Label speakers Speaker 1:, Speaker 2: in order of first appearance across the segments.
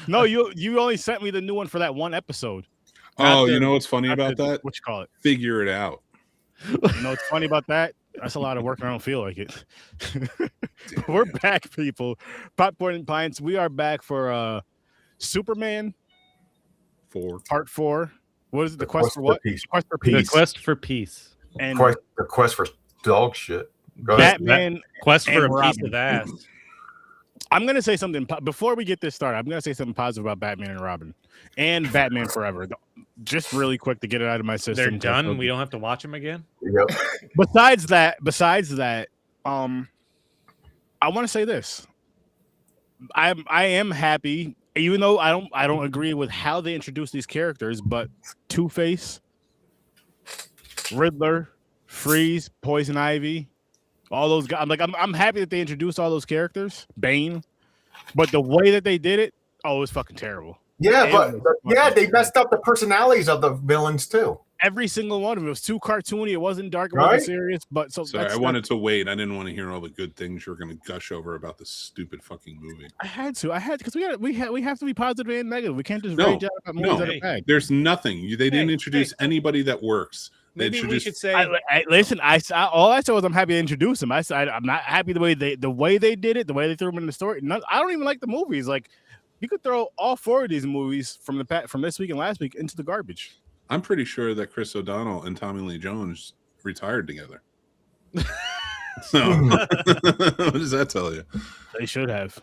Speaker 1: No, you only sent me the new one for that one episode.
Speaker 2: Oh, you know what's funny about that?
Speaker 1: What you call it?
Speaker 2: Figure it out.
Speaker 1: You know what's funny about that? That's a lot of work and I don't feel like it. We're back, people. Popcorn and Pints. We are back for Superman
Speaker 2: 4.
Speaker 1: Part 4. What is it? The quest for what?
Speaker 3: Peace.
Speaker 1: Quest for peace.
Speaker 4: The quest for peace.
Speaker 1: And
Speaker 3: The quest for dog shit.
Speaker 1: Batman.
Speaker 4: Quest for
Speaker 1: and
Speaker 4: a piece
Speaker 1: Robin.
Speaker 4: of ass.
Speaker 1: I'm gonna say something before we get this started. I'm gonna say something positive about Batman and Robin and Batman Forever. Just really quick to get it out of my system.
Speaker 4: They're done. We don't have to watch them again.
Speaker 3: Yep.
Speaker 1: Besides that, I want to say this. I am happy, even though I don't agree with how they introduce these characters, but Two-Face, Riddler, Freeze, Poison Ivy, all those guys. I'm happy that they introduced all those characters. Bane, but the way that they did it, it was fucking terrible.
Speaker 3: Yeah, they messed up the personalities of the villains too.
Speaker 1: Every single one of them. It was too cartoony. It wasn't dark. It wasn't serious. But
Speaker 2: Sorry, I wanted to wait. I didn't want to hear all the good things you were going to gush over about this stupid fucking movie.
Speaker 1: I had to because we have to be positive and negative. We can't just rage out about movies that are bad.
Speaker 2: There's nothing. They didn't introduce anybody that works.
Speaker 4: Maybe we should say.
Speaker 1: Listen. All I said was I'm happy to introduce them. I said I'm not happy the way they did it, the way they threw them in the story. I don't even like the movies. Like you could throw all 4 of these movies from this week and last week into the garbage.
Speaker 2: I'm pretty sure that Chris O'Donnell and Tommy Lee Jones retired together. So, what does that tell you?
Speaker 1: They should have.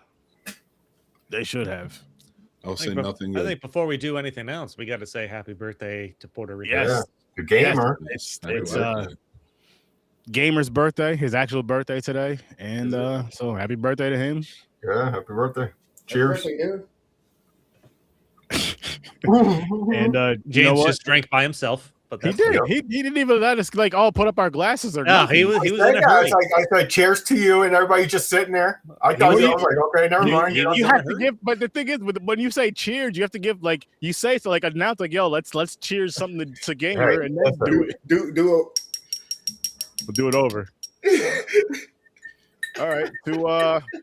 Speaker 2: I'll say nothing good.
Speaker 4: I think before we do anything else, we got to say happy birthday to Puerto Rico.
Speaker 1: Yes,
Speaker 3: the gamer.
Speaker 1: Yes, it's Gamer's birthday, his actual birthday today, and so happy birthday to him.
Speaker 3: Yeah, happy birthday. Cheers.
Speaker 5: Happy birthday,
Speaker 1: And
Speaker 4: James just drank by himself, but
Speaker 1: he did. He didn't even let us all put up our glasses or
Speaker 4: no. He was in a hurry.
Speaker 3: I said cheers to you, and everybody's just sitting there. I thought I was like, okay, never mind.
Speaker 1: You have to give, but the thing is, when you say cheers, you have to give you say so announce yo, let's cheers something to Gamer, and then
Speaker 5: Do
Speaker 1: we'll do it over. All right, to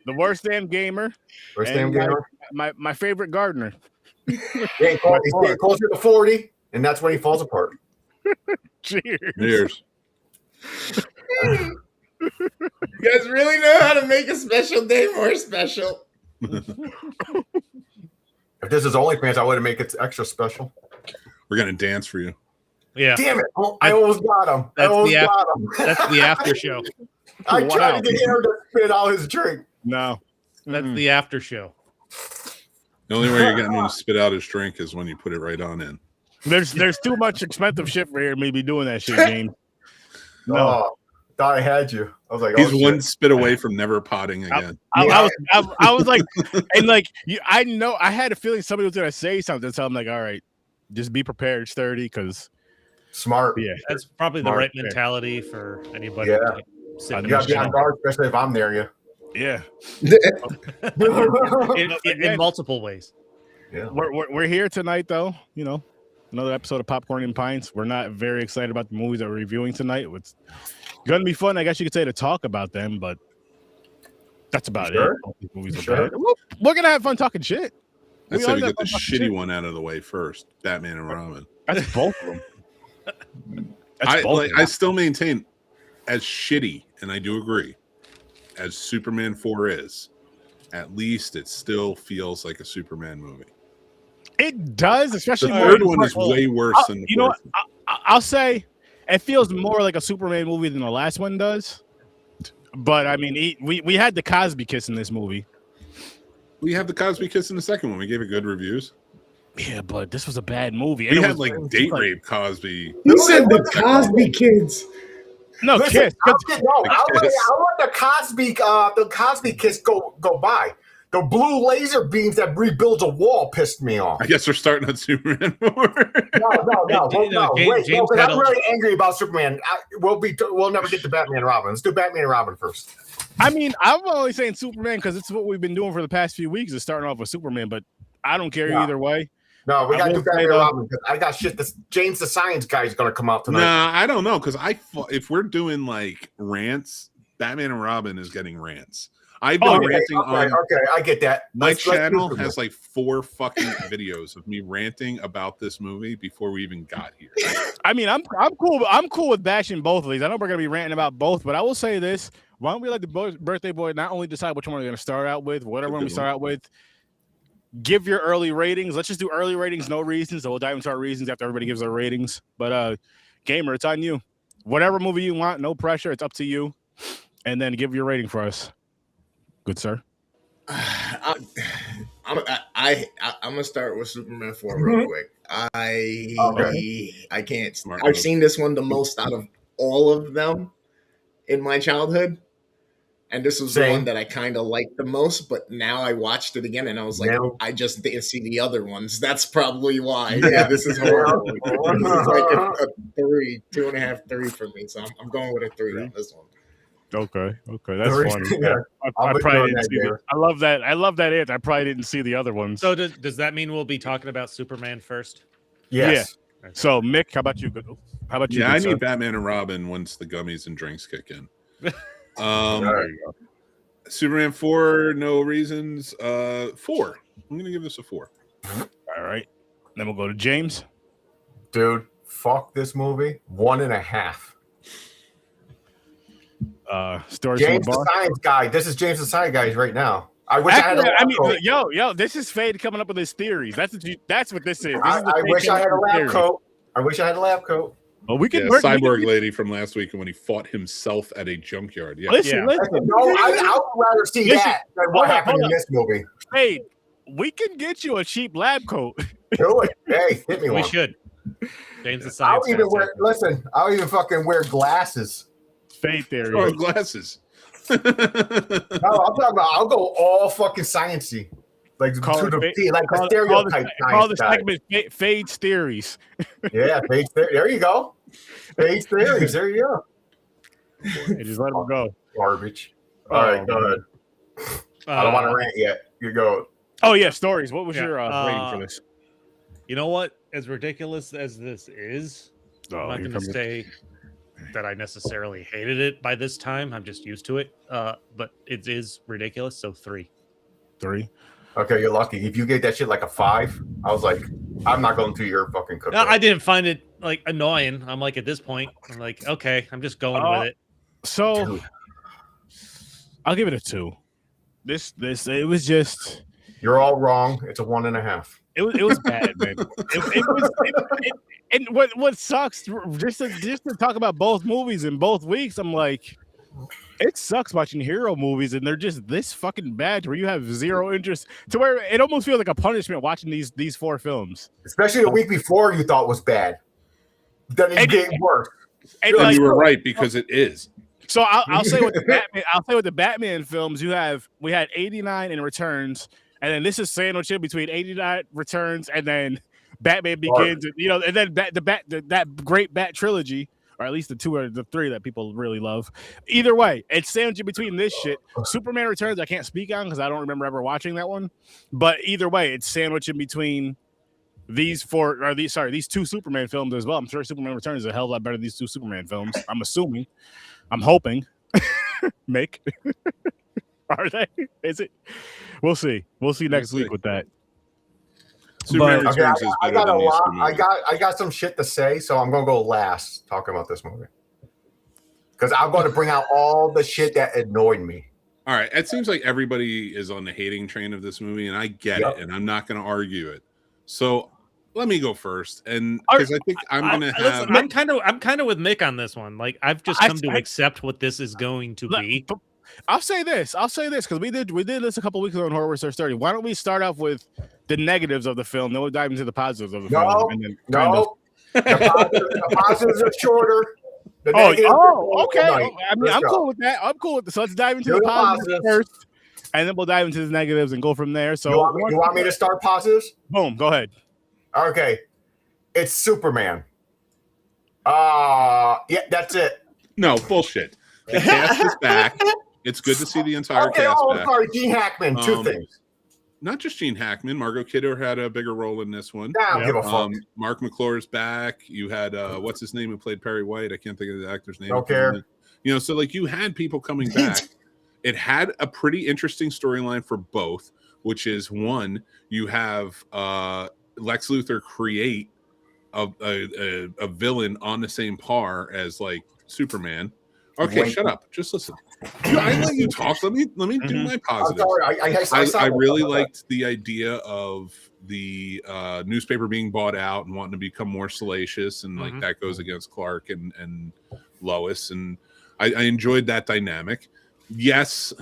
Speaker 1: the worst damn gamer.
Speaker 3: Worst damn gamer.
Speaker 1: My favorite gardener.
Speaker 3: He's getting closer to 40, and that's when he falls apart.
Speaker 1: Cheers.
Speaker 5: You guys really know how to make a special day more special.
Speaker 3: If this is OnlyFans, I would make it extra special.
Speaker 2: We're gonna dance for you.
Speaker 4: Yeah.
Speaker 3: Damn it! I almost got him.
Speaker 4: That's the after show.
Speaker 3: I tried to get him to spit out his drink.
Speaker 1: No,
Speaker 4: that's the after show.
Speaker 2: The only way you're getting him to spit out his drink is when you put it right on in.
Speaker 1: There's too much expensive shit for here to be doing that shit, James.
Speaker 3: No, thought I had you. I was like,
Speaker 2: he's one spit away from never potting again.
Speaker 1: I was like, and I know I had a feeling somebody was gonna say something, so I'm like, all right, just be prepared. It's 30 because
Speaker 3: smart.
Speaker 1: Yeah,
Speaker 4: that's probably the right mentality for anybody.
Speaker 3: Yeah, you gotta be on guard, especially if I'm near you.
Speaker 1: Yeah,
Speaker 4: in multiple ways.
Speaker 3: Yeah,
Speaker 1: we're here tonight, though. Another episode of Popcorn and Pints. We're not very excited about the movies that we're reviewing tonight. It's gonna be fun, I guess you could say, to talk about them, but that's about it. These movies are bad. We're gonna have fun talking shit.
Speaker 2: I said to get the shitty one out of the way first. Batman and Robin.
Speaker 1: That's both of them.
Speaker 2: I still maintain, as shitty, and I do agree, as Superman 4 is, at least it still feels like a Superman movie.
Speaker 1: It does, especially
Speaker 2: the third one is way worse than the fourth.
Speaker 1: I'll say it feels more like a Superman movie than the last one does. But I mean, we had the Cosby kiss in this movie.
Speaker 2: We have the Cosby kiss in the second one. We gave it good reviews.
Speaker 1: Yeah, but this was a bad movie.
Speaker 2: We had date rape Cosby.
Speaker 5: You said the Cosby kids.
Speaker 1: No, kiss.
Speaker 3: I want the Cosby kiss go by. The blue laser beams that rebuilds a wall pissed me off.
Speaker 2: I guess we're starting on Superman 4.
Speaker 3: No. Wait, I'm really angry about Superman. We'll never get to Batman and Robin. Let's do Batman and Robin first.
Speaker 1: I mean, I'm only saying Superman because it's what we've been doing for the past few weeks is starting off with Superman, but I don't care either way.
Speaker 3: No, we got to do Batman and Robin. I got shit. James the Science Guy is going to come out tonight.
Speaker 2: Nah, I don't know because if we're doing rants, Batman and Robin is getting rants. I've been
Speaker 1: Oh,
Speaker 2: ranting on
Speaker 3: Okay, I get that.
Speaker 2: my
Speaker 3: Let's
Speaker 2: channel
Speaker 3: do
Speaker 2: has
Speaker 3: this.
Speaker 2: like 4 fucking videos of me ranting about this movie before we even got here.
Speaker 1: I mean, I'm cool. I'm cool with bashing both of these. I know we're gonna be ranting about both, but I will say this: why don't we let the birthday boy not only decide which one we're gonna start out with, whatever one we start out with? Give your early ratings. Let's just do early ratings, no reasons. So we'll dive into our reasons after everybody gives their ratings. But Gamer, it's on you. Whatever movie you want, no pressure. It's up to you. And then give your rating for us. Good sir.
Speaker 5: I'm gonna start with Superman 4 real quick. I can't.
Speaker 2: Smart
Speaker 5: I've
Speaker 2: move.
Speaker 5: seen this one the most out of all of them in my childhood, and this was the
Speaker 3: Same.
Speaker 5: one that I kind of liked the most. But now I watched it again, and I was like,
Speaker 3: Yeah.
Speaker 5: I just didn't see the other ones. That's probably why.
Speaker 3: Yeah.
Speaker 5: This is horrible. This is like a 3, 2.5, 3 for me. So I'm going with a 3 on this one.
Speaker 1: Okay. That's
Speaker 3: Three.
Speaker 1: funny.
Speaker 3: Yeah.
Speaker 1: I
Speaker 3: I'll put you
Speaker 1: probably
Speaker 3: on
Speaker 1: didn't
Speaker 3: that,
Speaker 1: see
Speaker 3: Gamer.
Speaker 1: I love that. I love that answer. I probably didn't see the other ones.
Speaker 4: So does that mean we'll be talking about Superman first?
Speaker 3: Yes.
Speaker 1: So Mick, how about you? How about you?
Speaker 2: Yeah, I
Speaker 1: good
Speaker 2: need
Speaker 1: sir?
Speaker 2: Batman and Robin once the gummies and drinks kick in.
Speaker 3: There you go.
Speaker 2: Superman 4, no reasons. 4. I'm gonna give this a 4.
Speaker 1: All right. Then we'll go to James.
Speaker 3: Dude, fuck this movie. 1.5.
Speaker 1: Stories
Speaker 3: James
Speaker 1: from the
Speaker 3: the
Speaker 1: bar.
Speaker 3: Science Guy. This is James the Science Guy right now. I wish I had a
Speaker 1: Actually,
Speaker 3: lab
Speaker 1: I mean,
Speaker 3: coat.
Speaker 1: yo, this is Fade coming up with his theories. That's what this is. This
Speaker 3: I
Speaker 1: is the Fade
Speaker 3: wish I
Speaker 1: coming
Speaker 3: had a
Speaker 1: up with
Speaker 3: lab
Speaker 1: theories.
Speaker 3: coat. I wish I had a lab coat.
Speaker 1: Well, we
Speaker 2: Yeah,
Speaker 1: can
Speaker 2: Cyborg lady from last week when he fought himself at a junkyard. Yeah,
Speaker 1: Listen,
Speaker 4: Yeah.
Speaker 1: listen.
Speaker 3: No, I would rather see
Speaker 1: Listen,
Speaker 3: that than
Speaker 1: hold
Speaker 3: what
Speaker 1: on,
Speaker 3: happened
Speaker 1: hold
Speaker 3: in
Speaker 1: on.
Speaker 3: this movie.
Speaker 1: Fade, we can get you a cheap lab coat.
Speaker 3: Do it. Hey, hit me
Speaker 4: We
Speaker 3: one.
Speaker 4: should. James the
Speaker 3: I'll
Speaker 4: Science
Speaker 3: even
Speaker 4: Guy.
Speaker 3: wear. Listen, I'll even fucking wear glasses.
Speaker 1: Fade theory.
Speaker 2: oh, glasses.
Speaker 3: No, I'm talking about. I'll go all fucking sciencey, like
Speaker 1: Call
Speaker 3: to
Speaker 1: it
Speaker 3: the
Speaker 1: fade-
Speaker 3: T, like a
Speaker 1: Call
Speaker 3: stereotype
Speaker 1: the
Speaker 3: science guy.
Speaker 1: segment Fade's theories.
Speaker 3: Yeah, Fade's there you go. Fade's theories. There you go.
Speaker 1: And just let them go.
Speaker 3: Garbage. All right, go ahead. I don't want to rant yet. You go.
Speaker 1: Oh yeah, stories. What was
Speaker 4: Yeah,
Speaker 1: your rating for this?
Speaker 4: You know what? As ridiculous as this is,
Speaker 1: Oh,
Speaker 4: I'm not going to say that I necessarily hated it by this time. I'm just used to it. But it is ridiculous. So 3.
Speaker 1: 3.
Speaker 3: Okay, you're lucky. If you gave that shit like a 5, I was like, I'm not going through your fucking cookie.
Speaker 4: No, I didn't find it like annoying. I'm like at this point, I'm like, okay, I'm just going with it.
Speaker 1: So I'll give it a 2. This it was just
Speaker 3: You're all wrong. It's a 1.5.
Speaker 1: it was bad, man. And what sucks just to talk about both movies in both weeks. I'm like, it sucks watching hero movies and they're just this fucking bad where you have zero interest to where it almost feels like a punishment watching these 4 films.
Speaker 3: Especially the week before you thought was bad. Then it's getting worse.
Speaker 1: And
Speaker 2: And
Speaker 1: like,
Speaker 2: you were right because it is.
Speaker 1: so I'll say with the Batman, films we had 89 in Returns, and then this is sandwiched in between 89 Returns and then Batman Begins, and then that great Bat trilogy, or at least the 2 or the 3 that people really love. Either way, it's sandwiched in between this shit. Superman Returns I can't speak on because I don't remember ever watching that one. But either way, it's sandwiched in between these 2 Superman films as well. I'm sure Superman Returns is a hell of a lot better than these 2 Superman films. I'm assuming. I'm hoping. Mick. Are they? Is it? We'll see. We'll see next week with that.
Speaker 2: Superman
Speaker 3: Okay,
Speaker 2: Returns is
Speaker 3: I
Speaker 2: better
Speaker 3: got a
Speaker 2: than these
Speaker 3: lot.
Speaker 2: 2 movies.
Speaker 3: I got some shit to say, so I'm gonna go last talking about this movie because I'm going to bring out all the shit that annoyed me.
Speaker 2: All right, it seems like everybody is on the hating train of this movie, and I get
Speaker 3: Yep.
Speaker 2: it, and I'm not going to argue it. So let me go first, and because I think I'm going to have.
Speaker 4: Listen, I'm kind of with Mick on this one. Like I've just come to accept what this is going to be.
Speaker 1: I'll say this because we did this a couple weeks ago on Horror Research 30. Why don't we start off with the negatives of the film, then we'll dive into the positives of the film. And then
Speaker 3: The positives are shorter. The
Speaker 1: Oh,
Speaker 3: negatives are
Speaker 1: okay.
Speaker 3: light.
Speaker 1: I mean,
Speaker 3: Let's
Speaker 1: I'm
Speaker 3: go.
Speaker 1: cool with that. I'm cool with this. So let's dive into
Speaker 3: Do
Speaker 1: the
Speaker 3: the
Speaker 1: positives
Speaker 3: positives.
Speaker 1: first, and then we'll dive into the negatives and go from there. So,
Speaker 3: You want me to start positives?
Speaker 1: boom, go ahead.
Speaker 3: Okay, it's Superman. Yeah, that's it.
Speaker 2: No, bullshit. The cast is back. It's good to see the entire
Speaker 3: Okay,
Speaker 2: cast
Speaker 3: oh,
Speaker 2: back.
Speaker 3: sorry, Gene Hackman. Two things.
Speaker 2: Not just Gene Hackman. Margot Kidder had a bigger role in this one.
Speaker 3: I don't give a fuck.
Speaker 2: Mark McClure's back. You had what's his name who played Perry White? I can't think of the actor's name.
Speaker 3: Don't care.
Speaker 2: You know, so like you had people coming back, it had a pretty interesting storyline for both, which is one, you have Lex Luthor create a villain on the same par as like Superman. Okay,
Speaker 3: Wait.
Speaker 2: shut up. Just listen. I let you talk. Let me do my
Speaker 3: I'm
Speaker 2: positives.
Speaker 3: sorry.
Speaker 2: I really liked the idea of the newspaper being bought out and wanting to become more salacious, and like that goes against Clark and Lois, and I enjoyed that dynamic. Yes,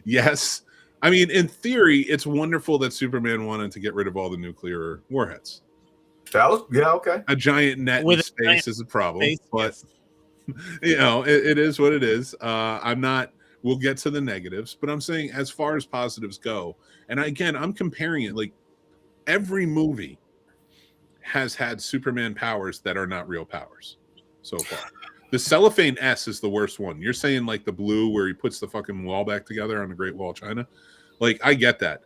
Speaker 2: yes. I mean, in theory, it's wonderful that Superman wanted to get rid of all the nuclear warheads.
Speaker 3: Okay.
Speaker 2: A giant net
Speaker 4: With
Speaker 2: in
Speaker 4: a
Speaker 2: space
Speaker 4: giant
Speaker 2: is a problem,
Speaker 4: space,
Speaker 2: but
Speaker 4: yes.
Speaker 2: you know, it is what it is. I'm not. We'll get to the negatives, but I'm saying as far as positives go, and again, I'm comparing it. Like every movie has had Superman powers that are not real powers so far. The cellophane S is the worst one. You're saying like the blue where he puts the fucking wall back together on the Great Wall of China. Like I get that.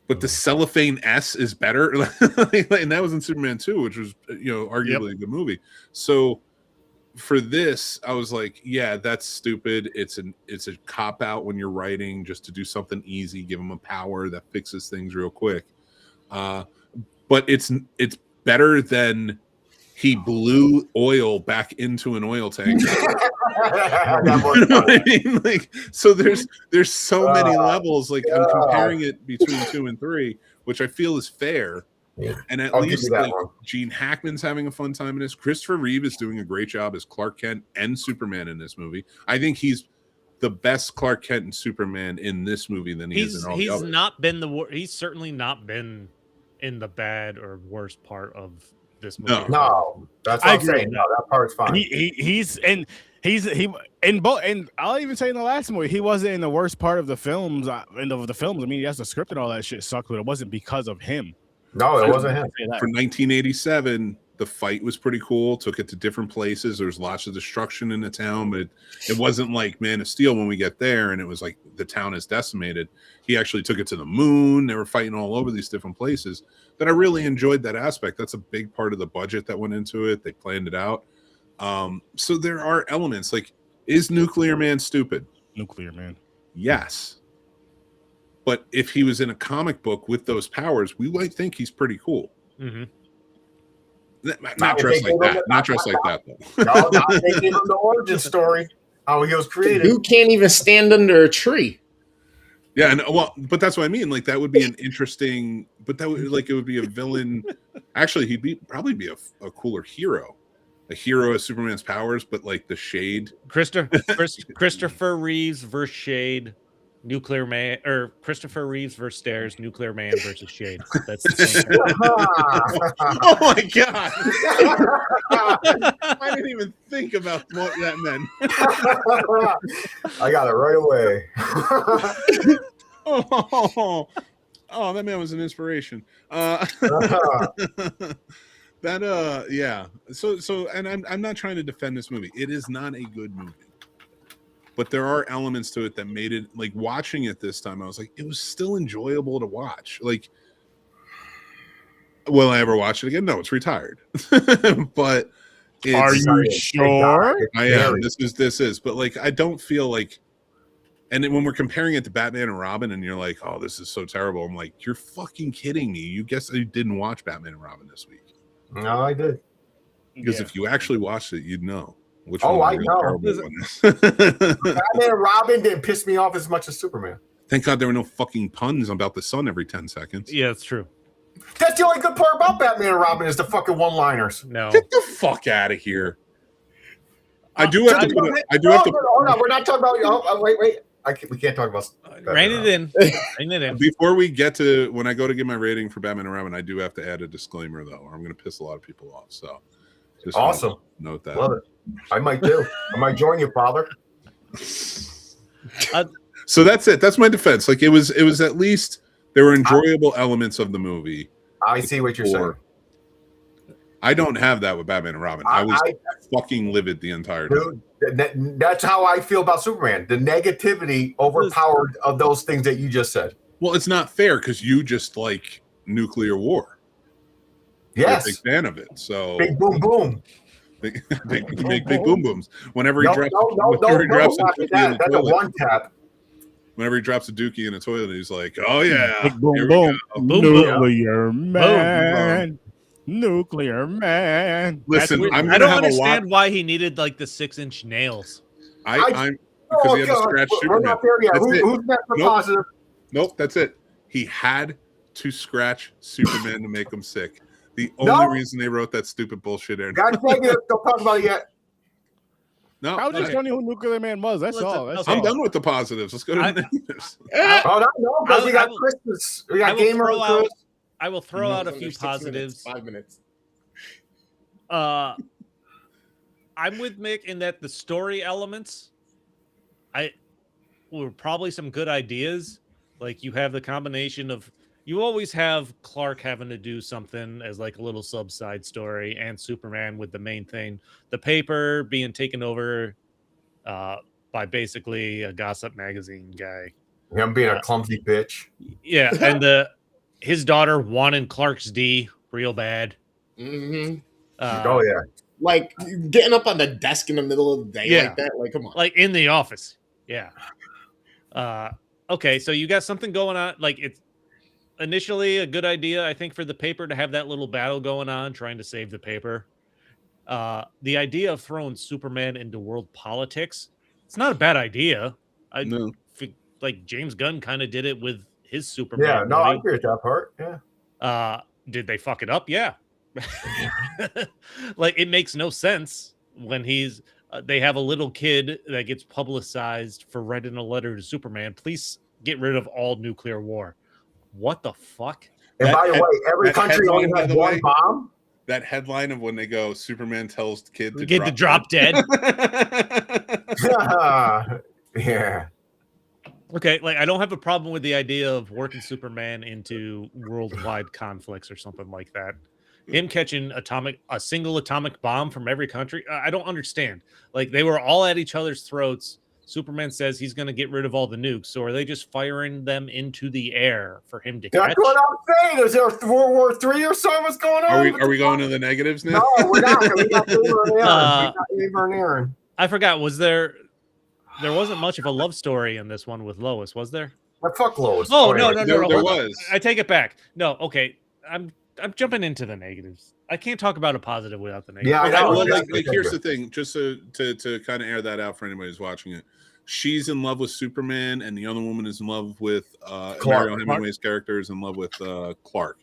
Speaker 2: But the cellophane S is better. And that was in Superman 2, which was, you know, arguably a good movie. So for this, I was like, yeah, that's stupid. It's a cop out when you're writing just to do something easy, give him a power that fixes things real quick. But it's better than he blew oil back into an oil tank. You know what I mean? Like, so there's so many levels. Like I'm comparing it between 2 and 3, which I feel is fair.
Speaker 3: Yeah.
Speaker 2: And at
Speaker 3: I'll give
Speaker 2: least
Speaker 3: you that
Speaker 2: like
Speaker 3: one.
Speaker 2: Gene Hackman's having a fun time in this. Christopher Reeve is doing a great job as Clark Kent and Superman in this movie. I think he's the best Clark Kent and Superman in this movie than he is in all the others.
Speaker 4: He's certainly not been in the bad or worst part of this movie.
Speaker 3: No, that's what
Speaker 1: I
Speaker 3: I'm
Speaker 1: agree
Speaker 3: saying.
Speaker 1: with
Speaker 3: No, that part's fine.
Speaker 1: He's in both, and I'll even say in the last movie he wasn't in the worst part of the films. I mean, yes, the script and all that shit sucked, but it wasn't because of him.
Speaker 3: No, it wasn't him.
Speaker 2: For 1987, the fight was pretty cool. Took it to different places. There was lots of destruction in the town, but it wasn't like Man of Steel when we get there and it was like the town is decimated. He actually took it to the moon. They were fighting all over these different places. But I really enjoyed that aspect. That's a big part of the budget that went into it. They planned it out. So there are elements like, is Nuclear Man stupid?
Speaker 1: Nuclear Man.
Speaker 2: Yes. But if he was in a comic book with those powers, we might think he's pretty cool.
Speaker 4: Mm-hmm.
Speaker 2: Not dressed like that. Not dressed like that, though.
Speaker 3: No, they gave him the origin story, how he was created.
Speaker 5: Who can't even stand under a tree?
Speaker 2: Yeah, and well, but that's what I mean. Like that would be an interesting, but that would like it would be a villain. Actually, he'd probably be a cooler hero. A hero has Superman's powers, but like the Shade.
Speaker 4: Christopher Reeves versus Shade, Nuclear Man, or Christopher Reeves versus Stairs, Nuclear Man versus Shade. That's the same thing.
Speaker 2: Oh my god! I didn't even think about what that meant.
Speaker 3: I got it right away.
Speaker 2: Oh, that man was an inspiration. Yeah. So, and I'm not trying to defend this movie. It is not a good movie, but there are elements to it that made it like watching it this time. I was like, it was still enjoyable to watch. Like, will I ever watch it again? No, it's retired. But
Speaker 1: Are you sure?
Speaker 2: I am. This is. But like, I don't feel like. And then when we're comparing it to Batman and Robin, and you're like, "Oh, this is so terrible," I'm like, "You're fucking kidding me! You guess I didn't watch Batman and Robin this week."
Speaker 3: No, I did.
Speaker 2: Because if you actually watched it, you'd know which
Speaker 3: Oh,
Speaker 2: one
Speaker 3: I
Speaker 2: the
Speaker 3: know.
Speaker 2: terrible one is.
Speaker 3: Batman and Robin didn't piss me off as much as Superman.
Speaker 2: Thank God there were no fucking puns about the sun every 10 seconds.
Speaker 4: Yeah, that's true.
Speaker 3: That's the only good part about Batman and Robin is the fucking one-liners.
Speaker 4: No.
Speaker 2: Get the fuck out of here. I do have to put it. I do have to.
Speaker 3: Hold on, we're not talking about. Wait. We can't talk about.
Speaker 4: Rein it in. Rein it in.
Speaker 2: Before we get to when I go to give my rating for Batman and Robin, I do have to add a disclaimer though, or I'm going to piss a lot of people off. So, just
Speaker 3: Awesome.
Speaker 2: Note that.
Speaker 3: Love it. I might do. I might join you, Father.
Speaker 2: So that's it. That's my defense. Like it was at least there were enjoyable elements of the movie.
Speaker 3: I see what you're saying.
Speaker 2: I don't have that with Batman and Robin. I was fucking livid the entire time.
Speaker 3: Dude, that's how I feel about Superman. The negativity overpowered of those things that you just said.
Speaker 2: Well, it's not fair because you just like nuclear war.
Speaker 3: Yes.
Speaker 2: You're a big fan of it. So
Speaker 3: Big boom boom.
Speaker 2: Big boom booms. Whenever he drops,
Speaker 3: no. That's a one tap.
Speaker 2: Whenever he drops a dookie in a toilet, he's like, "Oh yeah,
Speaker 1: Big boom
Speaker 2: here we
Speaker 1: boom.
Speaker 2: go."
Speaker 1: Nuclear man. Nuclear man.
Speaker 2: Listen,
Speaker 1: That's
Speaker 2: I'm
Speaker 4: I
Speaker 2: gonna
Speaker 4: don't
Speaker 2: have a
Speaker 4: understand
Speaker 2: lot.
Speaker 4: why he needed like the 6-inch nails.
Speaker 2: I'm because he had to scratch
Speaker 3: We're
Speaker 2: Superman.
Speaker 3: not there yet.
Speaker 2: That's it.
Speaker 3: Who's next for
Speaker 2: Nope.
Speaker 3: positive?
Speaker 2: Nope, that's it. He had to scratch Superman to make him sick. The only reason they wrote that stupid bullshit in.
Speaker 3: Guys, negative. Don't talk about it yet.
Speaker 2: No,
Speaker 1: I was just telling you who Nuclear Man was. That's
Speaker 4: Listen,
Speaker 1: all. That's
Speaker 4: okay.
Speaker 2: I'm
Speaker 1: all.
Speaker 2: done with the positives. Let's go to the negatives.
Speaker 3: Oh, no, because we got
Speaker 4: I will-
Speaker 3: Christmas. We
Speaker 4: I
Speaker 3: got
Speaker 4: will
Speaker 3: Gamer
Speaker 4: throw
Speaker 3: on
Speaker 4: out-
Speaker 3: Chris.
Speaker 4: I will throw out a
Speaker 5: Under
Speaker 4: few
Speaker 5: 6 minutes,
Speaker 4: positives.
Speaker 5: 5 minutes.
Speaker 4: I'm with Mick in that the story elements, were probably some good ideas. Like you have the combination of, you always have Clark having to do something as like a little side story, and Superman with the main thing, the paper being taken over by basically a gossip magazine guy.
Speaker 3: Him being a clumsy bitch.
Speaker 4: Yeah, and his daughter wanting Clark's D real bad.
Speaker 5: Mm-hmm.
Speaker 3: Oh yeah.
Speaker 5: Like getting up on the desk in the middle of the day
Speaker 4: Yeah.
Speaker 5: like that. Like, come on.
Speaker 4: Like in the office. Yeah. Okay, so you got something going on. Like it's initially a good idea, I think, for the paper to have that little battle going on, trying to save the paper. The idea of throwing Superman into world politics, it's not a bad idea.
Speaker 2: No.
Speaker 4: Like James Gunn kind of did it with his Superman.
Speaker 3: Yeah, no, I
Speaker 4: movie.
Speaker 3: agree with that part. Yeah.
Speaker 4: Did they fuck it up? Yeah. Like it makes no sense when they have a little kid that gets publicized for writing a letter to Superman. Please get rid of all nuclear war. What the fuck?
Speaker 3: And by the way, every
Speaker 2: that
Speaker 3: country only
Speaker 2: headline, by
Speaker 3: has
Speaker 2: the
Speaker 3: one
Speaker 2: way,
Speaker 3: bomb.
Speaker 2: That headline of when they go, Superman tells the kid to
Speaker 4: Get the drop dead.
Speaker 3: Yeah.
Speaker 4: Okay, like I don't have a problem with the idea of working Superman into worldwide conflicts or something like that. Him catching a single atomic bomb from every country, I don't understand. Like they were all at each other's throats. Superman says he's going to get rid of all the nukes, so are they just firing them into the air for him to
Speaker 3: That's
Speaker 4: catch?
Speaker 3: what I'm saying. Is there World War III or something? What's going on?
Speaker 2: Are we going to the negatives now?
Speaker 3: No, we're not. We got Ava and Aaron.
Speaker 4: I forgot. Was there wasn't much of a love story in this one with Lois, was there?
Speaker 3: But fuck Lois.
Speaker 4: Oh,
Speaker 3: yeah.
Speaker 4: no.
Speaker 2: There
Speaker 4: hold on.
Speaker 2: was.
Speaker 4: I take it back. No, okay. I'm jumping into the negatives. I can't talk about a positive without the negatives.
Speaker 3: Yeah, I
Speaker 2: Okay,
Speaker 3: know.
Speaker 2: well,
Speaker 3: Yeah,
Speaker 2: like here's the thing, just to kind of air that out for anybody who's watching it. She's in love with Superman, and the other woman is in love with Mariel Hemingway's character is in love with Clark.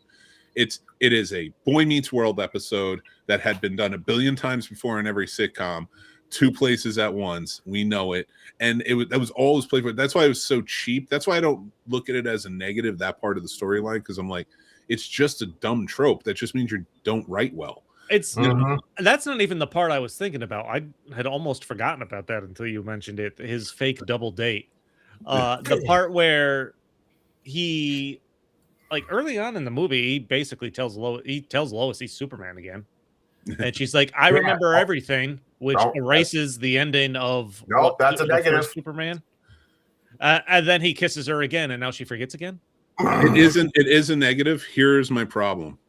Speaker 2: It is a Boy Meets World episode that had been done a billion times before in every sitcom. Two places at once. We know it, and that was always played for. That's why it was so cheap. That's why I don't look at it as a negative, that part of the storyline, because I'm like, it's just a dumb trope. That just means you don't write well.
Speaker 4: It's
Speaker 3: Mhm.
Speaker 4: That's not even the part I was thinking about. I had almost forgotten about that until you mentioned it. His fake double date. The part where he, like early on in the movie, he basically tells Lois he's Superman again, and she's like, "I remember everything," which erases the ending of
Speaker 3: that's a
Speaker 4: the
Speaker 3: negative.
Speaker 4: first Superman. And then he kisses her again, and now she forgets again.
Speaker 2: It is a negative. Here's my problem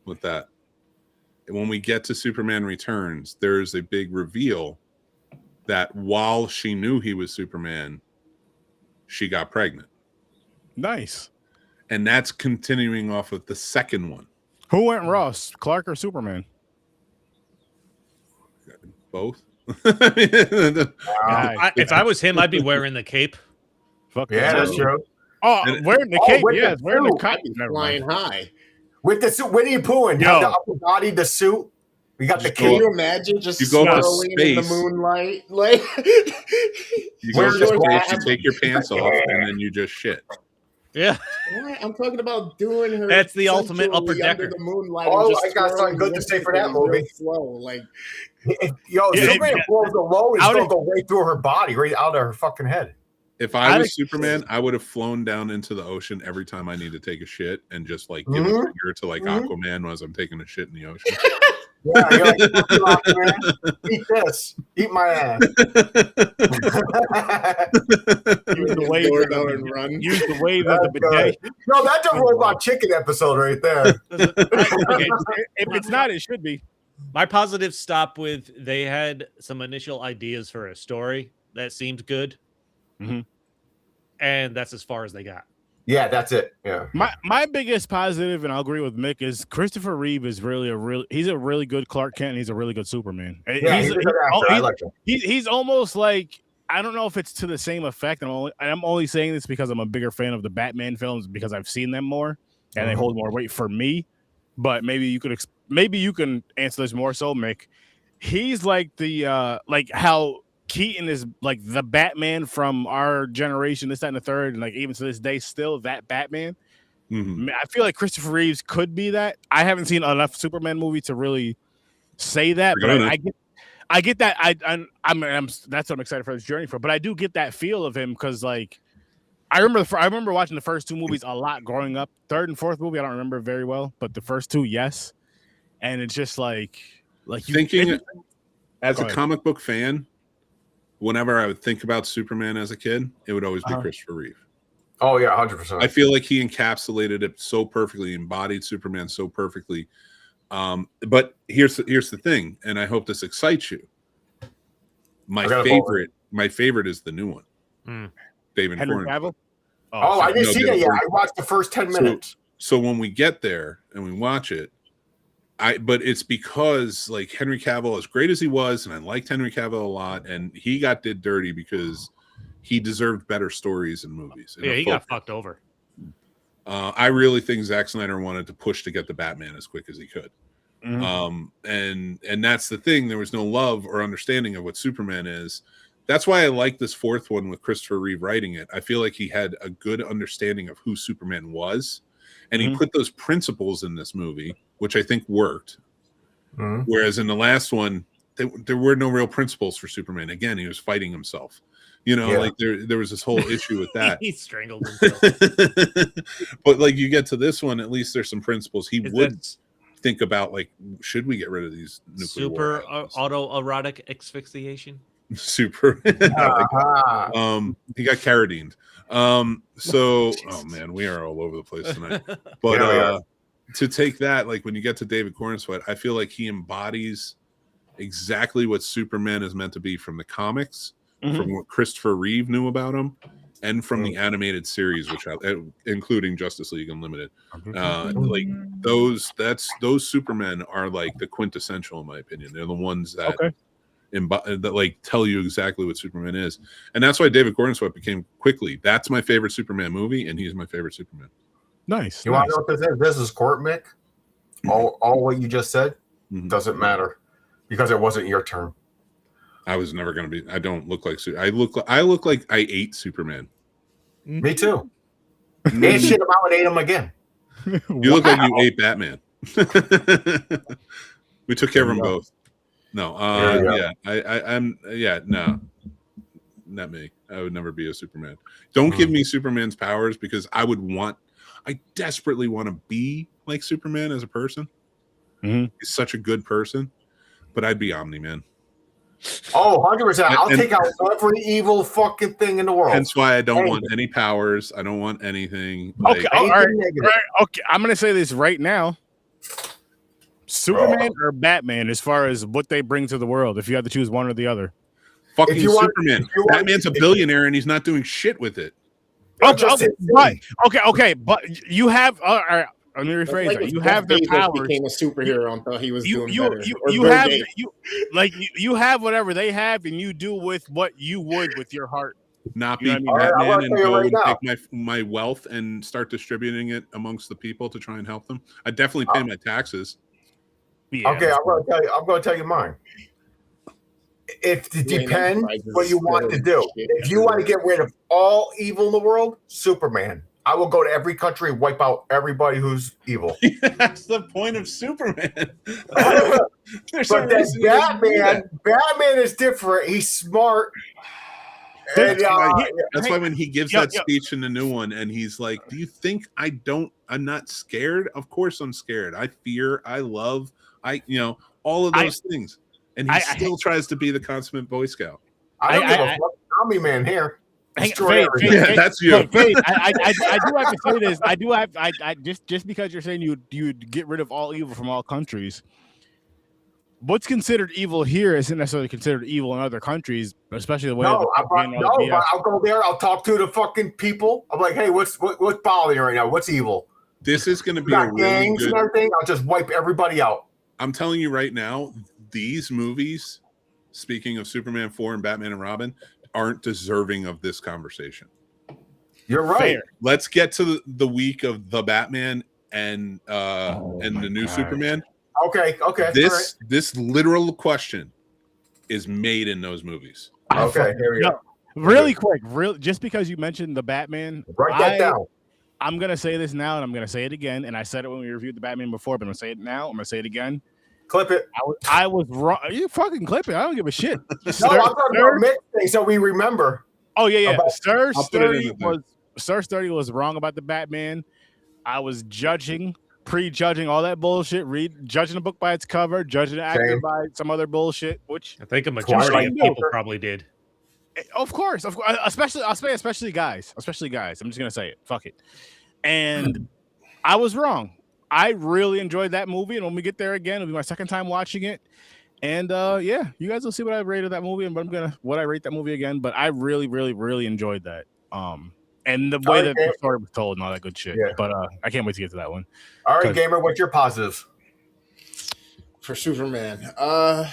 Speaker 2: with that. When we get to Superman Returns, there's a big reveal that while she knew he was Superman, she got pregnant.
Speaker 1: Nice.
Speaker 2: And that's continuing off of the second one.
Speaker 1: Who went Ross, Clark or Superman?
Speaker 2: Both.
Speaker 4: If I was him, I'd be wearing the cape.
Speaker 1: Fuck
Speaker 3: Yeah, that's true.
Speaker 1: Oh, wearing the cape.
Speaker 3: with
Speaker 1: Yes,
Speaker 3: the
Speaker 1: wearing the
Speaker 3: suit.
Speaker 1: cape. Never
Speaker 5: Flying
Speaker 1: mind.
Speaker 5: high.
Speaker 3: With the suit, Winnie Pooh,
Speaker 1: Yo.
Speaker 3: the upper body, the suit. We got the
Speaker 2: Just
Speaker 5: Can
Speaker 3: cape.
Speaker 5: you imagine just
Speaker 2: You go to
Speaker 5: swirling in the
Speaker 2: space.
Speaker 5: moonlight? Like
Speaker 2: You go to
Speaker 3: Where's
Speaker 2: space, you
Speaker 5: the
Speaker 2: take your pants off, and then you just shit.
Speaker 4: Yeah,
Speaker 5: What? I'm talking about doing her.
Speaker 4: That's the ultimate
Speaker 5: sensually
Speaker 4: upper decker.
Speaker 5: under the moonlight.
Speaker 3: Oh,
Speaker 5: and just
Speaker 3: I got something good to say for that
Speaker 5: swirling real
Speaker 3: movie.
Speaker 5: Slow, like
Speaker 3: Yo,
Speaker 1: Yeah,
Speaker 3: Superman blows the load. It's
Speaker 1: How
Speaker 3: going to
Speaker 1: did-
Speaker 3: go right through her body, right out of her fucking head.
Speaker 2: If I was Superman, I would have flown down into the ocean every time I need to take a shit and just like give a
Speaker 3: Mhm.
Speaker 2: finger to like
Speaker 3: Mhm.
Speaker 2: Aquaman as I'm taking a shit in the ocean.
Speaker 3: Yeah, you're like, "Fuck you, Aquaman. Eat this. Eat my ass.
Speaker 1: Use the wave
Speaker 5: door
Speaker 1: of
Speaker 5: down
Speaker 1: the,
Speaker 5: and run.
Speaker 1: use the wave of the
Speaker 3: That's
Speaker 1: bidet.
Speaker 3: No, that's a Robot Chicken episode right there.
Speaker 1: Okay, if it's not, it should be.
Speaker 4: My positives stop with they had some initial ideas for a story that seemed good, and that's as far as they got.
Speaker 3: Yeah, that's it. Yeah.
Speaker 1: My biggest positive, and I'll agree with Mick, is Christopher Reeve is he's a really good Clark Kent, and he's a really good Superman.
Speaker 3: Yeah, he's a good actor. I like him.
Speaker 1: He's almost like, I don't know if it's to the same effect. I'm only saying this because I'm a bigger fan of the Batman films because I've seen them more and they hold more weight for me. But maybe you can answer this more so, Mick. He's like the like how Keaton is like the Batman from our generation, this, that, and the third, and like even to this day, still that Batman. I feel like Christopher Reeves could be that. I haven't seen enough Superman movie to really say that, but I get that. I'm that's what I'm excited for this journey for. But I do get that feel of him because like I remember watching the first two movies a lot growing up. Third and fourth movie I don't remember very well, but the first two, yes. And it's just like you
Speaker 2: thinking as a comic book fan. Whenever I would think about Superman as a kid, it would always be Christopher Reeve.
Speaker 3: Oh yeah, 100%.
Speaker 2: I feel like he encapsulated it so perfectly, embodied Superman so perfectly. But here's the thing, and I hope this excites you. My favorite is the new one. David
Speaker 1: Henry Cavill.
Speaker 3: I didn't see that yet. I watched the first 10 minutes.
Speaker 2: So when we get there and we watch it, but it's because like Henry Cavill, as great as he was, and I liked Henry Cavill a lot, and he did dirty because he deserved better stories in movies.
Speaker 4: Yeah, he got fucked over.
Speaker 2: I really think Zack Snyder wanted to push to get the Batman as quick as he could. And that's the thing. There was no love or understanding of what Superman is. That's why I like this fourth one with Christopher Reeve writing it. I feel like he had a good understanding of who Superman was, and he put those principles in this movie, which I think worked. Whereas in the last one, there were no real principles for Superman. Again, he was fighting himself. Like there was this whole issue with that.
Speaker 4: He strangled himself.
Speaker 2: But like you get to this one, at least there's some principles. He would think about like, should we get rid of these nuclear
Speaker 4: super autoerotic asphyxiation?
Speaker 2: Super. He got carradined. So oh man, we are all over the place tonight. But to take that, like when you get to David Corenswet, I feel like he embodies exactly what Superman is meant to be from the comics, from what Christopher Reeve knew about him, and from the animated series, which including Justice League Unlimited. Like those Supermen are like the quintessential, in my opinion. They're the ones that that like tell you exactly what Superman is, and that's why David Gordon Sweat became quickly. That's my favorite Superman movie, and he's my favorite Superman.
Speaker 1: Nice.
Speaker 3: You want to know what this is? This is court, Mick. All what you just said doesn't matter because it wasn't your turn.
Speaker 2: I was never going to be. I don't look like. I look like I ate Superman.
Speaker 3: Me too. And shit him out and ate him again.
Speaker 2: You look like you ate Batman. We took care of them both. No, I'm no, not me. I would never be a Superman. Don't give me Superman's powers because I desperately want to be like Superman as a person. He's such a good person, but I'd be Omni-Man.
Speaker 3: Oh, 100%. I'll take out every evil fucking thing in the world.
Speaker 2: Hence why I don't want any powers. I don't want anything.
Speaker 1: Okay, all right. Okay, I'm going to say this right now. Superman or Batman as far as what they bring to the world, if you had to choose one or the other.
Speaker 2: Fucking Superman. Batman's a billionaire and he's not doing shit with it.
Speaker 1: Okay, but you have all right, let me rephrase that. You have their powers.
Speaker 5: Became a superhero and thought he was doing better.
Speaker 1: You have whatever they have, and you do with what you would with your heart.
Speaker 2: Not be Batman and go and take my wealth and start distributing it amongst the people to try and help them. I definitely pay my taxes.
Speaker 3: Yeah. Okay, I'm going to tell you mine. It depends what you want to do. If you want to get rid of all evil in the world, Superman. I will go to every country and wipe out everybody who's evil.
Speaker 2: That's the point of Superman.
Speaker 3: But then Batman is different. He's smart.
Speaker 2: That's why when he gives that speech in the new one, and he's like, "Do you think I'm not scared? Of course I'm scared. I fear. I love. All of those things." And he still tries to be the consummate Boy Scout.
Speaker 3: I don't give a fuck. Omni-Man here.
Speaker 2: That's you.
Speaker 1: I do have to say this. I just because you're saying you get rid of all evil from all countries. what's considered evil here isn't necessarily considered evil in other countries, especially the way.
Speaker 3: But I'll go there. I'll talk to the fucking people. I'm like, hey, what's bothering you right now? What's evil?
Speaker 2: This is going to be a really
Speaker 3: gangs
Speaker 2: good.
Speaker 3: And everything. I'll just wipe everybody out.
Speaker 2: I'm telling you right now, these movies, speaking of Superman 4 and Batman and Robin, aren't deserving of this conversation.
Speaker 3: You're right.
Speaker 1: Fair.
Speaker 2: Let's get to the week of the Batman and the new Superman.
Speaker 3: Okay.
Speaker 2: This literal question is made in those movies.
Speaker 3: Okay, here we go.
Speaker 1: Really quick, just because you mentioned the Batman,
Speaker 3: write that down.
Speaker 1: I'm gonna say this now, and I'm gonna say it again. And I said it when we reviewed the Batman before, but I'm gonna say it now. I'm gonna say it again.
Speaker 3: Clip it.
Speaker 1: I was wrong. You fucking clip it. I don't give a shit.
Speaker 3: No, I'm talking about mixing, so we remember.
Speaker 1: Oh yeah. Sir Sturdy was wrong about the Batman. I was prejudging all that bullshit, judging the book by its cover, judging the actor by some other bullshit, which
Speaker 4: I think a majority of people probably did.
Speaker 1: Of course, especially guys. I'm just gonna say it. Fuck it. And I was wrong. I really enjoyed that movie, and when we get there again, it'll be my second time watching it. And yeah, you guys will see what I rated that movie, and what I rate that movie again. But I really, really, really enjoyed that. And the way that the story was told and all that good shit. Yeah. But I can't wait to get to that one.
Speaker 3: All right, Gamer, what's your positives
Speaker 5: for Superman?
Speaker 1: I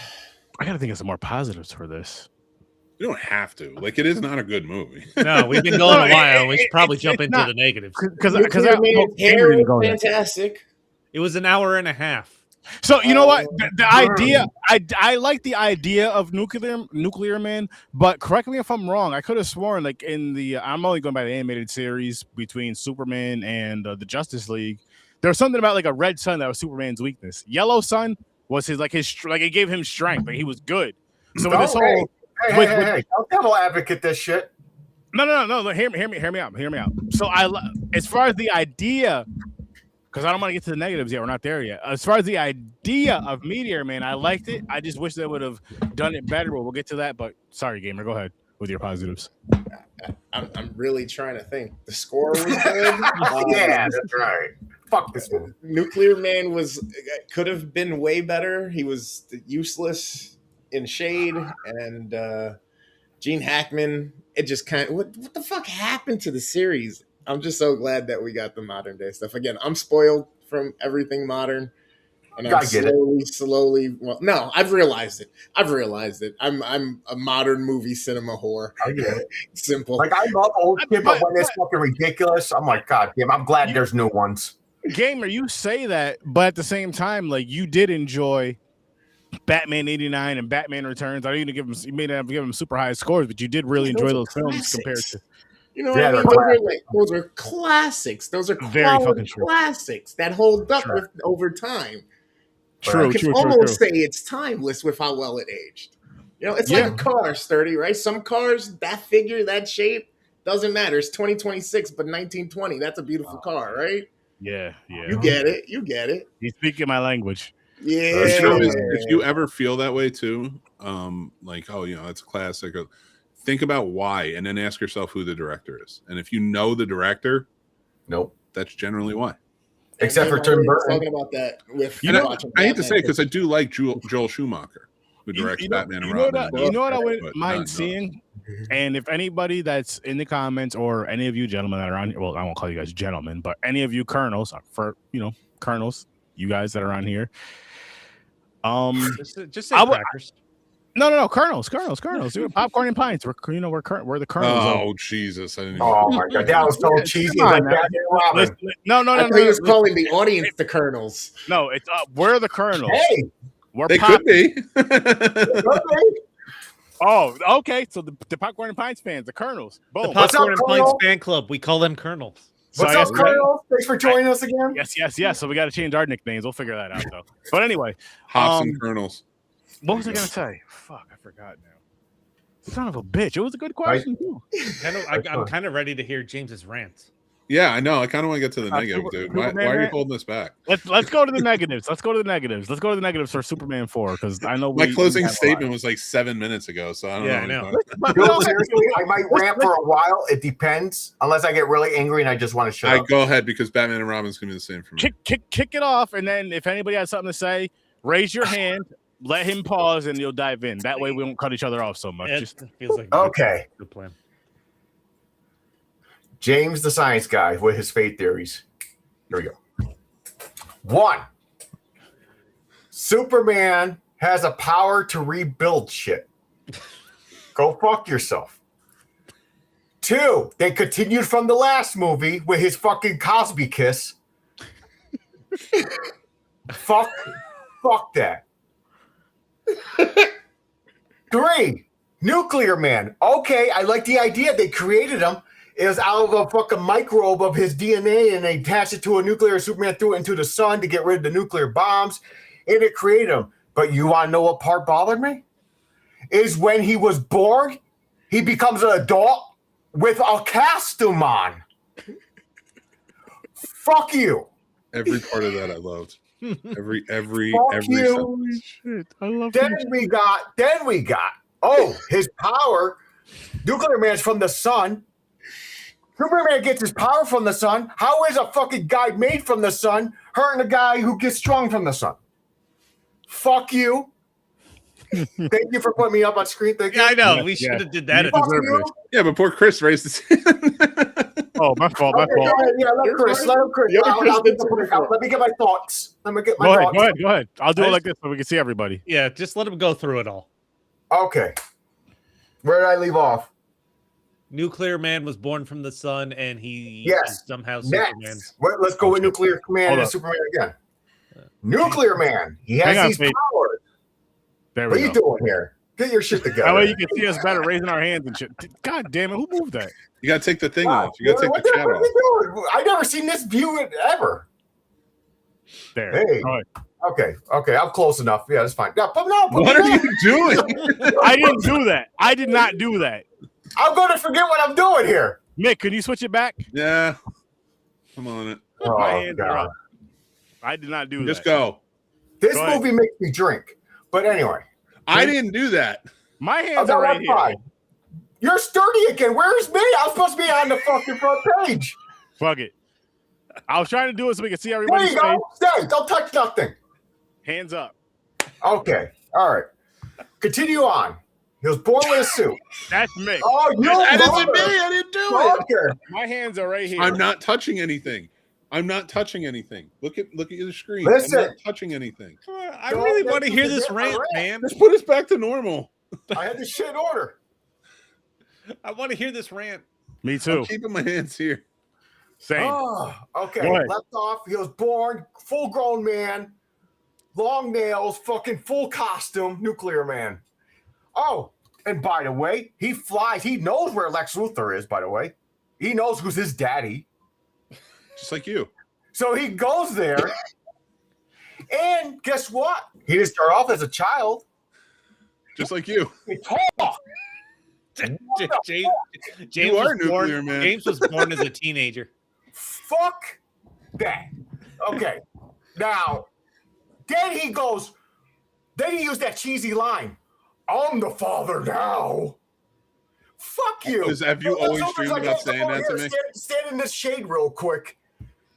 Speaker 1: gotta think of some more positives for this.
Speaker 2: You don't have to. Like, it is not a good movie.
Speaker 4: No, we've been going a while. We should probably jump into the negatives.
Speaker 1: Because
Speaker 5: hair was fantastic.
Speaker 4: It was an hour and a half.
Speaker 1: So you know what? The idea, I like the idea of Nuclear Man, but correct me if I'm wrong. I could have sworn, like in the, I'm only going by the animated series between Superman and the Justice League. There was something about like a red sun that was Superman's weakness. Yellow sun was his it gave him strength. Like he was good. So with this whole,
Speaker 3: hey, don't devil advocate this shit.
Speaker 1: No. Hear me out. So as far as the idea, because I don't want to get to the negatives yet. We're not there yet. As far as the idea of Meteor Man, I liked it. I just wish they would have done it better. But we'll get to that. But sorry, Gamer, go ahead with your positives.
Speaker 5: I'm really trying to think. The score was good.
Speaker 3: Yeah, that's right. Fuck this one.
Speaker 5: Nuclear Man could have been way better. He was useless in Shade, and Gene Hackman. It just kind of what the fuck happened to the series? I'm just so glad that we got the modern day stuff. Again, I'm spoiled from everything modern. And I'm slowly. Well, no, I've realized it. I'm a modern movie cinema whore.
Speaker 3: I get it.
Speaker 5: Simple.
Speaker 3: Like I love old shit, but when it's fucking ridiculous, I'm like, God damn, I'm glad there's new ones.
Speaker 1: Gamer, you say that, but at the same time, like you did enjoy Batman '89 and Batman Returns. I know you may not give them super high scores, but you did really enjoy those films compared to.
Speaker 5: You know what I mean? Those are classics. Those are
Speaker 1: very fucking
Speaker 5: classics that hold up over time.
Speaker 1: True.
Speaker 5: You can almost say it's timeless with how well it aged. You know, it's like a car, Sturdy, right? Some cars, that figure, that shape, doesn't matter. It's 2026, but 1920, that's a beautiful car, right?
Speaker 1: Yeah.
Speaker 5: You get it.
Speaker 1: He's speaking my language.
Speaker 5: Yeah.
Speaker 2: If you ever feel that way too, like, oh, you know, it's a classic. Think about why, and then ask yourself who the director is. And if you know the director,
Speaker 3: nope,
Speaker 2: that's generally why.
Speaker 3: Except for Tim Burton.
Speaker 5: Talking about that with
Speaker 2: I hate to say it because I do like Joel Schumacher, who directs Batman and Robin.
Speaker 1: You know what I wouldn't mind seeing? And if anybody that's in the comments or any of you gentlemen that are on here, well, I won't call you guys gentlemen, but any of you colonels, colonels, you guys that are on here.
Speaker 4: Just say crackers.
Speaker 1: No, colonels. Dude, popcorn and pints. We're the colonels.
Speaker 2: Oh Jesus! I didn't
Speaker 3: oh my God, that was so cheesy. Like that.
Speaker 1: No.
Speaker 5: I thought he was calling the audience the colonels.
Speaker 1: No, it's we're the colonels.
Speaker 3: Hey,
Speaker 2: they could be.
Speaker 1: Oh, okay. So the popcorn and pints fans, the colonels. Boom.
Speaker 4: The popcorn and pints fan club. We call them colonels.
Speaker 3: What's up, colonels? Thanks for joining us again.
Speaker 1: Yes. So we got to change our nicknames. We'll figure that out though. But anyway,
Speaker 2: Hops and colonels.
Speaker 1: What was I gonna say? Fuck, I forgot now. Son of a bitch. It was a good question too.
Speaker 4: I'm kind of ready to hear James's rant.
Speaker 2: Yeah, I know. I kind of want to get to the negative, dude. Why are you holding us back?
Speaker 1: Let's go to the negatives. Let's go to the negatives for Superman 4 because I know
Speaker 2: my closing statement was like 7 minutes ago, so I don't know.
Speaker 3: Seriously, I might rant for a while. It depends, unless I get really angry and I just want to shut up.
Speaker 2: Go ahead because Batman and Robin's gonna be the same for me.
Speaker 1: Kick it off, and then if anybody has something to say, raise your hand. let him pause and you'll dive in. That way we won't cut each other off so much.
Speaker 4: It
Speaker 1: Just
Speaker 4: feels like
Speaker 3: Okay.
Speaker 4: good plan.
Speaker 3: James, the science guy, with his fate theories. Here we go. 1. Superman has a power to rebuild shit. Go fuck yourself. 2, they continued from the last movie with his fucking Cosby kiss. Fuck that. 3, Nuclear Man. Okay, I like the idea. They created him. It was out of a fucking microbe of his DNA, and they attached it to a nuclear. Superman threw it into the sun to get rid of the nuclear bombs, and it created him. But you want to know what part bothered me? Is when he was born, he becomes an adult with a costume on. Fuck you.
Speaker 2: Every part of that I loved. Every
Speaker 3: Fuck you.
Speaker 1: shit. I love
Speaker 3: Then we got, oh, his power. Nuclear Man's from the sun. Superman gets his power from the sun. How is a fucking guy made from the sun hurting a guy who gets strong from the sun? Fuck you. Thank you for putting me up on screen. Thank you.
Speaker 4: Yeah, I know.
Speaker 1: Yeah,
Speaker 4: we should
Speaker 1: yeah.
Speaker 4: have did that.
Speaker 1: You
Speaker 4: At
Speaker 1: deserve
Speaker 3: you.
Speaker 1: this.
Speaker 2: Yeah, but poor Chris raised his hand.
Speaker 1: Oh, my fault. My
Speaker 3: Okay,
Speaker 1: fault.
Speaker 3: yeah, let Chris. Let me get my thoughts. Let me get my thoughts.
Speaker 1: Go ahead. I'll do it like this so we can see everybody.
Speaker 4: Yeah, just let him go through it all.
Speaker 3: Okay. Where did I leave off?
Speaker 4: Nuclear Man was born from the sun, and he
Speaker 3: Yes.
Speaker 4: is somehow Superman.
Speaker 3: Next. Let's go with Nuclear Man
Speaker 1: Hold
Speaker 3: and
Speaker 1: up.
Speaker 3: Superman again. Nuclear Man. He
Speaker 1: Hang
Speaker 3: has
Speaker 1: on,
Speaker 3: these
Speaker 1: Faith.
Speaker 3: powers.
Speaker 1: There
Speaker 3: What are
Speaker 1: we
Speaker 3: you
Speaker 1: go.
Speaker 3: doing here? Get your shit together.
Speaker 1: That way you can see us better raising our hands and shit. God damn it. Who moved that?
Speaker 2: You gotta take the thing
Speaker 3: Wow.
Speaker 2: off. You gotta take
Speaker 3: What
Speaker 2: the chat
Speaker 3: what
Speaker 2: off.
Speaker 3: are you doing? I've never seen this view ever.
Speaker 1: There.
Speaker 3: Hey.
Speaker 1: All right.
Speaker 3: Okay, I'm close enough. Yeah, that's fine. Put me
Speaker 2: What are
Speaker 3: down.
Speaker 2: you doing?
Speaker 1: I didn't do that. I did not do that.
Speaker 3: I'm going to forget what I'm doing here.
Speaker 1: Mick, can you switch it back?
Speaker 2: Yeah. I'm on it.
Speaker 3: Oh,
Speaker 1: My hands are
Speaker 3: God.
Speaker 1: up. I did not do
Speaker 2: Just
Speaker 1: that.
Speaker 2: go.
Speaker 3: This
Speaker 1: Go ahead.
Speaker 3: movie makes me drink. But anyway.
Speaker 2: I didn't do that.
Speaker 1: My hands are right here.
Speaker 3: You're sturdy again. Where's me? I was supposed to be on the fucking front page.
Speaker 1: Fuck it. I was trying to do it so we could see
Speaker 3: There
Speaker 1: everybody's
Speaker 3: you
Speaker 1: face.
Speaker 3: go. Stay. Don't touch nothing.
Speaker 1: Hands up.
Speaker 3: Okay. All right. Continue on. He was born with a suit.
Speaker 1: That's Mick.
Speaker 3: Oh, you
Speaker 2: That isn't
Speaker 3: mother-
Speaker 2: me. I didn't do it.
Speaker 3: fucker.
Speaker 1: My hands are right here.
Speaker 2: I'm not touching anything. I'm not touching anything. Look at the screen.
Speaker 3: Listen.
Speaker 2: I'm not touching anything.
Speaker 4: I
Speaker 3: Don't
Speaker 4: really
Speaker 3: let
Speaker 4: want to
Speaker 3: me
Speaker 4: hear this
Speaker 3: forget my
Speaker 4: rant,
Speaker 3: rant.
Speaker 4: man.
Speaker 2: Let's put us back to normal.
Speaker 3: I had this shit in order.
Speaker 4: I want to hear this rant.
Speaker 1: Me
Speaker 2: I'm
Speaker 1: too.
Speaker 2: keeping my hands here.
Speaker 1: Same.
Speaker 3: Oh, okay.
Speaker 1: Go ahead.
Speaker 3: Left off. He was born full grown man, long nails, fucking full costume, Nuclear Man. Oh, and by the way, he flies. He knows where Lex Luthor is, by the way. He knows who's his daddy.
Speaker 2: Just like you.
Speaker 3: So he goes there. And guess what? He didn't start off as a child.
Speaker 2: Just like you.
Speaker 3: He talked.
Speaker 4: James
Speaker 2: You are
Speaker 4: was born,
Speaker 2: Nuclear Man.
Speaker 4: James was born as a teenager.
Speaker 3: Fuck that. Okay. Now, then he goes, then he used that cheesy line. I'm the father now. Fuck you.
Speaker 2: Have you always
Speaker 3: Someone's
Speaker 2: dreamed about
Speaker 3: hey,
Speaker 2: saying
Speaker 3: come over
Speaker 2: that to
Speaker 3: here,
Speaker 2: me?
Speaker 3: Stand in this shade real quick.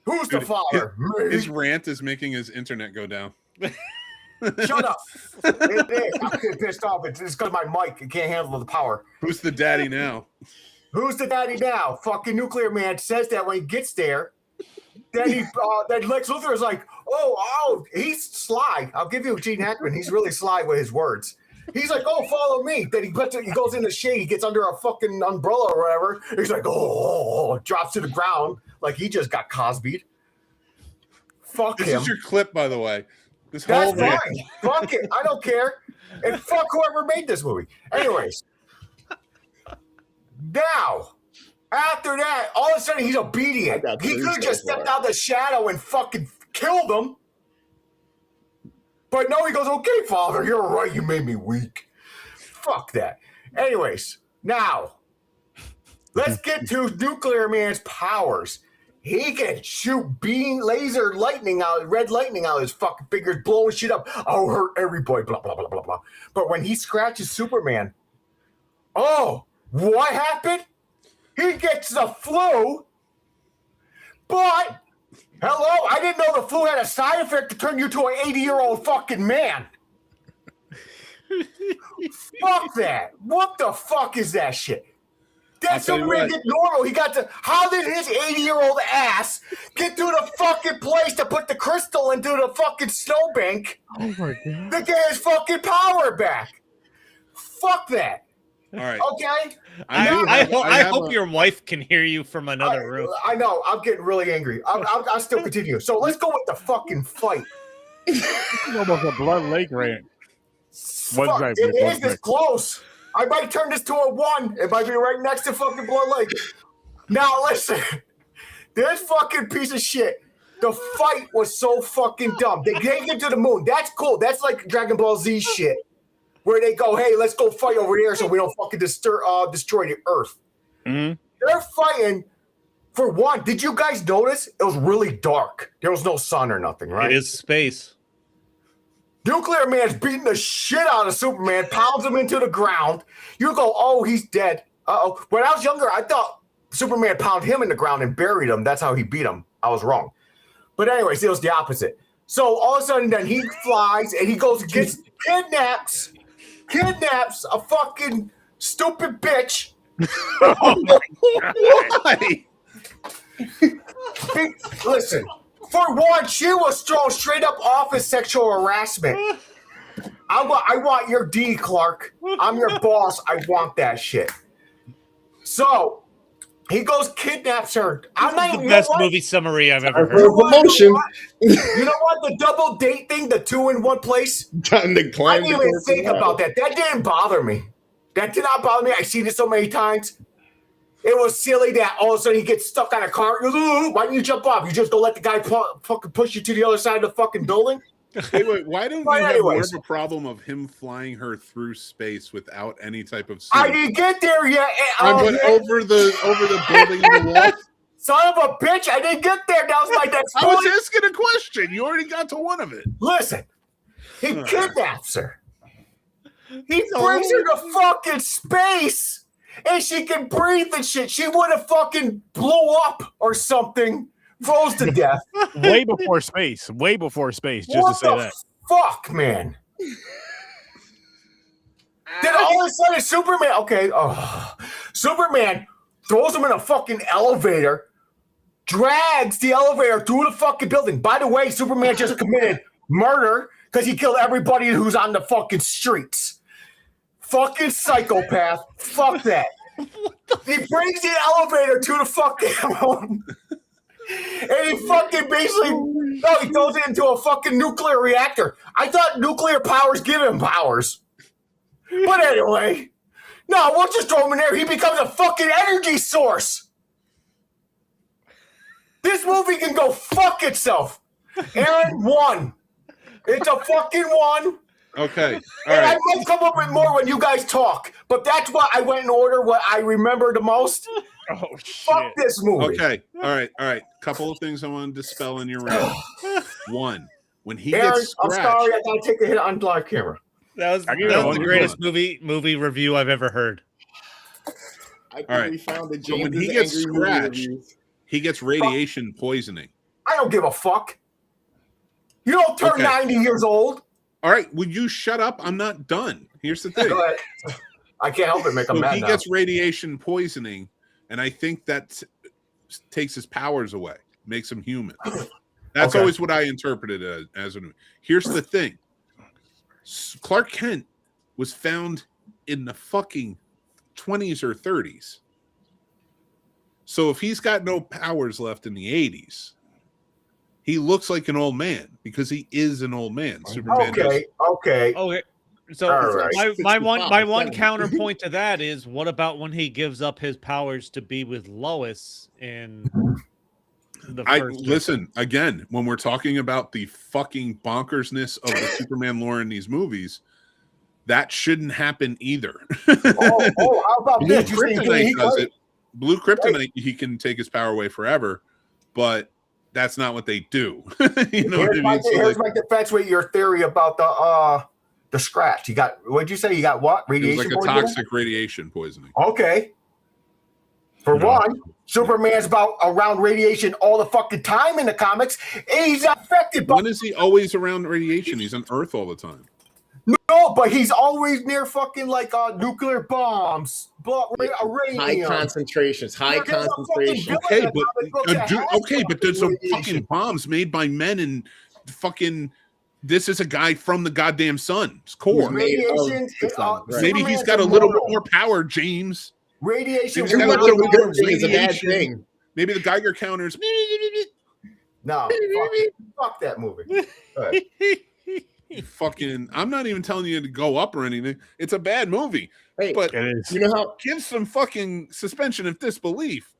Speaker 3: Who's the
Speaker 2: Dude,
Speaker 3: father? Me.
Speaker 2: His rant is making his internet go down.
Speaker 3: Shut up. It is. I'm getting pissed off. It's because my mic it can't handle the power.
Speaker 2: Who's the daddy now?
Speaker 3: Who's the daddy now? Fucking Nuclear Man says that when he gets there. Then then Lex Luthor is like, oh, he's sly. I'll give you Gene Hackman. He's really sly with his words. He's like, oh, follow me. Then he goes in the shade. He gets under a fucking umbrella or whatever. He's like, oh, drops to the ground like he just got Cosby'd. Fuck
Speaker 2: This
Speaker 3: him.
Speaker 2: is your clip, by the way. This
Speaker 3: That's
Speaker 2: whole rant.
Speaker 3: fine. Fuck it. I don't care. And fuck whoever made this movie. Anyways. Now, after that, all of a sudden he's obedient. He could have just stepped out the shadow and fucking killed him. But no, he goes, okay, father, you're right. You made me weak. Fuck that. Anyways, now, let's get to Nuclear Man's powers. He can shoot laser lightning out, red lightning out of his fucking fingers, blowing shit up. I'll hurt everybody, blah, blah, blah, blah, blah. But when he scratches Superman, oh, what happened? He gets the flu, but, hello, I didn't know the flu had a side effect to turn you to an 80-year-old fucking man. Fuck that. What the fuck is that shit? That Superman get normal. He got to. How did his 80-year-old ass get to the fucking place to put the crystal into the fucking snowbank?
Speaker 1: Oh my god!
Speaker 3: To get his fucking power back. Fuck that.
Speaker 2: All right.
Speaker 3: Okay.
Speaker 4: I hope your wife can hear you from another room.
Speaker 3: I know. I'm getting really angry. I'll still continue. So let's go with the fucking fight.
Speaker 1: Almost a blood lake rant.
Speaker 3: Fuck, it is this close. I might turn this to a 1. It might be right next to fucking Blood Lake. Now listen, this fucking piece of shit. The fight was so fucking dumb. They can't get to the moon. That's cool. That's like Dragon Ball Z shit, where they go, "Hey, let's go fight over here so we don't fucking destroy the Earth."
Speaker 1: Mm-hmm.
Speaker 3: They're fighting. For one, did you guys notice it was really dark? There was no sun or nothing, right?
Speaker 4: It is space.
Speaker 3: Nuclear Man's beating the shit out of Superman, pounds him into the ground. You go, oh, he's dead. Uh-oh. When I was younger, I thought Superman pounded him in the ground and buried him. That's how he beat him. I was wrong. But anyways, it was the opposite. So all of a sudden, then he flies and he goes and gets kidnaps a fucking stupid bitch.
Speaker 2: Why?
Speaker 3: Listen. For one, she was thrown straight up office sexual harassment. I want your D, Clark. I'm your boss. I want that shit. So he goes, kidnaps her. I'm not
Speaker 4: the best movie summary I've ever heard.
Speaker 3: You know what? The double date thing, the 2 in one place. I didn't even think about that. That didn't bother me. That did not bother me. I've seen it so many times. It was silly that all of a sudden he gets stuck on a car. Why don't you jump off? You just go let the guy fucking push you to the other side of the fucking building?
Speaker 2: Wait, why don't you have more of a problem of him flying her through space without any type of suit?
Speaker 3: I didn't get there yet.
Speaker 2: Over the building and the wall.
Speaker 3: Son of a bitch, I didn't get there. That was my next point.
Speaker 2: I was asking a question. You already got to one of it.
Speaker 3: Listen, he kidnaps her. He brings her to fucking space. And she can breathe and shit. She would have fucking blew up or something, froze to death.
Speaker 1: Way before space. Way before space. Just
Speaker 3: what
Speaker 1: to say
Speaker 3: the
Speaker 1: that.
Speaker 3: Fuck, man. Then all of a sudden, Superman. Okay, Superman throws him in a fucking elevator, drags the elevator through the fucking building. By the way, Superman just committed murder because he killed everybody who's on the fucking streets. Fucking psychopath. Fuck that. He brings the elevator to the fucking room. And he fucking basically, he throws it into a fucking nuclear reactor. I thought nuclear powers give him powers. But anyway, no, we'll just throw him in there. He becomes a fucking energy source. This movie can go fuck itself. Aaron, 1. It's a fucking 1.
Speaker 2: Okay.
Speaker 3: And I might come up with more when you guys talk, but that's why I went in order what I remember the most.
Speaker 1: Oh, shit.
Speaker 3: Fuck this movie.
Speaker 2: Okay. All right. Couple of things I want to dispel in your rant. 1, when he
Speaker 3: Aaron,
Speaker 2: gets scratched.
Speaker 3: I'm sorry, I gotta take a hit on live camera.
Speaker 4: That was the greatest movie review I've ever heard.
Speaker 5: I think
Speaker 2: right.
Speaker 5: we found that
Speaker 2: So when he gets scratched, he gets radiation poisoning.
Speaker 3: I don't give a fuck. You don't turn 90 years old.
Speaker 2: All right, would you shut up? I'm not done. Here's the thing.
Speaker 3: Go ahead. I can't help it make him mad
Speaker 2: He
Speaker 3: now.
Speaker 2: gets radiation poisoning, and I think that takes his powers away, makes him human. That's always what I interpreted as. Here's the thing. Clark Kent was found in the fucking 20s or 30s. So if he's got no powers left in the 80s, he looks like an old man because he is an old man. Superman.
Speaker 3: Okay.
Speaker 4: So
Speaker 3: right.
Speaker 4: my one counterpoint to that is, what about when he gives up his powers to be with Lois in the first?
Speaker 2: Listen again, when we're talking about the fucking bonkersness of the Superman lore in these movies, that shouldn't happen either.
Speaker 3: How about
Speaker 2: Blue
Speaker 3: this?
Speaker 2: Kryptonite does it. Blue Kryptonite, he can take his power away forever, but that's not what they do. You know
Speaker 3: Here's
Speaker 2: what I mean?
Speaker 3: Here's my defense with your theory about the scratch. You got, what'd you say? You got what? Radiation
Speaker 2: poisoning? Like a toxic radiation poisoning.
Speaker 3: Okay. For one, Superman's around radiation all the fucking time in the comics, and he's affected by.
Speaker 2: When is he always around radiation? He's on Earth all the time.
Speaker 3: No, but he's always near fucking like nuclear bombs,
Speaker 5: high concentrations.
Speaker 2: Okay, but there's some fucking bombs made by men and fucking. This is a guy from the goddamn sun's core.
Speaker 3: Radiation.
Speaker 2: Maybe he's got a little bit more power, James.
Speaker 3: Radiation.
Speaker 5: Too much of a good thing is a bad thing.
Speaker 2: Maybe the Geiger counters.
Speaker 3: No, fuck that movie.
Speaker 2: Fucking, I'm not even telling you to go up or anything. It's a bad movie.
Speaker 5: Hey,
Speaker 2: but
Speaker 5: you know how
Speaker 2: give some fucking suspension of disbelief.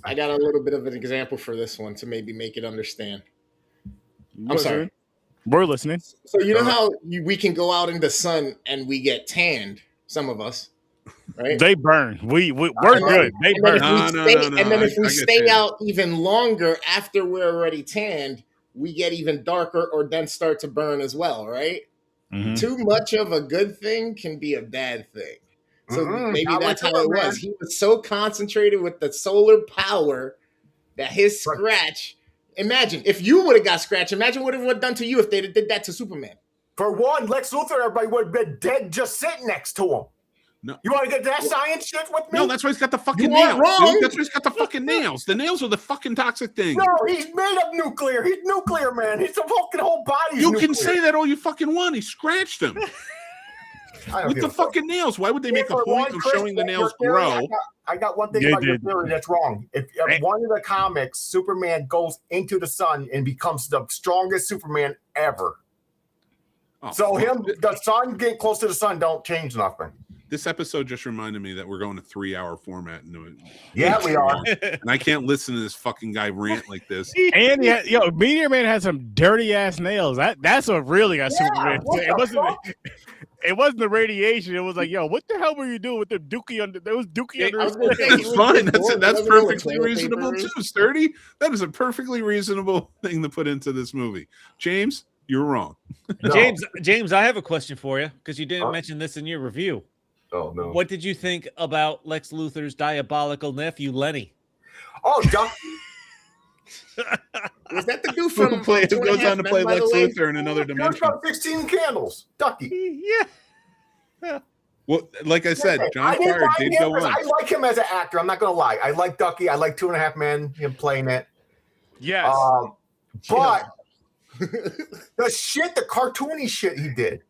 Speaker 5: I got a little bit of an example for this one to maybe make it understand. I'm sorry.
Speaker 1: We're listening.
Speaker 5: So you know how we can go out in the sun and we get tanned, some of us, right?
Speaker 1: They burn. We're good. They burn.
Speaker 5: And then if we stay out even longer after we're already tanned, we get even darker or then start to burn as well, right? Mm-hmm. Too much of a good thing can be a bad thing. So maybe that's how it was. He was so concentrated with the solar power that his scratch... Imagine, if you would have got scratched, imagine what it would have done to you if they did that to Superman.
Speaker 3: For one, Lex Luthor, everybody would have been dead just sitting next to him. No. You want to get that science shit with me?
Speaker 2: No, that's why he's got the fucking nails. Dude, that's why he's got the fucking nails. The nails are the fucking toxic thing.
Speaker 3: No, he's made of nuclear. He's nuclear, man. He's the fucking whole body.
Speaker 2: You can say that all you fucking want. He scratched them. With the fucking nails. Why would they make a point of showing the nails grow?
Speaker 3: I got one thing about your theory that's wrong. If one of the comics, Superman goes into the sun and becomes the strongest Superman ever. So the sun, getting close to the sun don't change nothing.
Speaker 2: This episode just reminded me that we're going to 3-hour format.
Speaker 3: Yeah, we are.
Speaker 2: And I can't listen to this fucking guy rant like this.
Speaker 1: And Meteor Man has some dirty ass nails. That's what really got Superman. It wasn't the radiation. It was like, yo, what the hell were you doing with the dookie under? There was dookie under his skin.
Speaker 2: It's fine. That's perfectly reasonable too, Sturdy. That is a perfectly reasonable thing to put into this movie. James, you're wrong.
Speaker 4: No. James, I have a question for you because you didn't mention this in your review.
Speaker 3: Oh no!
Speaker 4: What did you think about Lex Luthor's diabolical nephew, Lenny?
Speaker 3: Oh,
Speaker 5: was that the dude from
Speaker 2: who goes on to play Lex Luthor in another dimension?
Speaker 3: From 16 Candles, Ducky.
Speaker 2: Yeah. Well, like I said, John Cryer did go on.
Speaker 3: I like him as an actor. I'm not going to lie. I like Ducky. I like 2.5 Men. Him playing it.
Speaker 1: Yes.
Speaker 3: But the cartoony shit he did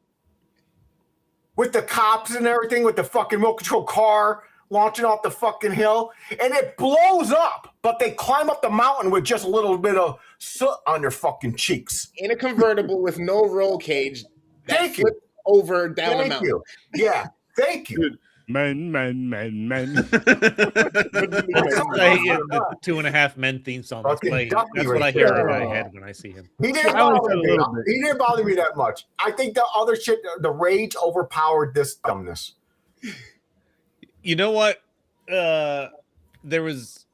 Speaker 3: with the cops and everything, with the fucking remote control car launching off the fucking hill, and it blows up, but they climb up the mountain with just a little bit of soot on their fucking cheeks.
Speaker 5: In a convertible with no roll cage.
Speaker 3: Thank you.
Speaker 5: Over down the mountain.
Speaker 3: Yeah, thank you.
Speaker 1: Men.
Speaker 4: That's the 2.5 Men theme song. That's what I hear in my head when I see him.
Speaker 3: He didn't bother me that much. I think the other shit, the rage overpowered this dumbness.
Speaker 4: You know what? There was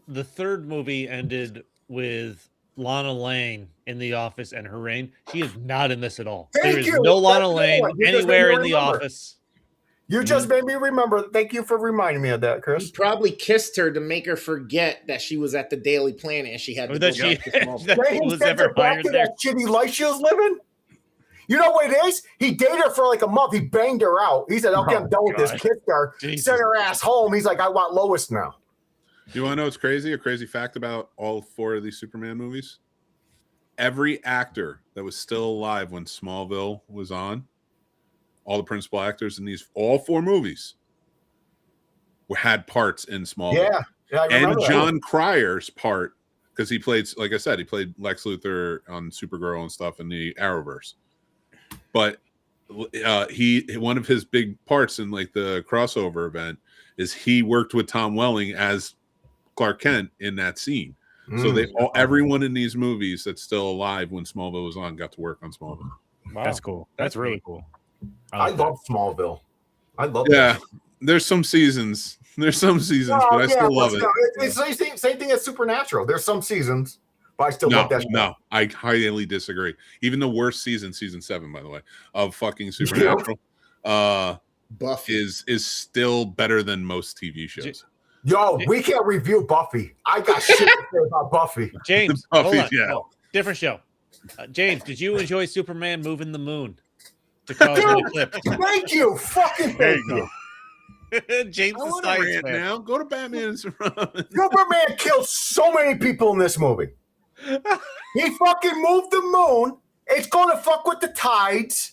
Speaker 4: the third movie ended with Lana Lang in The Office and her reign. She is not in this at all. There is no Lana Lang anywhere in The Office.
Speaker 3: You just made me remember. Thank you for reminding me of that, Chris.
Speaker 5: He probably kissed her to make her forget that she was at the Daily Planet and she had to
Speaker 4: that she was ever hired there.
Speaker 3: That shitty life she was living. You know what it is? He dated her for like a month. He banged her out. He said, "Okay, I'm done with this." Kissed her, sent her ass home. He's like, "I want Lois now."
Speaker 2: You want to know what's crazy? A crazy fact about all 4 of these Superman movies? Every actor that was still alive when Smallville was on, all the principal actors in all 4 movies had parts in Smallville.
Speaker 3: Yeah, I remember
Speaker 2: and John Cryer's part, because he played, like I said, he played Lex Luthor on Supergirl and stuff in the Arrowverse. But one of his big parts in like the crossover event is he worked with Tom Welling as Clark Kent in that scene. So everyone in these movies that's still alive when Smallville was on got to work on Smallville.
Speaker 1: Wow. That's cool. That's really cool.
Speaker 3: I love Smallville. I love
Speaker 2: that. There's some seasons. But I still love it.
Speaker 3: It's the same thing as Supernatural. There's some seasons, but I still love that show.
Speaker 2: No, I highly disagree. Even the worst season 7, by the way, of fucking Supernatural,
Speaker 5: Buffy
Speaker 2: is still better than most TV shows.
Speaker 3: Yo, we can't review Buffy. I got shit to say about Buffy.
Speaker 4: James,
Speaker 2: Buffy,
Speaker 4: hold on. Different show. James, did you enjoy Superman moving the moon? to cause an eclipse.
Speaker 3: Thank you. Fucking
Speaker 1: There
Speaker 3: thank
Speaker 1: you go.
Speaker 4: James
Speaker 2: I
Speaker 4: the
Speaker 2: want to
Speaker 4: science
Speaker 2: rant
Speaker 4: man.
Speaker 2: now. Go to Batman and Superman.
Speaker 3: Superman killed so many people in this movie. He fucking moved the moon. It's going to fuck with the tides.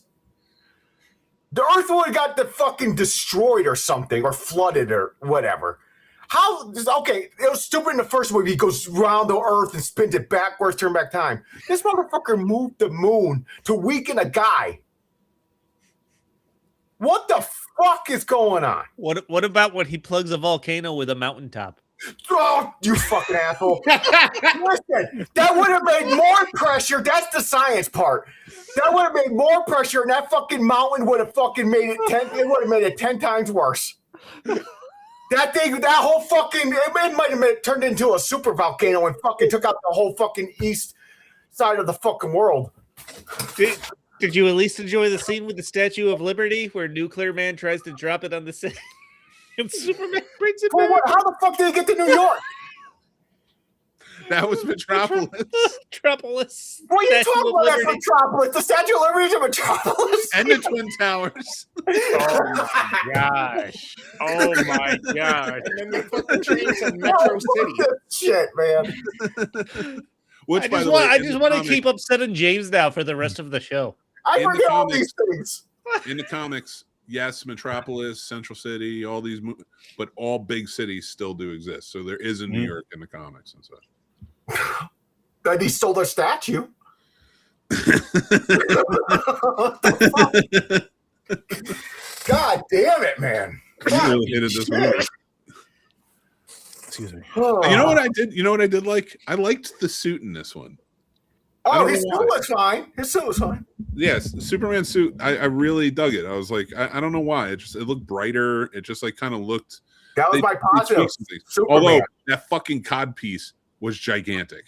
Speaker 3: The Earth would have got fucking destroyed or something, or flooded or whatever. How? Okay, it was stupid in the first movie. He goes around the Earth and spins it backwards, turn back time. This motherfucker moved the moon to weaken a guy. What the fuck is going on?
Speaker 4: What about when he plugs a volcano with a mountaintop?
Speaker 3: Oh, you fucking asshole. Listen, that would have made more pressure. That's the science part. That would have made more pressure, and that fucking mountain would have fucking made it 10. It would have made it 10 times worse. That thing, that whole fucking, it might have turned into a super volcano and fucking took out the whole fucking east side of the fucking world.
Speaker 4: Did you at least enjoy the scene with the Statue of Liberty where Nuclear Man tries to drop it on the set and Superman brings it
Speaker 3: Well,
Speaker 4: back?
Speaker 3: how the fuck did he get to New York?
Speaker 2: That was Metropolis.
Speaker 4: Metropolis.
Speaker 3: What are you
Speaker 4: Statue
Speaker 3: talking
Speaker 4: of
Speaker 3: about? That's
Speaker 4: Liberty.
Speaker 3: Metropolis. The Statue of Liberty is a Metropolis.
Speaker 2: And the Twin Towers.
Speaker 1: Oh my gosh. Oh my gosh.
Speaker 5: And then they put the trains in Metro City.
Speaker 3: Shit, man.
Speaker 2: Which,
Speaker 4: I
Speaker 2: by
Speaker 4: just
Speaker 2: the
Speaker 4: want,
Speaker 2: way,
Speaker 4: I
Speaker 2: in
Speaker 4: just
Speaker 2: the
Speaker 4: want to
Speaker 2: comic-
Speaker 4: keep upsetting James now for the rest of the show.
Speaker 3: I
Speaker 2: In the
Speaker 3: forget all
Speaker 2: comics-
Speaker 3: these things.
Speaker 2: in the comics, yes, Metropolis, Central City, all these, but all big cities still do exist. So there is a New York in the comics and such.
Speaker 3: That he stole their statue. God damn it, man.
Speaker 2: You really hated this movie.
Speaker 1: Excuse me.
Speaker 2: You know what I did? You know what I did like? I liked the suit in this one. I
Speaker 3: Oh,
Speaker 2: don't
Speaker 3: his
Speaker 2: know
Speaker 3: suit
Speaker 2: why.
Speaker 3: was fine. His suit was fine.
Speaker 2: Yes, the Superman suit. I really dug it. I was like, I don't know why. It looked brighter. It just like kind of looked.
Speaker 3: That was
Speaker 2: they-
Speaker 3: my
Speaker 2: they
Speaker 3: positive.
Speaker 2: tweaked some things.
Speaker 3: Superman.
Speaker 2: Although that fucking cod piece was gigantic.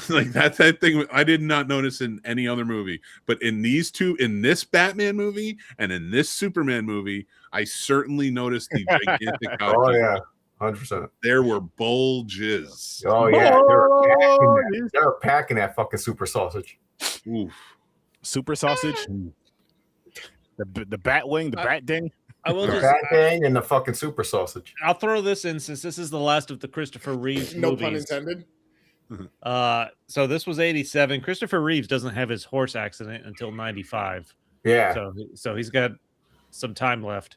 Speaker 2: Like that thing I did not notice in any other movie, but in these two, in this Batman movie and in this Superman movie, I certainly noticed the gigantic cod
Speaker 3: Oh
Speaker 2: piece.
Speaker 3: yeah, 100%.
Speaker 2: There were bulges.
Speaker 3: Oh yeah, they were packing that fucking super sausage.
Speaker 2: Oof.
Speaker 1: Super sausage. The bat wing, the bat ding.
Speaker 4: I will
Speaker 3: The
Speaker 4: just,
Speaker 3: fat thing and the fucking super sausage.
Speaker 4: I'll throw this in since this is the last of the Christopher Reeves
Speaker 5: No
Speaker 4: movies.
Speaker 5: pun intended.
Speaker 4: So this was 87. Christopher Reeves doesn't have his horse accident until 95.
Speaker 3: Yeah.
Speaker 4: So he's got some time left.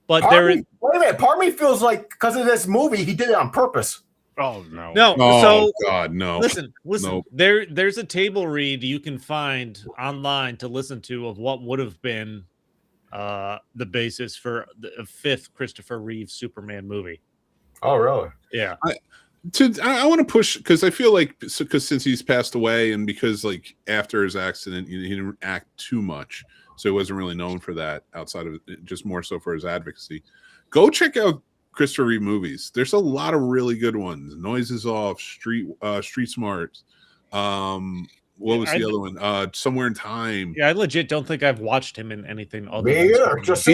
Speaker 4: But
Speaker 3: Wait a minute. Part of me feels like because of this movie, he did it on purpose.
Speaker 1: Oh no.
Speaker 4: no.
Speaker 2: Oh
Speaker 4: So
Speaker 2: God, no.
Speaker 4: listen.
Speaker 2: Nope.
Speaker 4: There's a table read you can find online to listen to of what would have been the basis for the fifth Christopher Reeves Superman movie.
Speaker 3: Oh, really?
Speaker 4: Yeah.
Speaker 2: I want to push because I feel like because since he's passed away and because like after his accident he didn't act too much, so he wasn't really known for that outside of just more so for his advocacy. Go check out Christopher Reeve movies. There's a lot of really good ones. Noises Off, Street Smarts. What was the other one? Somewhere in Time.
Speaker 4: Yeah, I legit don't think I've watched him in anything other
Speaker 3: Me
Speaker 4: than
Speaker 3: either.
Speaker 4: Superman.
Speaker 3: Just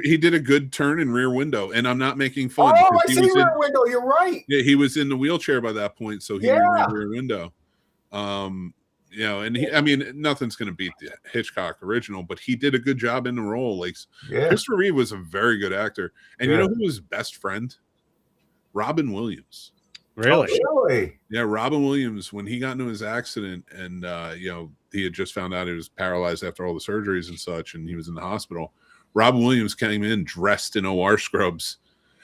Speaker 2: He did a good turn in Rear Window, and I'm not making fun.
Speaker 3: Oh,
Speaker 2: because
Speaker 3: I
Speaker 2: he
Speaker 3: see
Speaker 2: was in-
Speaker 3: Rear Window. You're right.
Speaker 2: Yeah, he was in the wheelchair by that point, so he
Speaker 3: Yeah.
Speaker 2: knew Rear Window. You know, and I mean, nothing's going to beat the Hitchcock original, but he did a good job in the role. Like,
Speaker 3: Yeah.
Speaker 2: Christopher Reeve was a very good actor, and you
Speaker 3: Yeah.
Speaker 2: know who was his best friend? Robin Williams.
Speaker 4: Really?
Speaker 3: Oh, really?
Speaker 2: Yeah, Robin Williams, when he got into his accident, and you know, he had just found out he was paralyzed after all the surgeries and such, and he was in the hospital. Robin Williams came in dressed in OR scrubs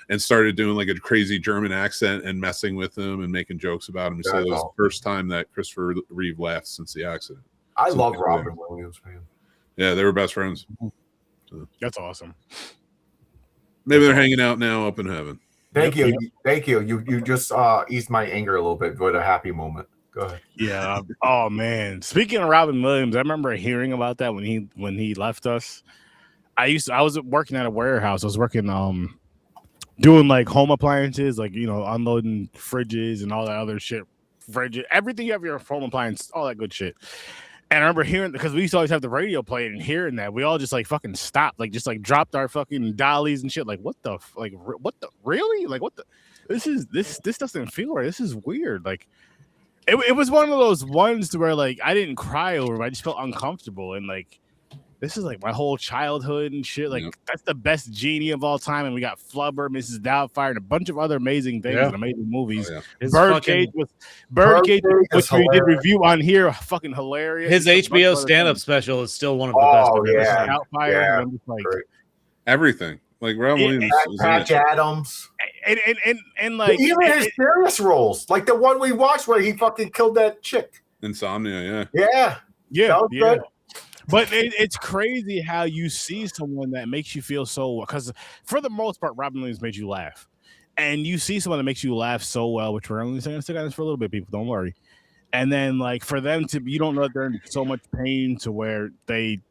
Speaker 2: and started doing like a crazy German accent and messing with him and making jokes about him. He said it was the first time that Christopher Reeve laughed since the accident.
Speaker 3: I
Speaker 2: So,
Speaker 3: love
Speaker 2: yeah.
Speaker 3: Robin Williams, man.
Speaker 2: Yeah, they were best friends.
Speaker 1: That's awesome.
Speaker 2: Maybe they're hanging out now up in heaven.
Speaker 3: Thank you. Thank you. You just eased my anger a little bit with a happy moment. Go ahead.
Speaker 1: Yeah. Oh man. Speaking of Robin Williams, I remember hearing about that when he left us. I was working at a warehouse. I was working doing like home appliances, like unloading fridges and all that other shit. Fridges, everything you have your home appliance, all that good shit. And I remember hearing, because we used to always have the radio playing and hearing that, we all just like fucking stopped, like just like dropped our fucking dollies and shit. Like what the really? Like what the this doesn't feel right. This is weird. Like it was one of those ones to where like I didn't cry over it, I just felt uncomfortable. And like this is like my whole childhood and shit. Like that's the best genie of all time. And we got Flubber, Mrs. Doubtfire, and a bunch of other amazing things and amazing movies. Birdcage, which we did review on here, fucking hilarious.
Speaker 4: His HBO stand-up special is still one of the best.
Speaker 3: Yeah,
Speaker 1: Doubtfire, and like
Speaker 2: everything. Like Rob Williams,
Speaker 3: Patch Adams,
Speaker 1: and like
Speaker 3: even his serious roles, like the one we watched where he fucking killed that chick.
Speaker 2: Insomnia,
Speaker 3: yeah. Good.
Speaker 1: But it's crazy how you see someone that makes you feel so, because for the most part, Robin Williams made you laugh, and you see someone that makes you laugh so well, which we're only saying stick on this for a little bit, people, don't worry. And then like for them to, you don't know that they're in so much pain to where they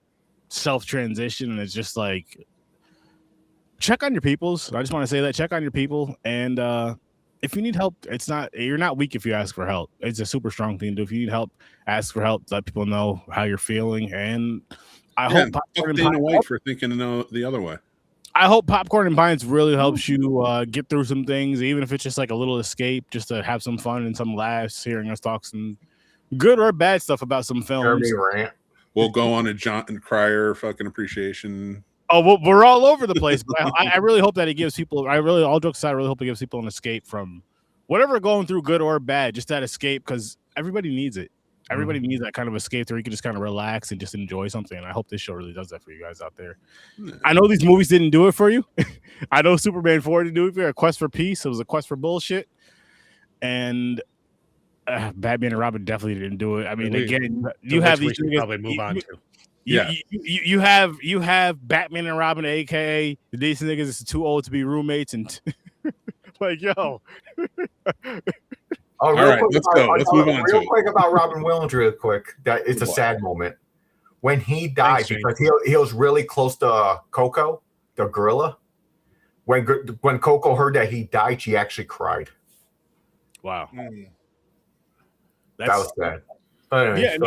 Speaker 1: self-transition, and it's just like, check on your peoples. I just want to say that, check on your people, and if you need help, you're not weak if you ask for help. It's a super strong thing to do. If you need help, ask for help. Let people know how you're feeling. And I hope
Speaker 2: Dana White for thinking the other way.
Speaker 1: I hope Popcorn and Pints really helps you get through some things, even if it's just like a little escape, just to have some fun and some laughs, hearing us talk some good or bad stuff about some films.
Speaker 2: We'll go on a Jonathan Cryer fucking appreciation.
Speaker 1: Oh, we're all over the place. But I really hope that it gives people. All jokes aside, I really hope it gives people an escape from whatever they're going through, good or bad. Just that escape, because everybody needs it. Everybody needs that kind of escape where you can just kind of relax and just enjoy something. And I hope this show really does that for you guys out there. I know these movies didn't do it for you. I know Superman 4 didn't do it for you. A Quest for Peace. It was a quest for bullshit. And Batman and Robin definitely didn't do it. I mean, again, you have these.
Speaker 4: Probably move on to.
Speaker 1: You have Batman and Robin, aka these niggas is too old to be roommates, and like yo.
Speaker 2: All right, let's go. Let's move on.
Speaker 3: Real quick about Robin Williams, real quick. That it's a sad moment when he died, because he was really close to Coco, the gorilla. When Coco heard that he died, she actually cried.
Speaker 1: Wow,
Speaker 3: that was sad. But anyway,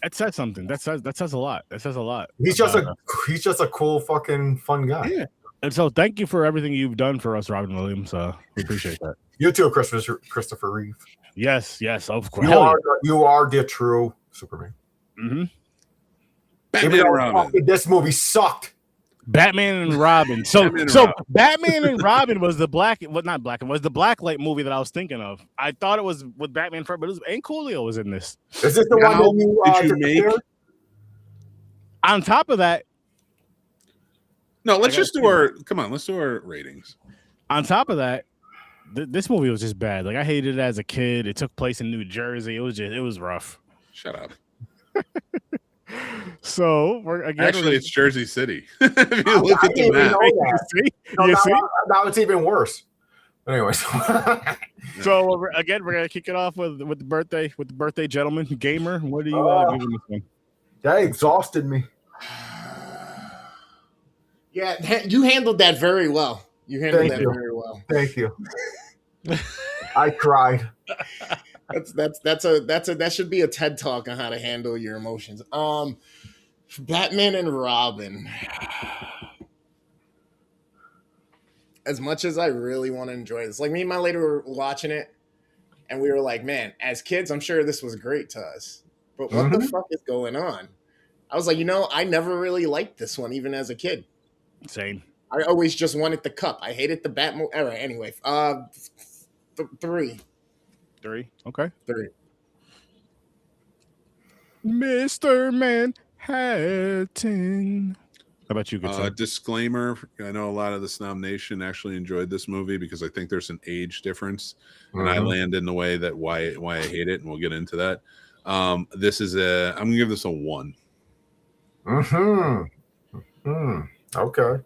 Speaker 1: that says something. That says a lot. That says a lot.
Speaker 3: He's just a cool fucking fun guy.
Speaker 1: Yeah. And so thank you for everything you've done for us, Robin Williams. We appreciate that.
Speaker 3: You too, Christopher Reeve.
Speaker 1: Yes, of course.
Speaker 3: You are the true Superman.
Speaker 1: Mm-hmm.
Speaker 2: Batman and Robin.
Speaker 3: This movie sucked.
Speaker 1: Batman and Robin. So Batman and Robin was the was the Blacklight movie that I was thinking of. I thought it was with Batman, but it was, and Coolio was in this.
Speaker 3: Is this the one that you make?
Speaker 1: On top of that,
Speaker 2: no, let's do our ratings.
Speaker 1: On top of that, this movie was just bad. Like I hated it as a kid. It took place in New Jersey. It was rough.
Speaker 2: Shut up.
Speaker 1: So
Speaker 2: it's Jersey City. If you look at the map,
Speaker 1: you see?
Speaker 3: Now it's even worse. Anyways,
Speaker 1: so we're gonna kick it off with the birthday gentleman gamer. What do you give this one?
Speaker 3: That exhausted me.
Speaker 5: Yeah, you handled that very well. Very well.
Speaker 3: Thank you. I cried.
Speaker 5: That should be a TED talk on how to handle your emotions. Batman and Robin. As much as I really want to enjoy this, like me and my lady were watching it, and we were like, man, as kids, I'm sure this was great to us. But what the fuck is going on? I was like, I never really liked this one, even as a kid.
Speaker 1: Same.
Speaker 5: I always just wanted the cup. I hated the Batmobile. All right, anyway. 3.
Speaker 1: 3. Okay.
Speaker 5: 3.
Speaker 1: Mr. Manhattan. How about you?
Speaker 2: Disclaimer: I know a lot of the Snob Nation actually enjoyed this movie because I think there's an age difference, and I land in the way that why I hate it, and we'll get into that. I'm gonna give this a 1.
Speaker 3: Okay.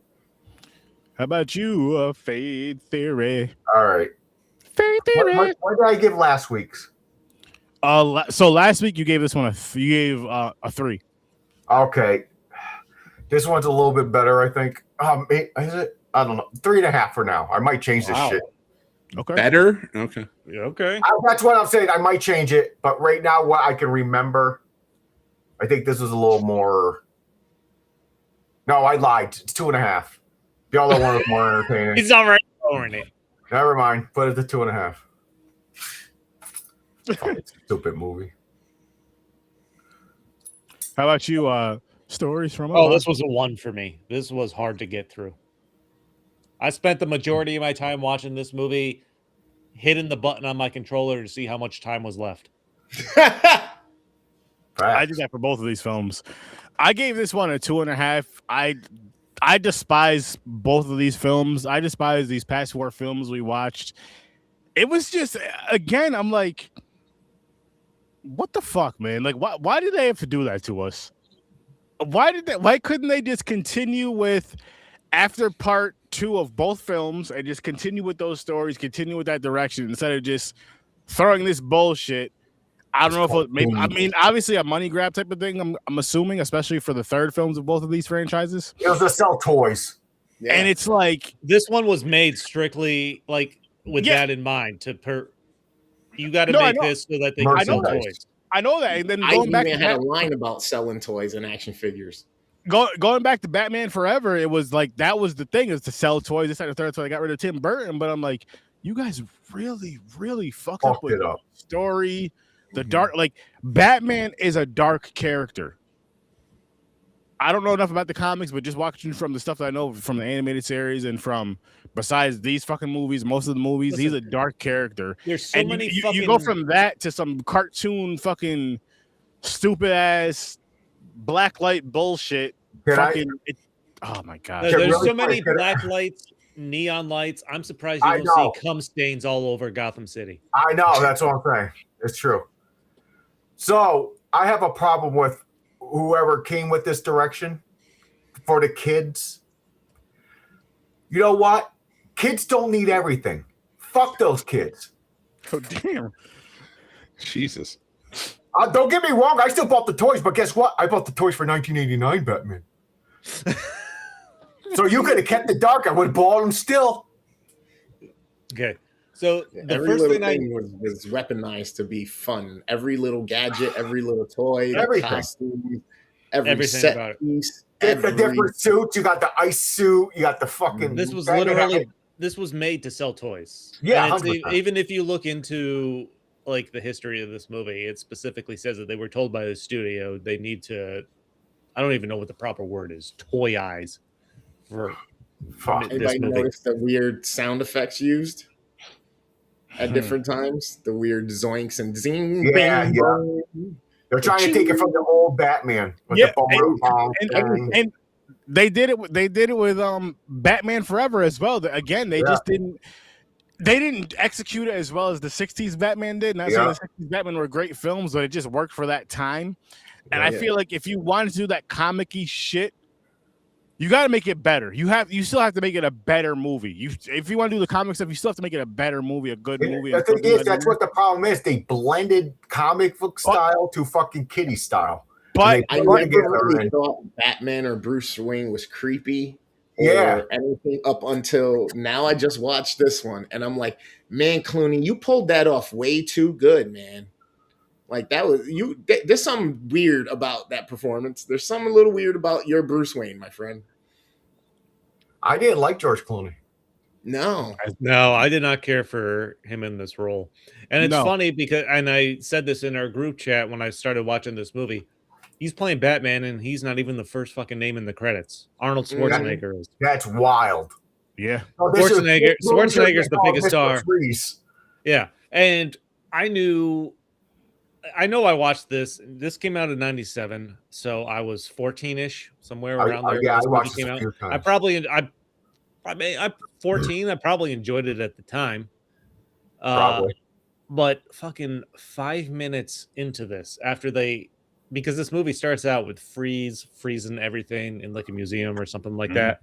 Speaker 1: How about you, Fade Theory?
Speaker 3: All right.
Speaker 1: Fade Theory.
Speaker 3: What did I give last week's?
Speaker 1: So last week you gave this one a 3.
Speaker 3: Okay. This one's a little bit better, I think. Is it? I don't know. 3.5 for now. I might change this shit.
Speaker 2: Okay. Better? Okay.
Speaker 1: Yeah, okay.
Speaker 3: That's what I'm saying. I might change it, but right now, what I can remember, I think this was a little more. No, I lied. It's 2.5. The other one was more entertaining.
Speaker 4: He's already lowering it.
Speaker 3: Never mind. Put it to 2.5. Stupid movie.
Speaker 1: How about you, Stories from
Speaker 4: Oh, this was a 1 for me. This was hard to get through. I spent the majority of my time watching this movie hitting the button on my controller to see how much time was left.
Speaker 1: I did that for both of these films. I gave this one a 2.5. I despise both of these films. I despise these past 4 films we watched. It was just, again, I'm like, what the fuck, man? Like, why did they have to do that to us? Why couldn't they just continue with after part 2 of both films and just continue with those stories, continue with that direction instead of just throwing this bullshit? I don't know if I mean, obviously a money grab type of thing. I'm assuming, especially for the third films of both of these franchises.
Speaker 3: It was to sell toys,
Speaker 1: and it's like
Speaker 4: this one was made strictly like with that in mind. You got to make this so that they can sell toys.
Speaker 1: I know that. And then
Speaker 5: going back, had a line about selling toys and action figures.
Speaker 1: Going back to Batman Forever, it was like that was the thing, is to sell toys. This had a third, so they got rid of Tim Burton. But I'm like, you guys really, really fucked up with the story. The dark, like Batman is a dark character. I don't know enough about the comics, but just watching from the stuff that I know from the animated series and from besides these fucking movies, most of the movies, he's a dark character.
Speaker 4: There's so many.
Speaker 1: You go from that to some cartoon fucking stupid ass blacklight bullshit. Oh my god!
Speaker 4: There's so many black lights, neon lights. I'm surprised you don't see cum stains all over Gotham City.
Speaker 3: I know, that's what I'm saying. It's true. So I have a problem with whoever came with this direction for the kids. You know what? Kids don't need everything. Fuck those kids.
Speaker 1: Oh, damn.
Speaker 2: Jesus.
Speaker 3: Don't get me wrong. I still bought the toys, but guess what? I bought the toys for 1989 Batman. So you could have kept the dark. I would have bought them still.
Speaker 4: Okay. So the
Speaker 5: every
Speaker 4: first
Speaker 5: little
Speaker 4: thing
Speaker 5: was weaponized to be fun. Every little gadget, every little toy,
Speaker 3: everything.
Speaker 5: The costume, every
Speaker 4: everything
Speaker 5: set
Speaker 4: about
Speaker 5: piece.
Speaker 3: The different suits. You got the ice suit. You got the fucking.
Speaker 4: This was literally. This was made to sell toys.
Speaker 3: Yeah,
Speaker 4: even if you look into like the history of this movie, it specifically says that they were told by the studio they need to. I don't even know what the proper word is. Toyize for.
Speaker 5: Anybody notice the weird sound effects used at different times? The weird zoinks and zing.
Speaker 3: Yeah, yeah. They're trying to take it from the old Batman. With the
Speaker 1: and they did it. They did it with Batman Forever as well. Again, they just didn't. They didn't execute it as well as the '60s Batman did. Not saying the '60s Batman were great films, but it just worked for that time. And I feel like if you wanted to do that comic-y shit, you got to make it better. You still have to make it a better movie. If you want to do the comic stuff, you still have to make it a better movie, a good movie.
Speaker 3: The thing is, that's what the problem is. They blended comic book style to fucking kiddie style.
Speaker 1: But
Speaker 5: I never really thought Batman or Bruce Wayne was creepy or anything up until now. I just watched this one and I'm like, man, Clooney, you pulled that off way too good, man. Like that was you. There's something weird about that performance. There's something a little weird about your Bruce Wayne, my friend.
Speaker 3: I didn't like George Clooney.
Speaker 5: No,
Speaker 4: I did not care for him in this role. And it's funny because, and I said this in our group chat when I started watching this movie, he's playing Batman and he's not even the first fucking name in the credits. Arnold Schwarzenegger is.
Speaker 3: That's wild.
Speaker 1: Yeah.
Speaker 3: Oh,
Speaker 4: Schwarzenegger's the biggest star. Yeah. And I know I watched this. This came out in '97, so I was 14-ish, somewhere around there.
Speaker 3: Yeah, I watched it a few times.
Speaker 4: I'm 14. I probably enjoyed it at the time.
Speaker 3: Probably.
Speaker 4: But fucking 5 minutes into this, because this movie starts out with freezing everything in like a museum or something like that.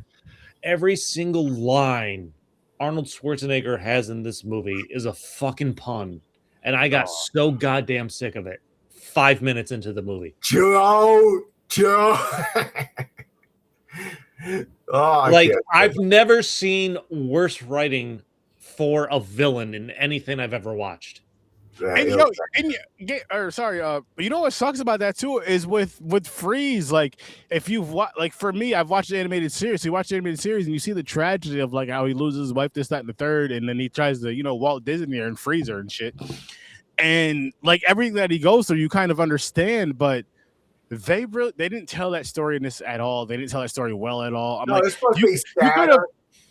Speaker 4: Every single line Arnold Schwarzenegger has in this movie is a fucking pun. And I got so goddamn sick of it 5 minutes into the movie.
Speaker 3: Joe.
Speaker 4: I've never seen worse writing for a villain in anything I've ever watched.
Speaker 1: You know what sucks about that too is with Freeze. Like if you've like for me, I've watched the animated series. So you watch the animated series and you see the tragedy of like how he loses his wife, this, that, and the third, and then he tries to Walt Disney her and freeze her and shit. And like everything that he goes through, you kind of understand. But they didn't tell that story in this at all. They didn't tell that story well at all. I'm
Speaker 3: No,
Speaker 1: like,
Speaker 3: it's supposed to be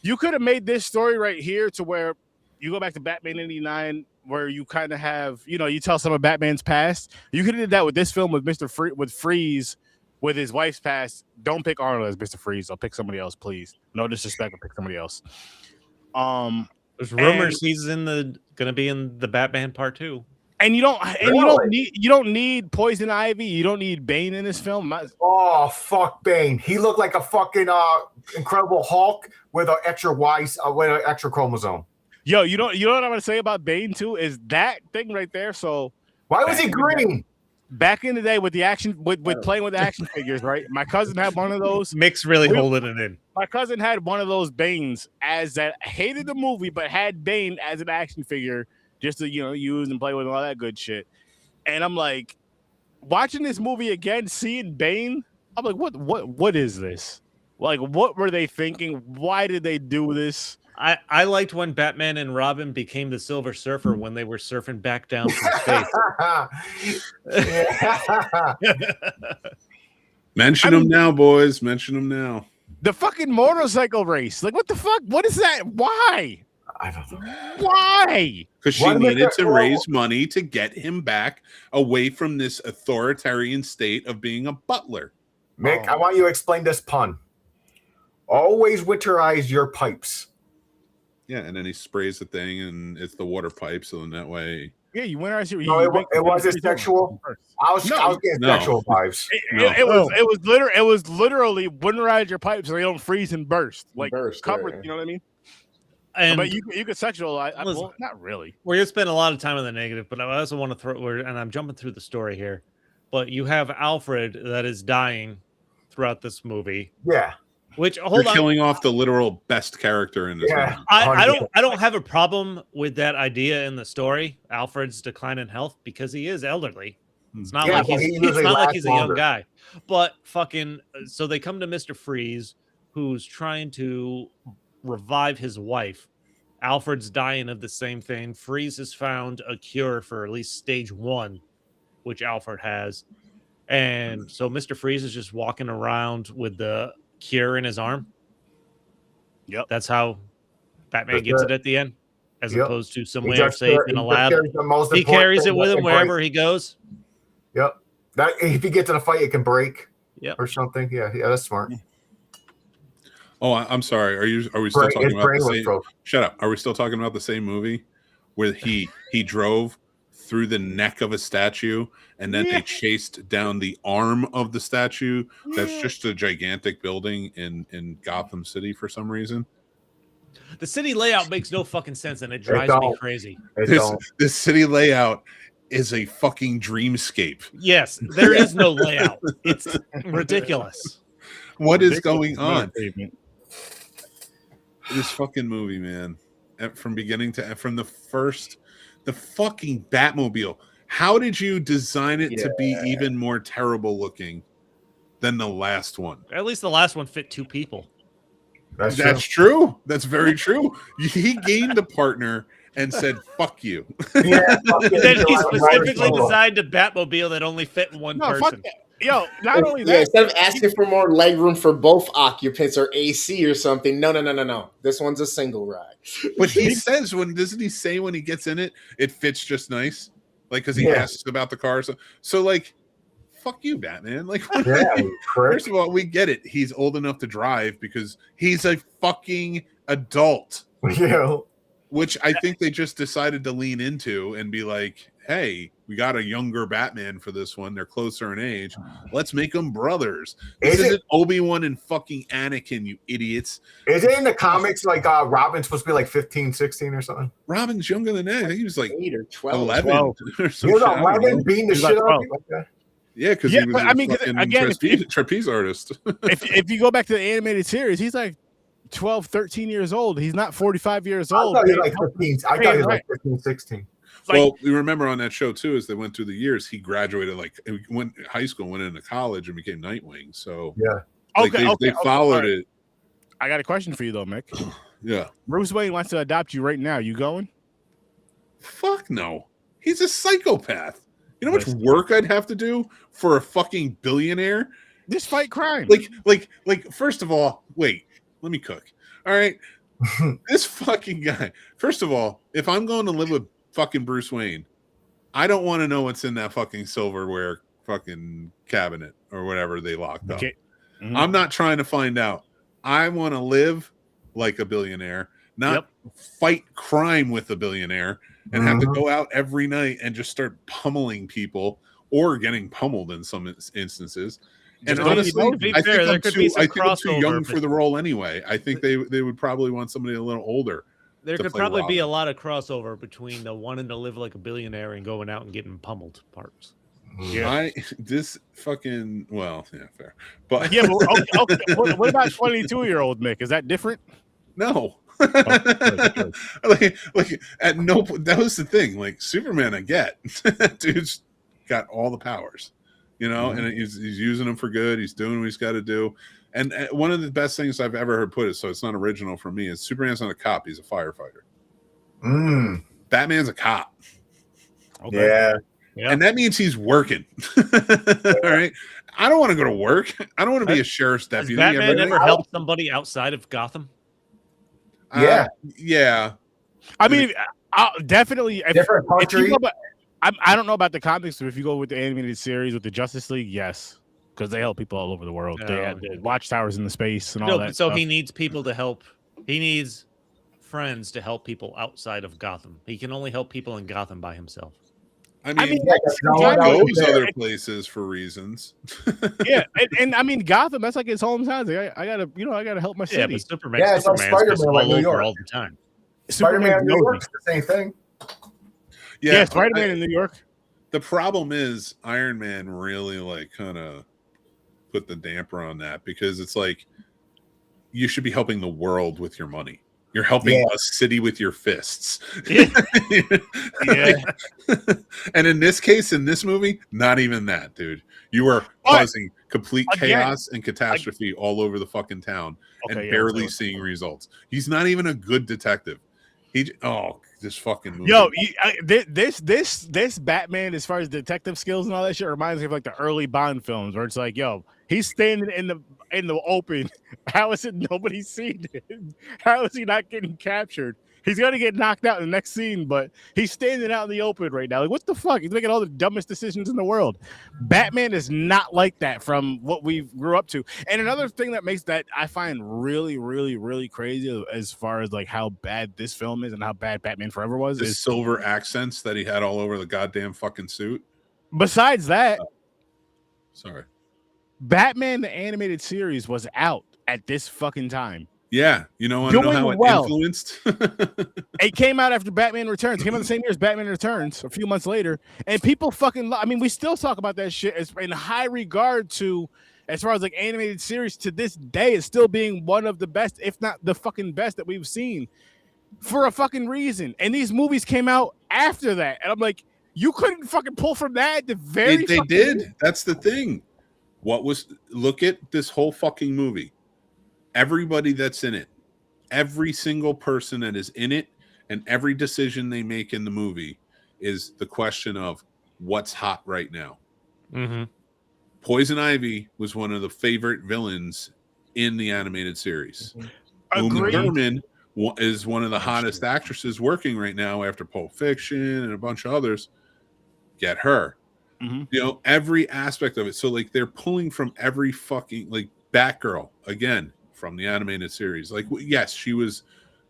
Speaker 1: you could have made this story right here to where you go back to Batman 89, where you kind of have, you tell some of Batman's past. You could have did that with this film with with Freeze, with his wife's past. Don't pick Arnold as Mr. Freeze. I'll pick somebody else, please. No disrespect, but pick somebody else.
Speaker 4: There's rumors he's gonna be in the Batman Part 2.
Speaker 1: And you don't need Poison Ivy. You don't need Bane in this film.
Speaker 3: Oh, fuck Bane. He looked like a fucking Incredible Hulk with an extra chromosome.
Speaker 1: Yo, you know what I'm gonna say about Bane too is that thing right there. So
Speaker 3: why was he green?
Speaker 1: Back in the day with the action with playing with the action figures, right? My cousin had one of those.
Speaker 4: Mick's really holding it in.
Speaker 1: My cousin had one of those Banes hated the movie, but had Bane as an action figure just to use and play with and all that good shit. And I'm like, watching this movie again, seeing Bane, I'm like, what is this? Like, what were they thinking? Why did they do this?
Speaker 4: I liked when Batman and Robin became the Silver Surfer when they were surfing back down from space.
Speaker 2: Mention them now, boys. Mention them now.
Speaker 1: The fucking motorcycle race. Like, what the fuck? What is that? Why?
Speaker 3: I don't know.
Speaker 1: Why?
Speaker 2: Because she needed to raise money to get him back away from this authoritarian state of being a butler.
Speaker 3: Mick, I want you to explain this pun. Always winterize your pipes.
Speaker 2: Yeah, and then he sprays the thing, and it's the water pipe, so in that way.
Speaker 1: Yeah, you winterize your.
Speaker 3: No, it wasn't sexual. I was getting sexual vibes.
Speaker 1: It was literally winterize your pipes so they don't freeze and burst. Like cover,
Speaker 3: right.
Speaker 1: You know what I mean?
Speaker 4: And
Speaker 1: but you could sexualize. Well, not really.
Speaker 4: We're gonna spend a lot of time on the negative, but I also want to throw. And I'm jumping through the story here, but you have Alfred that is dying throughout this movie.
Speaker 3: Yeah.
Speaker 4: Which
Speaker 2: You're killing off the literal best character in this movie.
Speaker 4: I don't have a problem with that idea in the story, Alfred's decline in health, because he is elderly. It's not like he's a young guy. But so they come to Mr. Freeze, who's trying to revive his wife. Alfred's dying of the same thing. Freeze has found a cure for at least stage 1, which Alfred has. And so Mr. Freeze is just walking around with the cure in his arm.
Speaker 1: Yep.
Speaker 4: That's how Batman gets it at the end, as opposed to somewhere safe in a lab. He carries it with him wherever he goes.
Speaker 3: Yep. That if he gets in a fight, it can break.
Speaker 4: Yep.
Speaker 3: Or something. Yeah, that's smart.
Speaker 2: Oh, I'm sorry. Are we still talking about the same? Shut up. Are we still talking about the same movie where he drove through the neck of a statue and then they chased down the arm of the statue? That's just a gigantic building in Gotham City for some reason.
Speaker 4: The city layout makes no fucking sense, and it drives me crazy.
Speaker 2: This city layout is a fucking dreamscape.
Speaker 4: Yes, there is no layout. It's ridiculous.
Speaker 2: What is going on? This fucking movie, man, from beginning to end, from the fucking Batmobile. How did you design it to be even more terrible looking than the last one?
Speaker 4: At least the last one fit 2 people.
Speaker 2: That's true. That's very true. He gained a partner and said, "Fuck you."
Speaker 3: Yeah,
Speaker 4: then he specifically designed a Batmobile that only fit one person.
Speaker 1: Yo, not only that.
Speaker 5: Instead of asking for more legroom for both occupants or AC or something, no. This one's a single ride.
Speaker 2: But he says, doesn't he say when he gets in it, it fits just nice? Like, because he asks about the car. So like, fuck you, Batman. Like, first of all, we get it. He's old enough to drive because he's a fucking adult.
Speaker 3: Yeah.
Speaker 2: Which I think they just decided to lean into and be like, hey, we got a younger Batman for this one. They're closer in age. Let's make them brothers. This isn't Obi-Wan and fucking Anakin, you idiots.
Speaker 3: Is it in the comics like Robin's supposed to be like 15, 16 or something?
Speaker 2: Robin's younger than that. I think he was like
Speaker 5: 8 or 12.
Speaker 2: 11 or something.
Speaker 3: He was 11 beating the shit out of you.
Speaker 2: Yeah, because he was a trapeze artist.
Speaker 1: if you go back to the animated series, he's like 12, 13 years old. He's not 45 years old.
Speaker 3: I thought he was like 15, 16.
Speaker 2: Well, you remember on that show too, as they went through the years, he graduated went high school, went into college, and became Nightwing. So they followed it.
Speaker 1: I got a question for you though, Mick.
Speaker 2: Yeah,
Speaker 1: Bruce Wayne wants to adopt you right now. You going?
Speaker 2: Fuck no. He's a psychopath. You know how much work I'd have to do for a fucking billionaire?
Speaker 1: Just fight crime.
Speaker 2: Like. First of all, wait. Let me cook. All right. This fucking guy. First of all, if I'm going to live with fucking Bruce Wayne, I don't want to know what's in that fucking silverware fucking cabinet or whatever they locked up. Mm-hmm. I'm not trying to find out. I want to live like a billionaire, not fight crime with a billionaire and have to go out every night and just start pummeling people or getting pummeled in some instances. And honestly, I think I'm too young for the role anyway. I think they would probably want somebody a little older.
Speaker 4: There could probably be a lot of crossover between the wanting to live like a billionaire and going out and getting pummeled parts.
Speaker 2: Yeah, this fucking fair. But
Speaker 1: yeah, okay. What about 22-year-old Mick? Is that different?
Speaker 2: No. like at no point. That was the thing. Like Superman, I get. Dude's got all the powers, and he's using them for good. He's doing what he's got to do. And one of the best things I've ever heard put it, so it's not original for me, is Superman's not a cop; he's a firefighter. Batman's a cop.
Speaker 3: Okay.
Speaker 2: Yeah, and that means he's working. All right, I don't want to go to work. I don't want to be a sheriff's deputy.
Speaker 4: Has Batman ever helped somebody outside of Gotham?
Speaker 2: Yeah.
Speaker 1: I mean, definitely.
Speaker 3: Different country.
Speaker 1: I don't know about the comics, but if you go with the animated series with the Justice League, yes, because they help people all over the world. They have the watchtowers in the space and all that.
Speaker 4: So he needs people to help. He needs friends to help people outside of Gotham. He can only help people in Gotham by himself.
Speaker 2: I mean he goes other places for reasons.
Speaker 1: Yeah, and I mean Gotham, that's like his hometown. I gotta help my city.
Speaker 4: Yeah, but Superman's
Speaker 3: Spider-Man
Speaker 4: all over all the time.
Speaker 3: Spider-Man in New York's the same thing.
Speaker 1: Yeah, Spider-Man in New York.
Speaker 2: The problem is Iron Man really kind of put the damper on that, because it's like you should be helping the world with your money. You're helping a city with your fists.
Speaker 1: Yeah.
Speaker 2: And in this case, in this movie, not even that, dude. You are causing complete chaos and catastrophe all over the fucking town and barely seeing results. He's not even a good detective. This fucking movie.
Speaker 1: Yo, this Batman, as far as detective skills and all that shit, reminds me of like the early Bond films where it's like, yo, he's standing in the open. How is it nobody's seen him? How is he not getting captured? He's gonna get knocked out in the next scene, but he's standing out in the open right now. Like, what the fuck? He's making all the dumbest decisions in the world. Batman is not like that from what we grew up to. And another thing that makes that I find really, really, really crazy as far as like how bad this film is and how bad Batman Forever was
Speaker 2: is silver accents that he had all over the goddamn fucking suit.
Speaker 1: Besides that,
Speaker 2: sorry,
Speaker 1: Batman the animated series was out at this fucking time.
Speaker 2: Yeah, I know how it influenced.
Speaker 1: It came out after Batman Returns. It came out the same year as Batman Returns, a few months later, and people fucking. I mean, we still talk about that shit as in high regard to, as far as like animated series to this day, is still being one of the best, if not the fucking best that we've seen, for a fucking reason. And these movies came out after that, and I'm like, you couldn't fucking pull from that at the very.
Speaker 2: They did. That's the thing. Look at this whole fucking movie. Everybody that's in it, every single person that is in it, and every decision they make in the movie is the question of what's hot right now.
Speaker 4: Mm-hmm.
Speaker 2: Poison Ivy was one of the favorite villains in the animated series. Uma Thurman is one of the hottest actresses working right now after Pulp Fiction and a bunch of others. Get her. Mm-hmm. Every aspect of it. So like they're pulling from every fucking, like Batgirl again. From the animated series, like yes, she was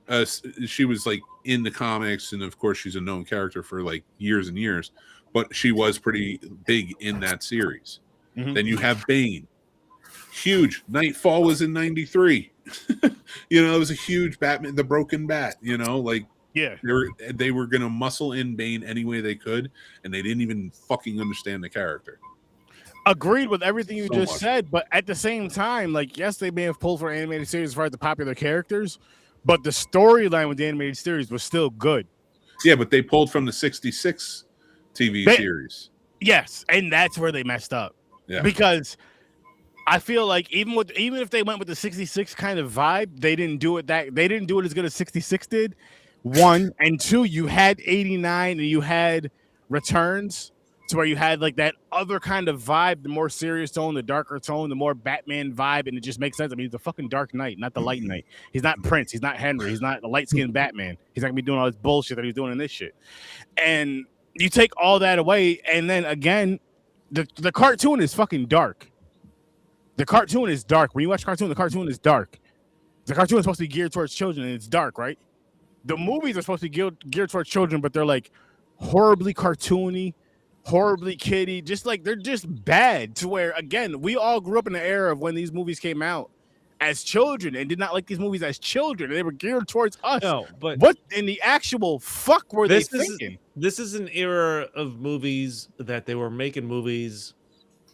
Speaker 2: like in the comics, and of course she's a known character for like years and years, but she was pretty big in that series. Mm-hmm. Then you have Bane, huge. Nightfall was in '93. It was a huge Batman, the Broken Bat. They were gonna muscle in Bane any way they could, and they didn't even fucking understand the character.
Speaker 1: Agreed with everything you just said, but at the same time, like, yes, they may have pulled for animated series as far as the popular characters, but the storyline with the animated series was still good.
Speaker 2: Yeah, but they pulled from the 66 TV series.
Speaker 1: Yes, and that's where they messed up. Yeah. Because I feel like even if they went with the 66 kind of vibe, they didn't do it as good as 66 did. One, and two, you had 89 and you had Returns. to where you had like that other kind of vibe, the more serious tone, the darker tone, the more Batman vibe, and it just makes sense. I mean, he's the fucking Dark Knight, not the Light Knight. He's not Prince. He's not Henry. He's not the light-skinned Batman. He's not gonna be doing all this bullshit that he's doing in this shit. And you take all that away, and then again, the cartoon is fucking dark. The cartoon is dark. When you watch cartoon, the cartoon is dark. The cartoon is supposed to be geared towards children, and it's dark, right? The movies are supposed to be geared towards children, but they're like horribly cartoony, horribly kiddie, just like they're just bad. To where, again, we all grew up in the era of when these movies came out as children and did not like these movies as children. They were geared towards us.
Speaker 4: No, but
Speaker 1: what in the actual fuck were they thinking?
Speaker 4: This is an era of movies that they were making movies.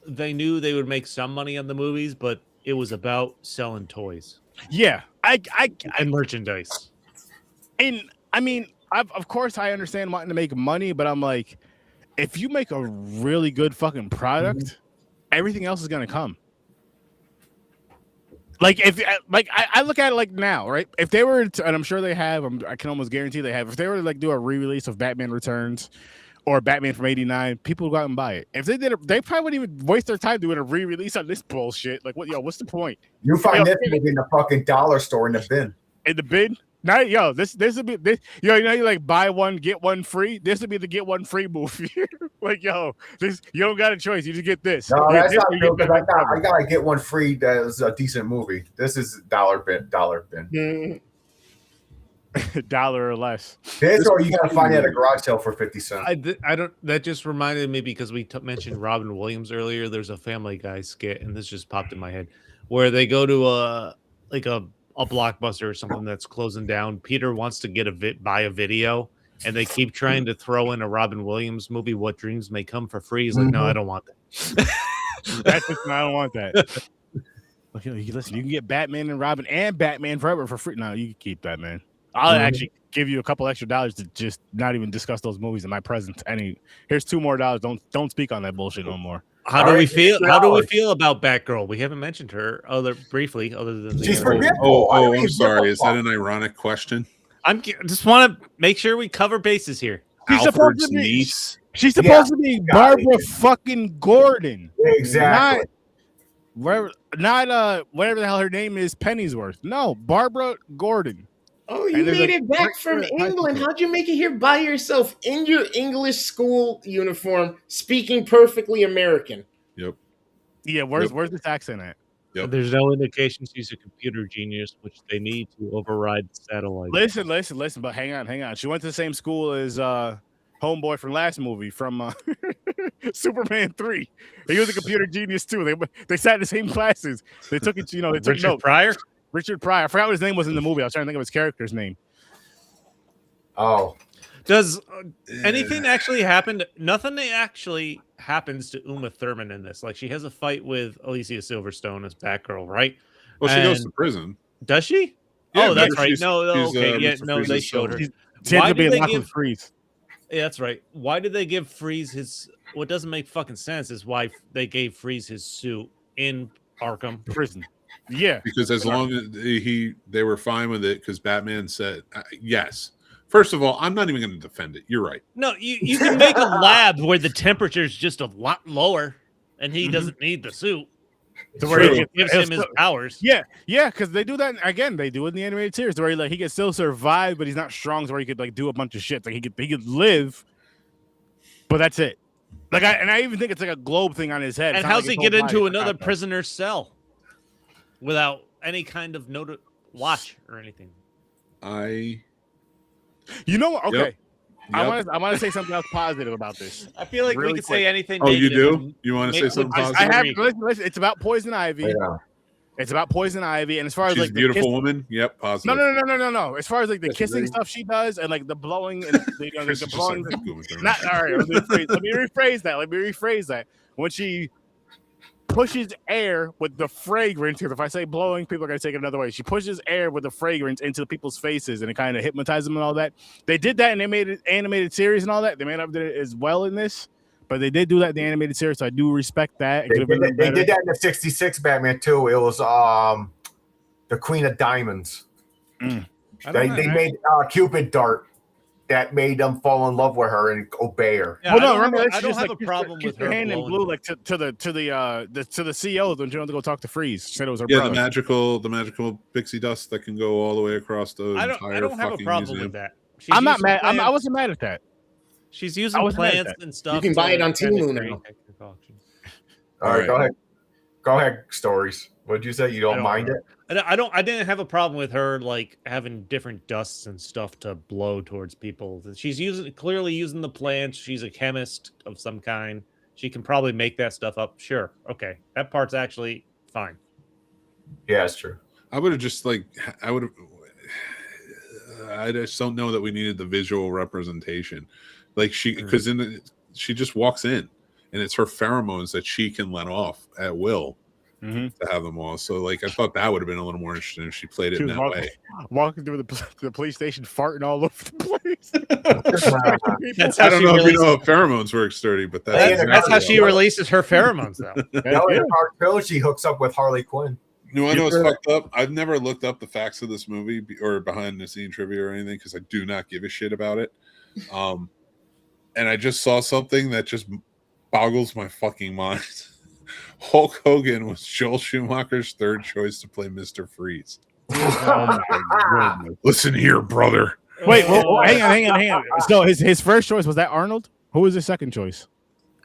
Speaker 4: They knew they would make some money on the movies, but it was about selling toys.
Speaker 1: Yeah,
Speaker 4: and merchandise.
Speaker 1: And I mean, of course, I understand wanting to make money, but I'm like, if you make a really good fucking product, everything else is gonna come. Like I look at it like now, right? If they were to, and I'm sure they have, I can almost guarantee they have. If they were to like do a re-release of Batman Returns or Batman from '89, people would go out and buy it. If they did it, they probably wouldn't even waste their time doing a re-release on this bullshit. Like, what's the point?
Speaker 3: You find this movie in the fucking dollar store in the bin.
Speaker 1: In the bin? Now, this would be this. You like buy one get one free. This would be the get one free movie. Like, this you don't got a choice. You just get this.
Speaker 3: No, that's not true. Because I gotta get one free. That is a decent movie. This is dollar bin.
Speaker 1: $1 or less.
Speaker 3: This or you gotta find it at a garage sale for 50 cents.
Speaker 4: I don't. That just reminded me because we mentioned Robin Williams earlier. There's a Family Guy skit, and this just popped in my head, where they go to a Blockbuster or something that's closing down. Peter wants to buy a video, and they keep trying to throw in a Robin Williams movie, What Dreams May Come, for free. He's like, no, I don't want that.
Speaker 1: I don't want that. Okay, listen, you can get Batman and Robin and Batman Forever for free. No, you can keep that, man. I'll actually give you a couple extra dollars to just not even discuss those movies in my presence. Here's $2 more. Don't speak on that bullshit no more.
Speaker 4: How do we feel? How do we feel about Batgirl? We haven't mentioned her briefly, other than
Speaker 3: she's forgetful.
Speaker 2: I'm sorry. Is that an ironic question?
Speaker 4: Just want to make sure we cover bases here.
Speaker 1: She's supposed to be Barbara fucking Gordon.
Speaker 3: Exactly.
Speaker 1: Not whatever the hell her name is, Pennyworth. No, Barbara Gordon.
Speaker 5: Oh, you made it back from England. How'd you make it here by yourself in your English school uniform, speaking perfectly American?
Speaker 2: Yep.
Speaker 1: Yeah, where's this accent at?
Speaker 2: Yep.
Speaker 4: There's no indication she's a computer genius, which they need to override the satellite.
Speaker 1: Listen, but hang on. She went to the same school as homeboy from last movie, from Superman 3. He was a computer genius too. They sat in the same classes. They took it, they took
Speaker 4: Richard Pryor?
Speaker 1: Richard Pryor. I forgot what his name was in the movie. I was trying to think of his character's name.
Speaker 3: Oh.
Speaker 4: Does anything actually happen? Nothing actually happens to Uma Thurman in this. Like, she has a fight with Alicia Silverstone as Batgirl, right?
Speaker 2: Well, she goes to prison.
Speaker 4: Does she?
Speaker 2: Yeah,
Speaker 4: that's right. They showed her.
Speaker 1: Why did they give Freeze?
Speaker 4: Yeah, that's right. Why did they give Freeze his? What doesn't make fucking sense is why they gave Freeze his suit in Arkham
Speaker 1: prison. Yeah,
Speaker 2: because as long as they were fine with it, because Batman said yes. First of all, I'm not even going to defend it. You're right.
Speaker 4: No, you can make a lab where the temperature is just a lot lower, and he doesn't need the suit.
Speaker 1: To where he
Speaker 4: gives him his powers.
Speaker 1: Yeah, because they do that again. They do it in the animated series where he can still survive, but he's not strong, so where he could do a bunch of shit. Like he could live, but that's it. I even think it's like a globe thing on his head.
Speaker 4: And how's he get into another prisoner's cell without any kind of watch or anything?
Speaker 1: You know what? Okay.
Speaker 2: Yep.
Speaker 1: I want to say something else positive about this.
Speaker 4: I feel like we could say anything.
Speaker 2: Oh, you do? You want to say something positive?
Speaker 1: Listen, it's about Poison Ivy. Yeah. It's about Poison Ivy, and as far as
Speaker 2: she's a beautiful woman. Yep, positive.
Speaker 1: No. As far as like the kissing stuff she does, and like the blowing, and the blowing. Not all right. Let me rephrase that. When she pushes air with the fragrance, because if I say blowing, people are going to take it another way. She pushes air with the fragrance into people's faces, and it kind of hypnotizes them and all that. They did that in the animated series and all that. They may not have did it as well in this, but they did do that in the animated series, so I do respect that.
Speaker 3: They did that in the 66 Batman too. It was the Queen of Diamonds. They made Cupid dart that made them fall in love with her and obey her.
Speaker 4: Yeah,
Speaker 1: Well, no,
Speaker 4: I don't
Speaker 1: remember,
Speaker 4: have a problem with her
Speaker 1: hand in
Speaker 4: blowing
Speaker 1: blue, like to the CEO when she went to go talk to Freeze. She said it was her
Speaker 2: Yeah,
Speaker 1: brother.
Speaker 2: the magical pixie dust that can go all the way across the
Speaker 4: I
Speaker 2: entire
Speaker 4: don't have a
Speaker 2: fucking
Speaker 4: problem
Speaker 2: museum.
Speaker 4: with that.
Speaker 1: I'm not mad. I wasn't mad at that.
Speaker 4: She's using plants and stuff.
Speaker 5: You can buy it on Temu now.
Speaker 3: All right, go ahead. Stories. What did you say? You don't mind it?
Speaker 4: I didn't have a problem with her like having different dusts and stuff to blow towards people. She's clearly using the plants. She's a chemist of some kind. She can probably make that stuff up. Sure. Okay. That part's actually fine.
Speaker 3: Yeah, it's true.
Speaker 2: I just don't know that we needed the visual representation. Like she just walks in and it's her pheromones that she can let off at will. To have them all, so like I thought that would have been a little more interesting if she played it in that way.
Speaker 1: Walking through the police station, farting all over the place.
Speaker 2: I don't know if you know how pheromones work, Sturdy, but
Speaker 4: that's how she releases her pheromones, though.
Speaker 3: In Part 2, she hooks up with Harley Quinn.
Speaker 2: You know what's fucked up? I've never looked up the facts of this movie or behind the scene trivia or anything because I do not give a shit about it. And I just saw something that just boggles my fucking mind. Hulk Hogan was Joel Schumacher's third choice to play Mr. Freeze.
Speaker 1: Oh my goodness.
Speaker 2: Listen here, brother.
Speaker 1: Wait, hang on. So his first choice was that Arnold? Who was his second choice?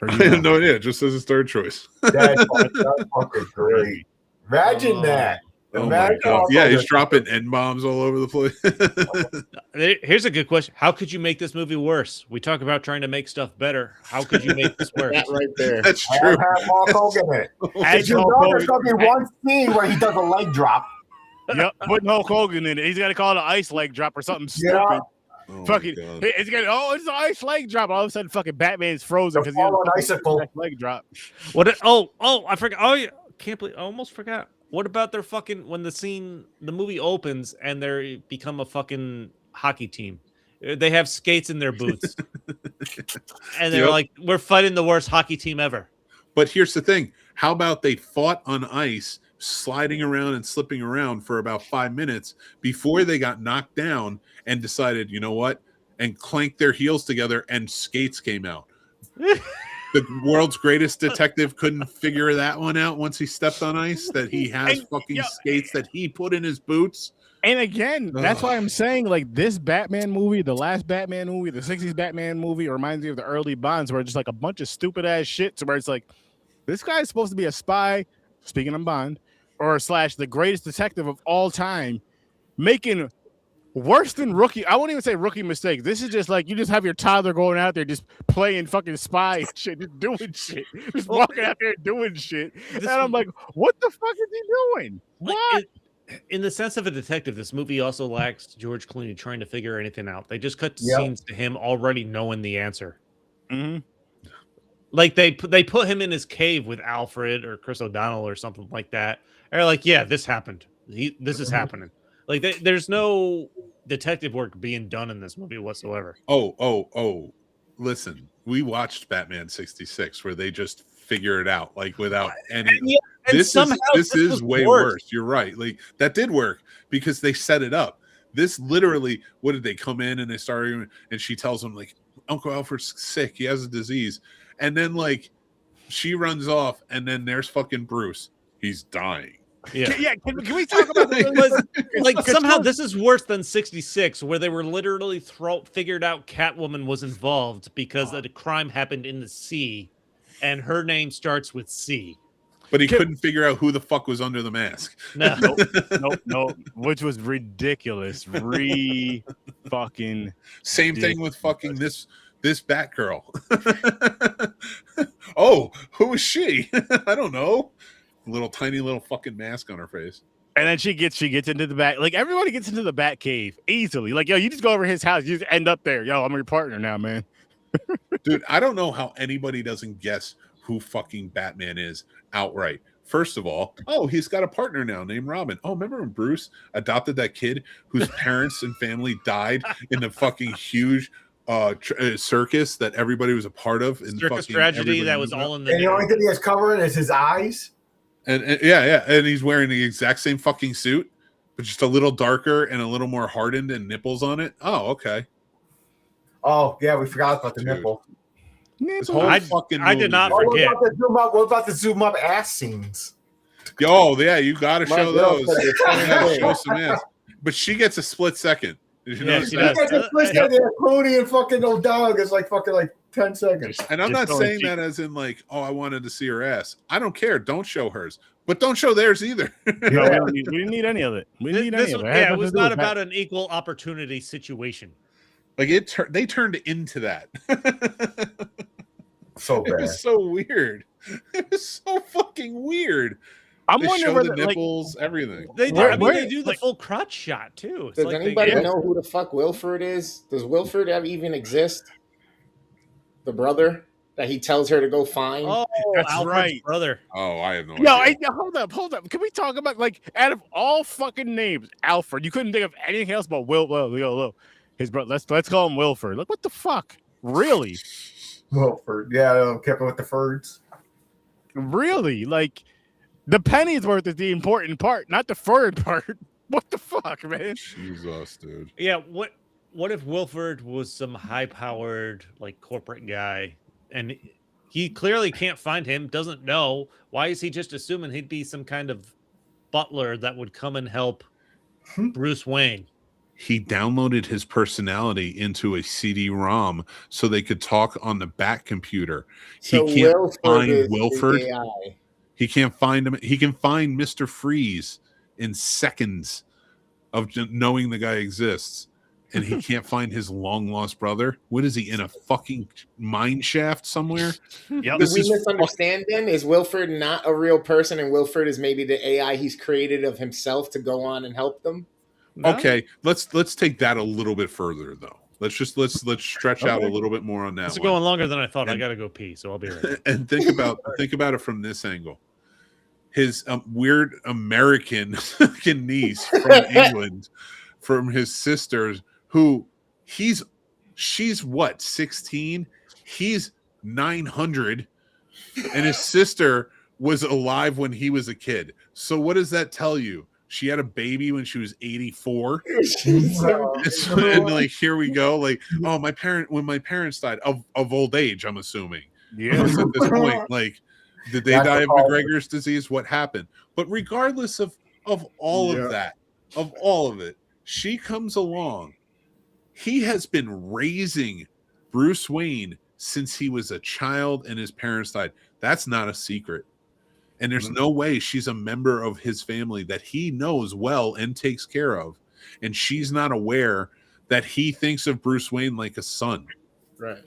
Speaker 2: I have no idea. It just says his third choice.
Speaker 3: That's fucking great. Imagine that.
Speaker 2: Oh my God. Yeah, he's dropping N-bombs all over the
Speaker 4: place. Here's a good question. How could you make this movie worse? We talk about trying to make stuff better. How could you make this worse?
Speaker 5: That right there.
Speaker 2: That's true.
Speaker 3: Have Hulk Hogan in it. There's going to be one scene where he does a leg drop.
Speaker 1: Yep, putting Hulk Hogan in it. He's got to call it an ice leg drop or something stupid.
Speaker 2: Oh
Speaker 1: fucking, it's an ice leg drop. All of a sudden, fucking Batman's frozen because he has an leg drop.
Speaker 4: What? I forgot. Oh, yeah. Can't believe. I almost forgot. What about their fucking when the movie opens and they become a fucking hockey team? They have skates in their boots, and they're like, "We're fighting the worst hockey team ever."
Speaker 2: But here's the thing: how about they fought on ice, sliding around and slipping around for about 5 minutes before they got knocked down and decided, you know what, and clanked their heels together, and skates came out. The world's greatest detective couldn't figure that one out once he stepped on ice, that he has skates that he put in his boots.
Speaker 1: And again, that's why I'm saying, like, this Batman movie, the last Batman movie, the 60s Batman movie, reminds me of the early Bonds, where it's just like a bunch of stupid ass shit, to where it's like, this guy's supposed to be a spy, speaking of Bond, or / the greatest detective of all time, making worse than rookie. I won't even say rookie mistakes. This is just like you just have your toddler going out there just playing fucking spy and shit, just doing shit, just walking out there doing shit. And I'm like, what the fuck is he doing? What?
Speaker 4: In the sense of a detective, this movie also lacks George Clooney trying to figure anything out. They just cut scenes to him already knowing the answer.
Speaker 1: Mm-hmm.
Speaker 4: Like they put him in his cave with Alfred or Chris O'Donnell or something like that. They're like, yeah, this happened. This is happening. Like there's no detective work being done in this movie whatsoever.
Speaker 2: Oh! Listen, we watched Batman 66 where they just figure it out like without any. This is way worse. You're right. Like that did work because they set it up. This literally, what did they come in and they started and she tells them like Uncle Alfred's sick, he has a disease, and then like she runs off and then there's fucking Bruce. He's dying.
Speaker 4: Yeah.
Speaker 1: Can we talk about
Speaker 4: like somehow this is worse than 66, where they were literally figured out Catwoman was involved because a crime happened in the sea, and her name starts with C.
Speaker 2: But he couldn't figure out who the fuck was under the mask.
Speaker 4: No,
Speaker 1: nope. Which was ridiculous. Fucking
Speaker 2: same thing with fucking this Batgirl. Oh, who is she? I don't know. Tiny little fucking mask on her face.
Speaker 1: And then she gets into the back. Like everybody gets into the Bat Cave easily. Like, yo, you just go over his house, you just end up there. Yo, I'm your partner now, man.
Speaker 2: Dude, I don't know how anybody doesn't guess who fucking Batman is outright. First of all, he's got a partner now named Robin. Oh, remember when Bruce adopted that kid whose parents and family died in the fucking huge circus that everybody was a part of? In
Speaker 4: circus tragedy that was all in the.
Speaker 3: And the only thing he has covering is his eyes.
Speaker 2: And and he's wearing the exact same fucking suit, but just a little darker and a little more hardened and nipples on it. Oh, okay.
Speaker 3: Oh yeah, we forgot about the
Speaker 2: Dude.
Speaker 3: nipple.
Speaker 2: This whole fucking
Speaker 4: I did
Speaker 2: movie,
Speaker 4: not
Speaker 2: dude.
Speaker 4: forget.
Speaker 3: What about the zoom up ass scenes?
Speaker 2: Yo, yeah, you got to
Speaker 5: My
Speaker 2: show
Speaker 5: girl
Speaker 2: those.
Speaker 5: said the same
Speaker 2: You gotta
Speaker 5: thing.
Speaker 2: show some ass. But she gets a split second. Did you
Speaker 4: Yeah,
Speaker 2: notice
Speaker 4: she
Speaker 2: that?
Speaker 4: does.
Speaker 3: Clooney and fucking old dog is like fucking like 10 seconds.
Speaker 2: And I'm not saying that as in like, oh, I wanted to see her ass. I don't care. Don't show hers, but don't show theirs either.
Speaker 1: No, we didn't need any of it. We didn't need any of it.
Speaker 4: Yeah, it was not about an equal opportunity situation.
Speaker 2: Like they turned into that.
Speaker 3: So
Speaker 2: It
Speaker 3: bad.
Speaker 2: was so weird. It was so fucking weird.
Speaker 1: I'm
Speaker 2: They
Speaker 1: wondering
Speaker 2: show
Speaker 1: whether,
Speaker 2: the nipples, everything.
Speaker 4: They do.
Speaker 1: Where-
Speaker 4: I mean,
Speaker 1: where-
Speaker 4: they do the
Speaker 1: like-
Speaker 4: full crotch shot too. It's
Speaker 5: Does
Speaker 4: like
Speaker 5: anybody
Speaker 4: they,
Speaker 5: know who the fuck Wilford is? Does Wilford even exist? The brother that he tells her to go find?
Speaker 4: Oh,
Speaker 1: That's
Speaker 4: Alfred's
Speaker 1: right.
Speaker 4: brother.
Speaker 2: Oh, I have no
Speaker 1: Yo,
Speaker 2: idea.
Speaker 1: hold up. Can we talk about, like, out of all fucking names, Alfred? You couldn't think of anything else but Will. His brother. Let's call him Wilford. Like, what the fuck? Really?
Speaker 3: Wilford. Yeah, kept it with the Fords.
Speaker 1: Really? Like, the penny's worth is the important part, not the third part. What the fuck, man?
Speaker 2: Jesus, dude.
Speaker 4: Yeah. What if Wilford was some high-powered like corporate guy, and he clearly can't find him? Doesn't know. Why is he just assuming he'd be some kind of butler that would come and help Bruce Wayne?
Speaker 2: He downloaded his personality into a CD-ROM so they could talk on the back computer. He
Speaker 5: So
Speaker 2: can't
Speaker 5: Wilford
Speaker 2: find
Speaker 5: is
Speaker 2: Wilford.
Speaker 5: the AI.
Speaker 2: He can't find him. He can find Mr. Freeze in seconds of knowing the guy exists. And he can't find his long-lost brother. What is he, in a fucking mine shaft somewhere?
Speaker 1: Yep.
Speaker 5: Did we misunderstand then? Is Wilford not a real person and Wilford is maybe the AI he's created of himself to go on and help them?
Speaker 4: No?
Speaker 2: Okay, let's take that a little bit further though. Let's stretch out a little bit more on that
Speaker 4: It's
Speaker 2: one.
Speaker 4: going longer than I thought. I
Speaker 2: And-
Speaker 4: gotta go pee, so I'll be right back.
Speaker 2: And think about it from this angle. His weird American niece from England, from his sisters, who she's what, 16? He's 900, and his sister was alive when he was a kid. So what does that tell you? She had a baby when she was 84. And like, here we go. Like, oh, when my parents died of old age, I'm assuming.
Speaker 1: Yeah.
Speaker 2: Because at this point, like, did they die of McGregor's disease? What happened? But regardless of all of that, of all of it, she comes along. He has been raising Bruce Wayne since he was a child and his parents died. That's not a secret. And there's no way she's a member of his family that he knows well and takes care of. And she's not aware that he thinks of Bruce Wayne like a son.
Speaker 5: Right.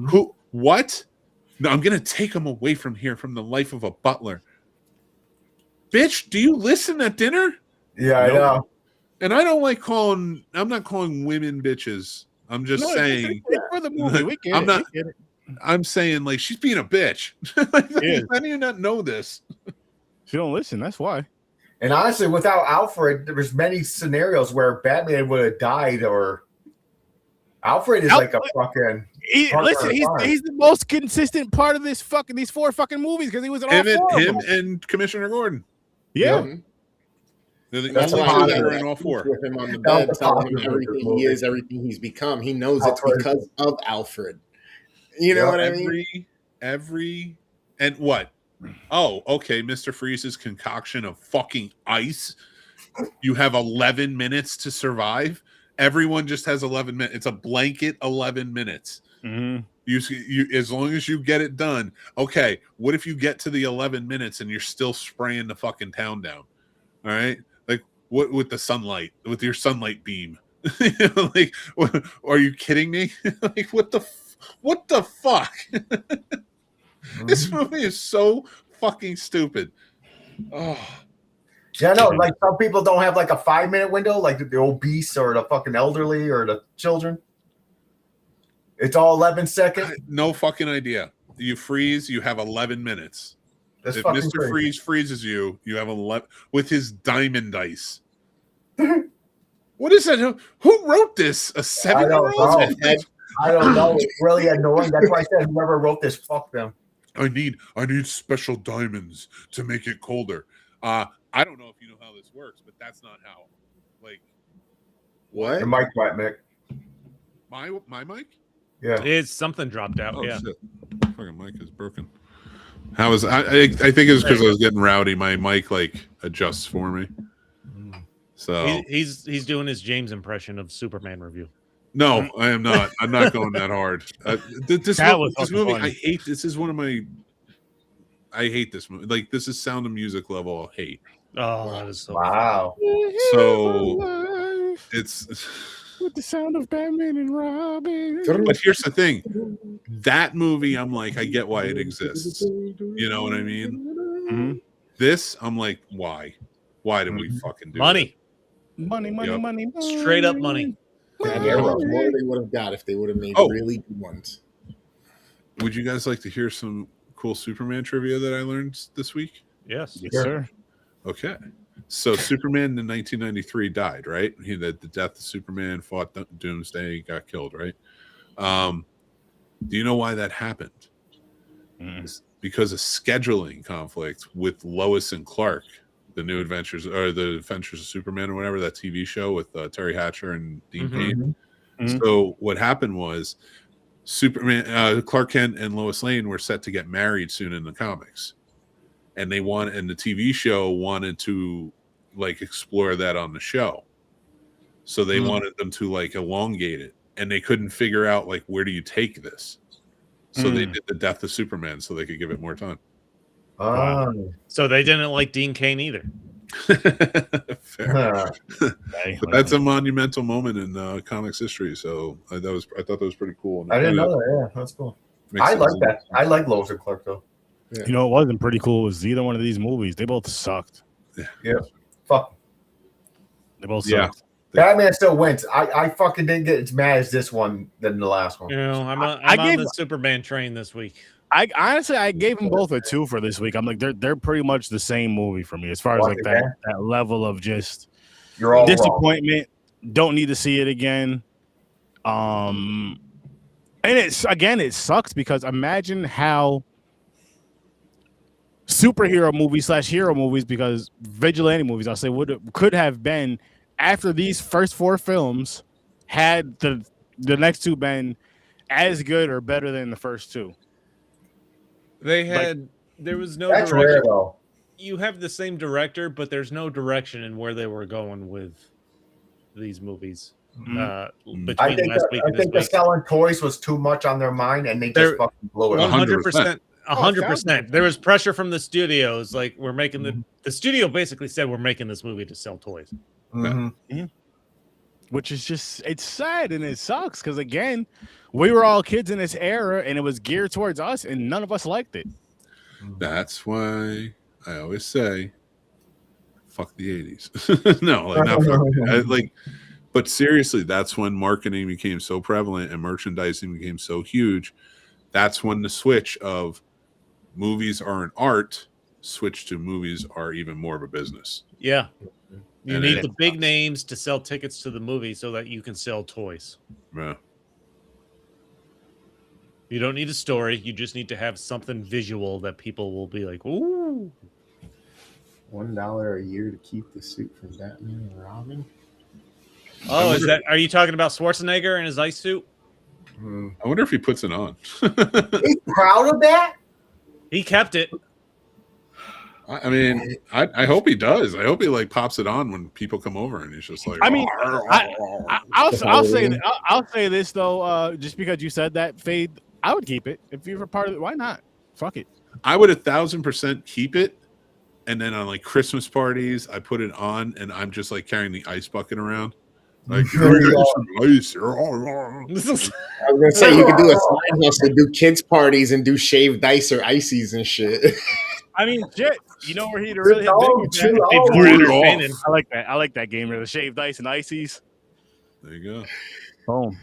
Speaker 2: Who? What? No, I'm going to take him away from here, from the life of a butler. Bitch, do you listen at dinner?
Speaker 3: Yeah, I know.
Speaker 2: And I don't like I'm not calling women bitches. I'm just saying.
Speaker 1: It's for the movie. We get
Speaker 2: I'm
Speaker 1: it.
Speaker 2: not-
Speaker 1: We get it.
Speaker 2: I'm saying, like, she's being a bitch. Like,
Speaker 1: Yeah.
Speaker 2: how do you not know this?
Speaker 1: She don't listen. That's why.
Speaker 3: And honestly, without Alfred, there was many scenarios where Batman would have died, or Alfred is like a fucking.
Speaker 1: Listen, he's the most consistent part of these four fucking movies because he was in all four of
Speaker 2: Him
Speaker 1: them.
Speaker 2: and Commissioner Gordon.
Speaker 1: Yeah.
Speaker 2: They're the
Speaker 5: That's
Speaker 2: only
Speaker 5: why
Speaker 2: two that are in all four.
Speaker 5: with him on the bed, telling him everything he is, everything he's become. He knows it's because of Alfred. You know what I mean?
Speaker 2: And what? Oh, okay. Mr. Freeze's concoction of fucking ice. You have 11 minutes to survive. Everyone just has 11 minutes. It's a blanket 11 minutes.
Speaker 1: Mm-hmm.
Speaker 2: You as long as you get it done. Okay, what if you get to the 11 minutes and you're still spraying the fucking town down? All right, like what with the sunlight, with your sunlight beam? Like, are you kidding me? Like, what the fuck? This movie is so fucking stupid. Oh,
Speaker 3: Yeah, no, like some people don't have like a 5-minute window, like the obese or the fucking elderly or the children. It's all 11 seconds.
Speaker 2: no fucking idea. You freeze, you have 11 minutes.
Speaker 3: That's
Speaker 2: If
Speaker 3: fucking
Speaker 2: Mr.
Speaker 3: crazy.
Speaker 2: Freeze freezes you, you have 11 with his diamond dice. What is that? Who wrote this? A 7-year-old?
Speaker 3: I don't know. It's really annoying. That's why I said whoever wrote this, fuck them.
Speaker 2: I need special diamonds to make it colder. I don't know if you know how this works, but that's not how. Like,
Speaker 5: What?
Speaker 3: The mic right, Nick.
Speaker 2: my mic?
Speaker 3: Yeah.
Speaker 4: It's something dropped out.
Speaker 2: Oh
Speaker 4: Yeah.
Speaker 2: shit! Fucking mic is broken. How was I think it's because I was getting rowdy. My mic like adjusts for me. So
Speaker 4: He's doing his James impression of Superman review.
Speaker 2: no, I am not. I'm not going that hard. This movie,
Speaker 1: fun.
Speaker 2: I hate. This is one of my. I hate this movie. Like this is Sound of Music level hate.
Speaker 4: Oh, that is so
Speaker 3: Wow.
Speaker 2: So it's
Speaker 1: with the sound of Batman and Robin.
Speaker 2: But here's the thing. That movie, I'm like, I get why it exists. You know what I mean?
Speaker 1: Mm-hmm.
Speaker 2: This, I'm like, why? Why did we fucking do
Speaker 4: money.
Speaker 1: Money, money.
Speaker 4: Straight up money.
Speaker 5: And there was more they would have got if they would have made really good ones.
Speaker 2: Would you guys like to hear some cool Superman trivia that I learned this week?
Speaker 4: Yes.
Speaker 1: Yes, sir.
Speaker 2: Okay. So Superman in 1993 died, right? The death of Superman, fought Doomsday, got killed, right? Do you know why that happened? It's because of scheduling conflict with Lois and Clark, the New Adventures or the Adventures of Superman or whatever, that TV show with Terry Hatcher and Dean Cain. So what happened was Superman, Clark Kent and Lois Lane were set to get married soon in the comics. And the TV show wanted to like explore that on the show. So they wanted them to like elongate it, and they couldn't figure out like, where do you take this? So they did the death of Superman so they could give it more time.
Speaker 3: Wow.
Speaker 4: So they didn't like Dean Cain either.
Speaker 2: Fair. But that's a monumental moment in comics history. So I thought that was pretty cool.
Speaker 3: I didn't know that. Yeah, that's cool. I like that. I like Lois and Clark though.
Speaker 1: Yeah. You know, it wasn't pretty cool. Was either one of these movies? They both sucked.
Speaker 3: Yeah. Fuck.
Speaker 1: They both sucked.
Speaker 3: Batman still wins. I fucking didn't get as mad as this one than the last one.
Speaker 4: You know, I'm on the Superman train this week.
Speaker 1: I honestly gave them both a 2 for this week. I'm like, they're pretty much the same movie for me as far as like that level of just
Speaker 3: you're all
Speaker 1: disappointment. Wrong. Don't need to see it again. And it sucks because imagine how superhero movies / hero movies, because vigilante movies, I'll say, could have been after these first 4 films had the next 2 been as good or better than the first 2.
Speaker 4: They had there was no
Speaker 3: that's
Speaker 4: direction.
Speaker 3: Rare, though.
Speaker 4: You have the same director, but there's no direction in where they were going with these movies. Between
Speaker 3: I think the selling toys was too much on their mind, and they just fucking blew it.
Speaker 4: 100%. 100%. There was pressure from the studios. Like, we're making the studio basically said we're making this movie to sell toys.
Speaker 1: Which is just, it's sad and it sucks because, again, we were all kids in this era and it was geared towards us and none of us liked it.
Speaker 2: That's why I always say, fuck the 80s. No, like, not fuck, but seriously, that's when marketing became so prevalent and merchandising became so huge. That's when the switch of movies are an art switched to movies are even more of a business.
Speaker 4: Yeah. You need the big names to sell tickets to the movie so that you can sell toys.
Speaker 2: Yeah.
Speaker 4: You don't need a story. You just need to have something visual that people will be like, ooh.
Speaker 5: $1 a year to keep the suit from Batman and Robin.
Speaker 4: Oh, are you talking about Schwarzenegger and his ice suit?
Speaker 2: I wonder if he puts it on.
Speaker 3: He's proud of that?
Speaker 4: He kept it.
Speaker 2: I mean, I hope he does. I hope he like pops it on when people come over, and he's just like.
Speaker 1: I mean, I'll say this though, just because you said that, Fade, I would keep it if you were part of it. Why not? Fuck it.
Speaker 2: I would 1,000% keep it, and then on like Christmas parties, I put it on, and I'm just like carrying the ice bucket around. Like, ice.
Speaker 5: I was gonna say you could do a side hustle, do kids parties, and do shaved ice or ices and shit.
Speaker 1: I mean, shit. You know where he'd really hit big? I like that. I like that game. The shaved ice and ices.
Speaker 2: There you go.
Speaker 1: Boom.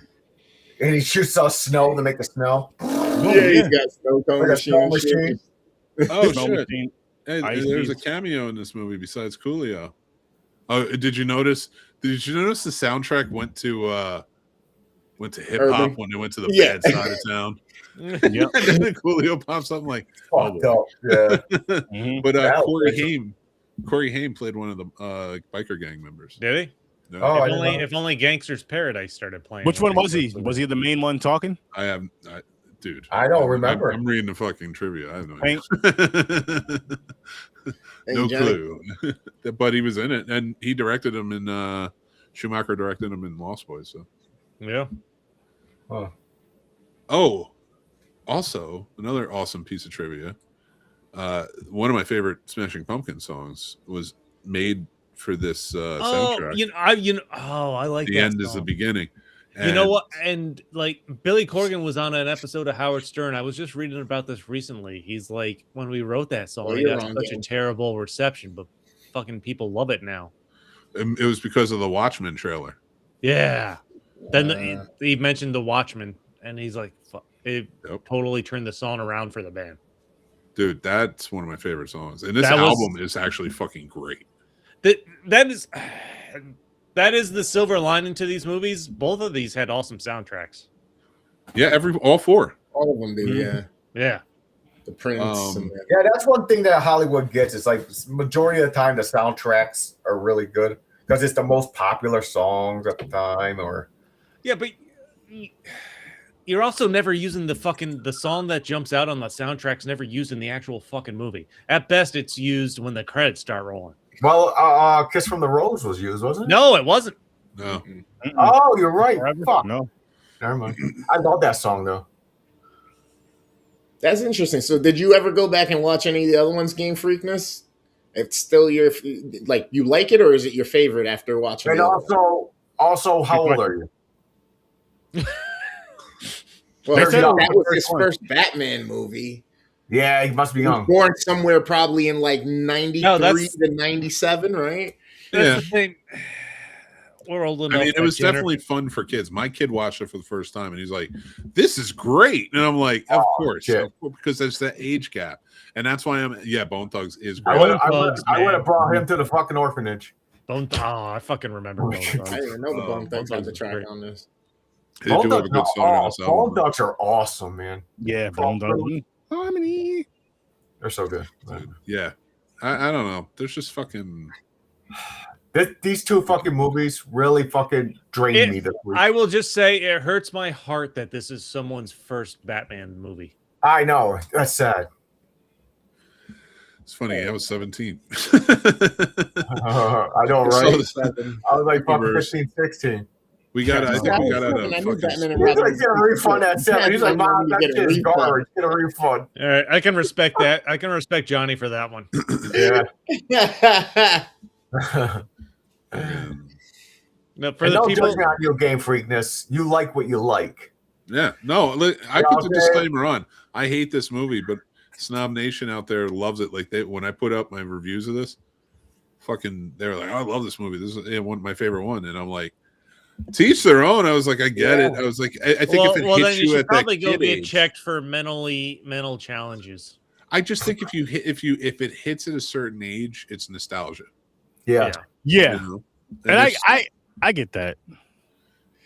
Speaker 3: And he shoots out snow to make the snow.
Speaker 5: Yeah, he's got snow cone machine.
Speaker 2: Oh shit! Hey, there's a cameo in this movie besides Coolio. Oh, did you notice? Did you notice the soundtrack went to hip hop when they went to the bad side of town?
Speaker 1: Yep.
Speaker 2: And then Coolio pops up. I'm like,
Speaker 3: fucked up. Yeah.
Speaker 2: But Corey Haim played one of the biker gang members.
Speaker 4: Did he?
Speaker 2: No.
Speaker 3: Oh, I
Speaker 4: If
Speaker 3: didn't
Speaker 4: only,
Speaker 3: know.
Speaker 4: if only Gangster's Paradise started playing.
Speaker 1: Which one was he? Was he the main one talking?
Speaker 2: Dude.
Speaker 3: I don't remember.
Speaker 2: I'm reading the fucking trivia. I have no
Speaker 1: Hank?
Speaker 2: idea.
Speaker 5: Hey,
Speaker 2: No
Speaker 5: Johnny.
Speaker 2: clue. But he was in it, and he directed him in. Schumacher directed him in Lost Boys. So.
Speaker 4: Yeah.
Speaker 3: Huh.
Speaker 2: Oh, also another awesome piece of trivia. One of my favorite Smashing Pumpkins songs was made for this soundtrack.
Speaker 4: I like
Speaker 2: The
Speaker 4: that
Speaker 2: end
Speaker 4: song.
Speaker 2: is the beginning.
Speaker 4: You know what? And like Billy Corgan was on an episode of Howard Stern. I was just reading about this recently. He's like, when we wrote that song, it
Speaker 5: you're
Speaker 4: got
Speaker 5: wrong,
Speaker 4: such a
Speaker 5: Dan.
Speaker 4: terrible reception, but fucking people love it now.
Speaker 2: It was because of the Watchmen trailer.
Speaker 4: Yeah. Then he mentioned the Watchmen, and he's like, it totally turned the song around for the band.
Speaker 2: Dude, that's one of my favorite songs. And this
Speaker 4: That was-
Speaker 2: album is actually fucking great.
Speaker 4: That is the silver lining to these movies. Both of these had awesome soundtracks.
Speaker 2: Yeah, all four.
Speaker 5: All of them do, yeah.
Speaker 4: Yeah.
Speaker 5: The Prince. And
Speaker 3: Yeah, that's one thing that Hollywood gets. It's like majority of the time the soundtracks are really good because it's the most popular songs at the time. Or
Speaker 4: Yeah, but you're also never using the song that jumps out on the soundtrack's never used in the actual fucking movie. At best, it's used when the credits start rolling.
Speaker 3: well, "Kiss from the Rose" was used, wasn't it?
Speaker 4: No, it wasn't.
Speaker 2: No.
Speaker 3: Oh, you're right.
Speaker 1: Forever?
Speaker 3: Fuck.
Speaker 1: No.
Speaker 3: Never mind. I love that song though.
Speaker 5: That's interesting. So, did you ever go back and watch any of the other ones, Game Freakness? It's still you like it, or is it your favorite after watching?
Speaker 3: And
Speaker 5: the other one?
Speaker 3: also, how old are you?
Speaker 5: Well,
Speaker 3: There's
Speaker 5: that
Speaker 3: young.
Speaker 5: was his first Batman movie.
Speaker 3: Yeah, he must be
Speaker 5: He was
Speaker 3: young.
Speaker 5: born somewhere probably in like 93
Speaker 4: No, that's-
Speaker 5: to 97, right?
Speaker 4: That's
Speaker 2: Yeah.
Speaker 4: the thing. We're old enough.
Speaker 2: I mean, it was definitely fun for kids. My kid watched it for the first time, and he's like, "This is great!" And I'm like, "Of course,
Speaker 3: shit.
Speaker 2: because there's that age gap, and that's why Bone Thugs is
Speaker 3: I
Speaker 2: great."
Speaker 3: would have brought him to the fucking orphanage.
Speaker 4: I fucking remember. Bone Thugs.
Speaker 5: I didn't even know the Bone Thugs
Speaker 4: Bone
Speaker 5: had the
Speaker 4: Thugs
Speaker 5: track
Speaker 4: was great.
Speaker 5: on this.
Speaker 2: They do have a good song on this
Speaker 3: Bone
Speaker 2: album.
Speaker 3: Thugs are awesome, man.
Speaker 1: Yeah, Bone Thugs. Harmony.
Speaker 3: They're so good.
Speaker 2: Yeah, I don't know. There's just fucking.
Speaker 3: These two fucking movies really fucking drained me this week.
Speaker 4: I will just say it hurts my heart that this is someone's first Batman movie.
Speaker 3: I know. That's sad.
Speaker 2: It's funny. I was 17.
Speaker 3: I know, right? I was like fucking
Speaker 2: Reverse.
Speaker 3: 15, 16.
Speaker 2: I think we got out of
Speaker 5: I knew Batman
Speaker 2: fucking.
Speaker 5: and
Speaker 3: He's
Speaker 5: Robin.
Speaker 3: like, get a refund at 7. He's like, Mom, that
Speaker 5: Get a
Speaker 3: shit's
Speaker 5: refund.
Speaker 3: garbage. Get a refund.
Speaker 4: All right, I can respect that. I can respect Johnny for that one.
Speaker 3: Yeah.
Speaker 4: No, for
Speaker 3: And
Speaker 4: the
Speaker 3: no
Speaker 4: people.
Speaker 3: judgment on your Game Freakness. You like what you like.
Speaker 2: Yeah, no, look, I
Speaker 3: Yeah,
Speaker 2: put the
Speaker 3: okay.
Speaker 2: disclaimer on. I hate this movie, but Snob Nation out there loves it. Like when I put up my reviews of this, fucking, they're like, "Oh, I love this movie. This is my favorite one," and I'm like, to each their own. I was like, I get it. I was like, I think if it
Speaker 4: then
Speaker 2: hits
Speaker 4: you
Speaker 2: you
Speaker 4: should
Speaker 2: at that
Speaker 4: probably go
Speaker 2: kid
Speaker 4: get
Speaker 2: age,
Speaker 4: checked for mental challenges.
Speaker 2: I just think if it hits at a certain age, it's nostalgia.
Speaker 3: Yeah.
Speaker 1: Yeah,
Speaker 2: You know?
Speaker 1: and
Speaker 2: it's,
Speaker 1: I get that.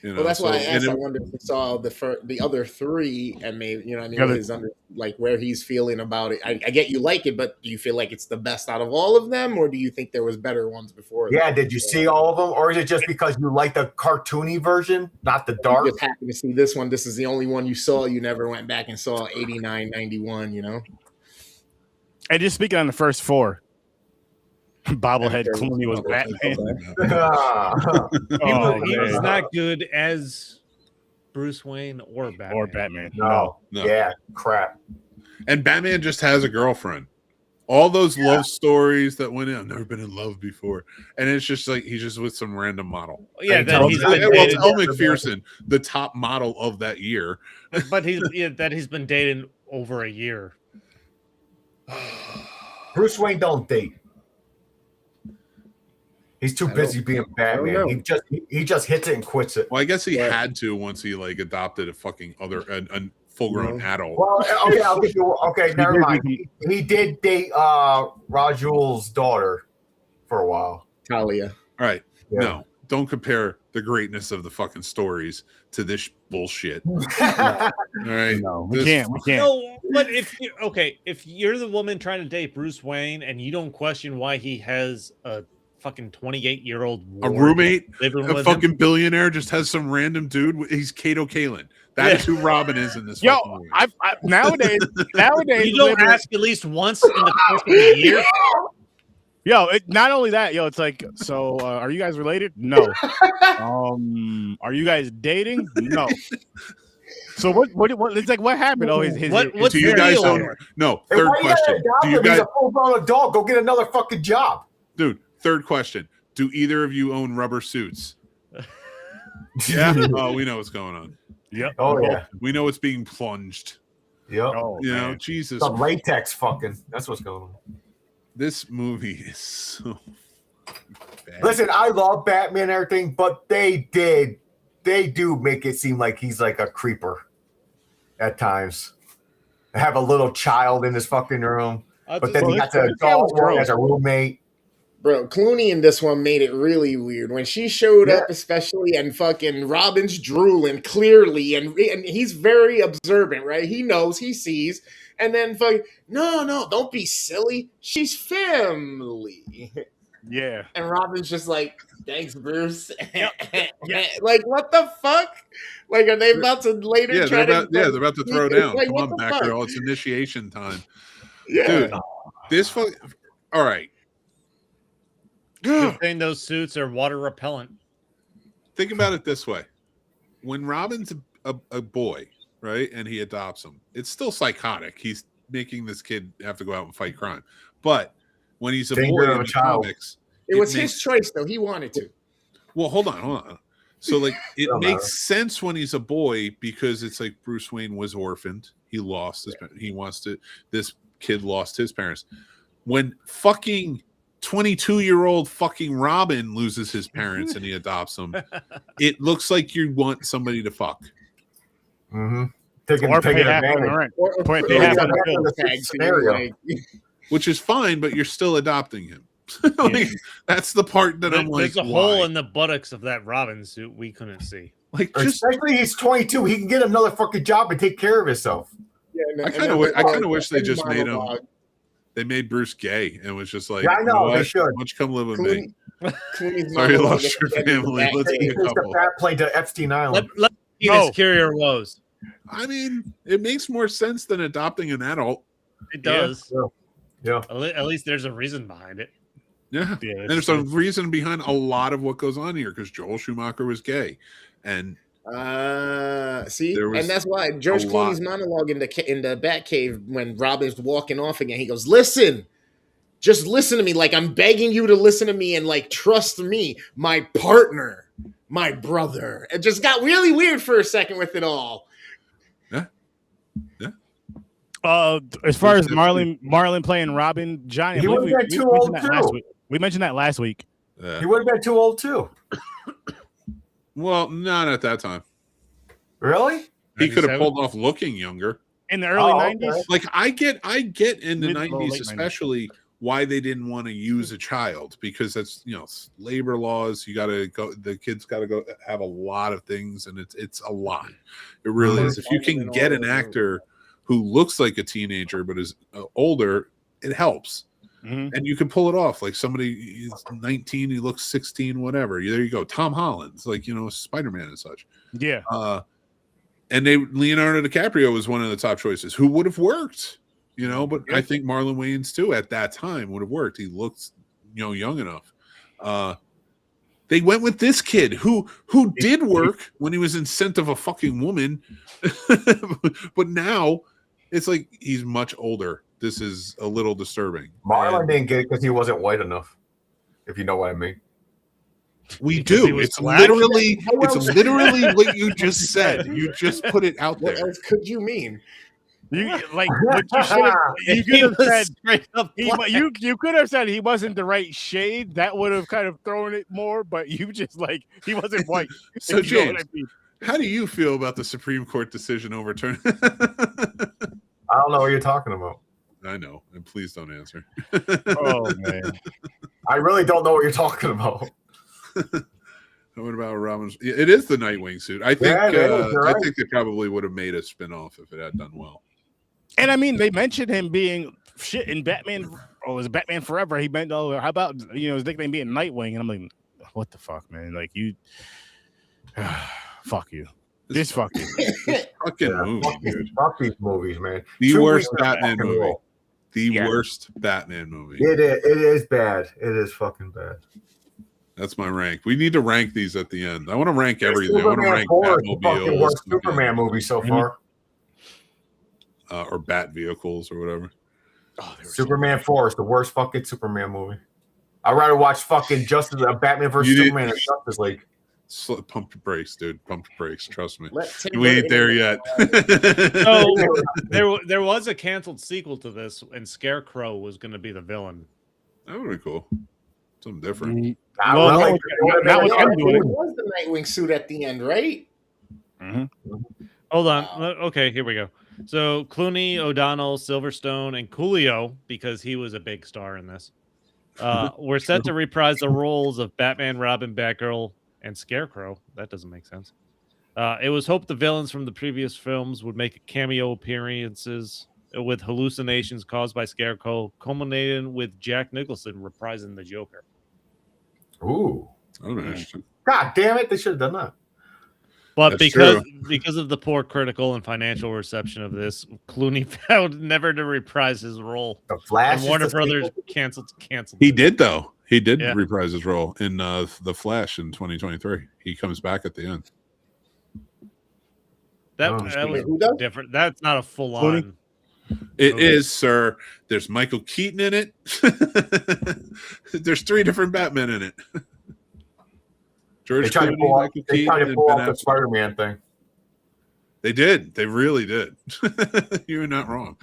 Speaker 2: you know,
Speaker 5: Well, that's why I
Speaker 2: and
Speaker 5: asked.
Speaker 2: it-
Speaker 5: I wonder if you saw the other three, and maybe you know, what I mean,
Speaker 1: Yeah,
Speaker 5: his under like where he's feeling about it. I get you like it, but do you feel like it's the best out of all of them, or do you think there was better ones before?
Speaker 3: Yeah,
Speaker 5: that?
Speaker 3: did you see all of them? Or is it just because you like the cartoony version, not the dark?
Speaker 5: You just happened to see this one. This is the only one you saw. You never went back and saw 89, 91, you know?
Speaker 1: And just speaking on the first four, bobblehead
Speaker 5: Okay.
Speaker 1: Clooney was Batman.
Speaker 4: He was
Speaker 1: man.
Speaker 4: not good as Bruce Wayne or Batman.
Speaker 1: Or Batman.
Speaker 3: No.
Speaker 2: No.
Speaker 3: Yeah, crap.
Speaker 2: And Batman just has a girlfriend. All those love stories that went in, I've never been in love before. And it's just like he's just with some random model.
Speaker 4: Yeah,
Speaker 3: And
Speaker 4: that
Speaker 3: tell
Speaker 4: he's
Speaker 3: them-
Speaker 4: been
Speaker 2: Well,
Speaker 4: dated,
Speaker 2: Elle McPherson, the top model of that year.
Speaker 4: but he's been dating over a year.
Speaker 3: Bruce Wayne don't date. He's too busy being Batman.
Speaker 5: know.
Speaker 3: He just hits it and quits it.
Speaker 2: Well, I guess he
Speaker 5: Yeah.
Speaker 2: had to once he like adopted a fucking a full grown adult.
Speaker 3: Well, okay, I'll give you. Okay, never mind. He did date Rajul's daughter for a while.
Speaker 5: Talia.
Speaker 2: All right.
Speaker 3: Yeah.
Speaker 2: No, don't compare the greatness of the fucking stories to this bullshit. All right.
Speaker 1: No, we
Speaker 2: This-
Speaker 1: can't. We can't.
Speaker 4: No, but if you're the woman trying to date Bruce Wayne and you don't question why he has a fucking 28-year-old
Speaker 2: a roommate,
Speaker 4: living
Speaker 2: a
Speaker 4: with
Speaker 2: fucking
Speaker 4: him.
Speaker 2: billionaire, just has some random dude. He's Kato Kalin. That is who Robin is in this.
Speaker 1: Yo,
Speaker 2: fucking movie.
Speaker 1: nowadays,
Speaker 4: You don't ask at least once in the course of a year.
Speaker 1: Yo, not only that, yo, it's like, so are you guys related? No. Are you guys dating? No. So what it's like, what happened? Oh,
Speaker 4: what's
Speaker 2: do you guys own? No.
Speaker 3: Hey,
Speaker 2: Third
Speaker 3: why you gotta
Speaker 2: question.
Speaker 3: adopt
Speaker 2: Do you
Speaker 3: him? He's
Speaker 2: guys,
Speaker 3: a full-grown adult. Go get another fucking job.
Speaker 2: dude? Third question. Do either of you own rubber suits? Yeah. Oh, we know what's going on.
Speaker 1: Yep.
Speaker 3: Oh yeah.
Speaker 2: We know it's being plunged.
Speaker 3: Yep.
Speaker 1: Oh,
Speaker 2: You know,
Speaker 1: man.
Speaker 2: Jesus.
Speaker 3: Some latex fucking. That's what's going on.
Speaker 2: This movie is so bad.
Speaker 3: Listen, I love Batman and everything, but they do make it seem like he's like a creeper at times. Have a little child in his fucking room, but then he got the adult one as a roommate.
Speaker 5: Bro, Clooney in this one made it really weird when she showed up, especially, and fucking Robin's drooling clearly, and he's very observant, right? He knows, he sees, and then fucking no, don't be silly. She's family.
Speaker 1: Yeah.
Speaker 5: And Robin's just like, thanks, Bruce.
Speaker 1: Yep.
Speaker 5: Like, what the fuck? Like, are they about to later?
Speaker 2: Yeah,
Speaker 5: try
Speaker 2: they're about to throw down.
Speaker 5: Like,
Speaker 2: Come
Speaker 5: what
Speaker 2: on,
Speaker 5: the
Speaker 2: back
Speaker 5: fuck?
Speaker 2: girl. It's initiation time.
Speaker 5: Yeah.
Speaker 2: Dude, this fuck. All right.
Speaker 4: Good thing those suits are water repellent.
Speaker 2: Think about it this way: when Robin's a boy, right, and he adopts him, it's still psychotic. He's making this kid have to go out and fight crime. But when he's a boy in the comics,
Speaker 5: it was his choice, though. He wanted to.
Speaker 2: Well, hold on. So, like, it makes sense when he's a boy because it's like Bruce Wayne was orphaned. He lost his. He wants to. This kid lost his parents. When fucking 22-year-old fucking Robin loses his parents and he adopts them, it looks like you want somebody to fuck.
Speaker 3: Mm-hmm.
Speaker 1: Or pay half on the rent. Or pay half on the
Speaker 3: scenario.
Speaker 2: Which is fine, but you're still adopting him. Like, that's the part that I'm like,
Speaker 4: there's a hole in the buttocks of that Robin suit we couldn't see.
Speaker 2: Like,
Speaker 3: especially he's 22. He can get another fucking job and take care of himself.
Speaker 5: Yeah,
Speaker 2: I kind of wish they just made him. They made Bruce gay and was just like,
Speaker 3: yeah, I know,
Speaker 2: you
Speaker 3: they should.
Speaker 2: Why don't you come live with me?
Speaker 5: Clooney's
Speaker 2: Sorry, you lost your family. Let's be a couple.
Speaker 3: The fat plane to Epstein Island.
Speaker 4: Let his carrier woes.
Speaker 2: I mean, it makes more sense than adopting an adult.
Speaker 4: It does.
Speaker 3: Yeah.
Speaker 4: At least there's a reason behind it.
Speaker 2: Yeah. And there's a reason behind a lot of what goes on here because Joel Schumacher was gay. And
Speaker 5: see, and that's why George Clooney's monologue in the Batcave when Robin's walking off again, he goes, "Listen, just listen to me. Like, I'm begging you to listen to me and like trust me, my partner, my brother." It just got really weird for a second with it all.
Speaker 2: Yeah.
Speaker 1: As far as Marlon playing Robin, Johnny,
Speaker 3: he would have been too old too.
Speaker 1: We mentioned that last week.
Speaker 3: He would have been too old too.
Speaker 2: Well, not at that time.
Speaker 3: Really?
Speaker 2: He could have pulled off looking younger
Speaker 1: in the early 90s.
Speaker 3: Okay.
Speaker 2: Like I get in the 90s, especially why they didn't want to use a child because that's labor laws. You got to go. The kids got to go have a lot of things, and it's a lot. It really is. If you can get an actor who looks like a teenager but is older, it helps.
Speaker 1: Mm-hmm.
Speaker 2: And you can pull it off. Like somebody is 19, he looks 16, whatever. There you go. Tom Holland's like, Spider-Man and such.
Speaker 1: Yeah.
Speaker 2: And Leonardo DiCaprio was one of the top choices who would have worked, but I think Marlon Wayans too at that time would have worked. He looked, young enough. They went with this kid who did work when he was in Scent of a Fucking Woman. But now it's like he's much older. This is a little disturbing.
Speaker 3: Marlon didn't get it because he wasn't white enough, if you know what I mean.
Speaker 2: We do. It's literally what you just said. You just put it out there.
Speaker 5: What else could you mean?
Speaker 1: You could have said straight up. You could have said he wasn't the right shade. That would have kind of thrown it more. But you just he wasn't white.
Speaker 2: So James, how do you feel about the Supreme Court decision overturning?
Speaker 3: I don't know what you're talking about.
Speaker 2: I know, and please don't answer.
Speaker 1: Oh man,
Speaker 3: I really don't know what you're talking about.
Speaker 2: What about Robin's? It is the Nightwing suit. I think. I think they probably would have made a spinoff if it had done well.
Speaker 1: And I mean, they mentioned him being shit in Batman. Oh, it was Batman Forever. He meant, oh, how about his nickname being Nightwing? And I'm like, what the fuck, man? Like you, fuck you. Just fuck you.
Speaker 2: This fucking movie, dude.
Speaker 3: Fuck these movies, man.
Speaker 2: The
Speaker 3: 2
Speaker 2: worst
Speaker 3: weeks of
Speaker 2: Batman
Speaker 3: fucking
Speaker 2: movie.
Speaker 3: roll.
Speaker 2: The worst Batman movie.
Speaker 3: It is bad. It is fucking bad.
Speaker 2: That's my rank. We need to rank these at the end. I want to rank everything. I want to
Speaker 3: Superman
Speaker 2: rank
Speaker 3: 4 is the fucking
Speaker 2: Batmobiles,
Speaker 3: worst Superman movie so far.
Speaker 2: Or Bat vehicles or whatever.
Speaker 1: Oh,
Speaker 3: Superman 4 is the worst fucking Superman movie. I'd rather watch fucking Batman versus Superman and Justice League.
Speaker 2: Pump your brakes, dude. Pump your brakes. Trust me.
Speaker 5: We
Speaker 2: ain't there yet.
Speaker 4: So there was a canceled sequel to this, and Scarecrow was going to be the villain.
Speaker 2: That would be cool. Something different.
Speaker 1: Well,
Speaker 3: Really.
Speaker 1: not with him doing
Speaker 5: It
Speaker 1: it.
Speaker 5: was the Nightwing suit at the end, right?
Speaker 4: Hold on. Okay, here we go. So Clooney, O'Donnell, Silverstone, and Coolio, because he was a big star in this, were set to reprise the roles of Batman, Robin, Batgirl, and Scarecrow. That doesn't make sense. It was hoped the villains from the previous films would make cameo appearances with hallucinations caused by Scarecrow, culminating with Jack Nicholson reprising the Joker.
Speaker 3: Ooh.
Speaker 2: Oh, interesting.
Speaker 3: God damn it. They should have done that.
Speaker 4: But
Speaker 2: That's
Speaker 4: because of the poor critical and financial reception of this, Clooney vowed never to reprise his role.
Speaker 3: The Flash.
Speaker 4: And Warner Brothers canceled.
Speaker 2: He
Speaker 4: it.
Speaker 2: did, though. He did
Speaker 4: Yeah.
Speaker 2: reprise his role in The Flash in 2023. He comes back at the end.
Speaker 4: That
Speaker 5: Who
Speaker 4: was
Speaker 5: does?
Speaker 4: different. That's not a full on.
Speaker 2: It
Speaker 4: Okay.
Speaker 2: is, sir. There's Michael Keaton in it. There's 3 different Batmen in it. George
Speaker 3: They tried to
Speaker 2: Clooney,
Speaker 3: pull off,
Speaker 2: Michael
Speaker 3: they
Speaker 2: Keaton,
Speaker 3: tried to
Speaker 2: and
Speaker 3: pull
Speaker 2: Ben
Speaker 3: off the
Speaker 2: Affleck.
Speaker 3: Spider-Man thing.
Speaker 2: They did. They really did. You're not wrong.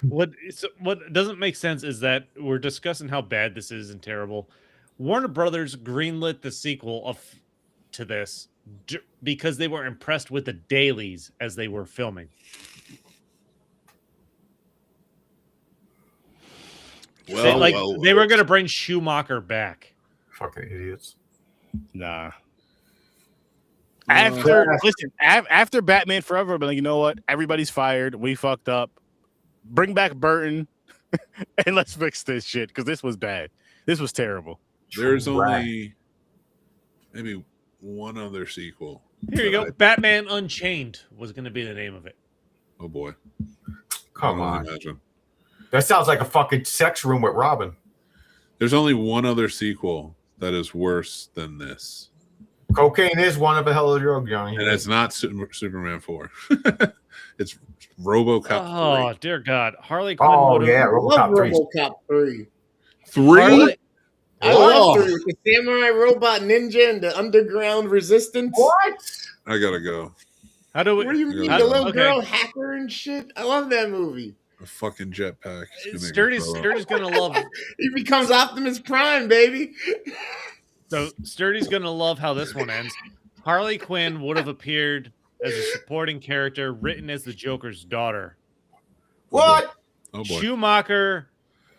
Speaker 4: What doesn't make sense is that we're discussing how bad this is and terrible. Warner Brothers greenlit the sequel to this because they were impressed with the dailies as they were filming. They were going to bring Schumacher back.
Speaker 3: Fucking idiots.
Speaker 1: Nah. After Batman Forever, but like, you know what? Everybody's fired. We fucked up. Bring back Burton, and let's fix this shit because this was bad. This was terrible.
Speaker 2: There's only maybe one other sequel.
Speaker 4: Here you go. Batman Unchained was going to be the name of it.
Speaker 2: Oh boy.
Speaker 3: Come
Speaker 2: I
Speaker 3: on.
Speaker 2: can imagine.
Speaker 3: That sounds like a fucking sex room with Robin.
Speaker 2: There's only one other sequel that is worse than this.
Speaker 3: Cocaine is one of a hell of a drug, Johnny.
Speaker 2: And it's not Superman 4. It's RoboCop
Speaker 4: Oh,
Speaker 2: 3.
Speaker 4: dear God. Harley Quinn.
Speaker 3: Oh,
Speaker 4: would've-
Speaker 3: yeah.
Speaker 5: I love
Speaker 3: RoboCop 3.
Speaker 5: RoboCop 3.
Speaker 2: 3?
Speaker 4: Harley-
Speaker 5: I love 3 with the samurai robot ninja and the underground resistance.
Speaker 3: What?
Speaker 2: I gotta go.
Speaker 4: How do we?
Speaker 5: What do you mean?
Speaker 2: Yeah.
Speaker 5: The little
Speaker 4: Okay.
Speaker 5: girl hacker and shit? I love that movie.
Speaker 2: A fucking jetpack.
Speaker 4: Sturdy's gonna love.
Speaker 5: He becomes Optimus Prime, baby.
Speaker 4: So Sturdy's gonna love how this one ends. Harley Quinn would have appeared as a supporting character, written as the Joker's daughter.
Speaker 3: What?
Speaker 2: Oh boy.
Speaker 4: Schumacher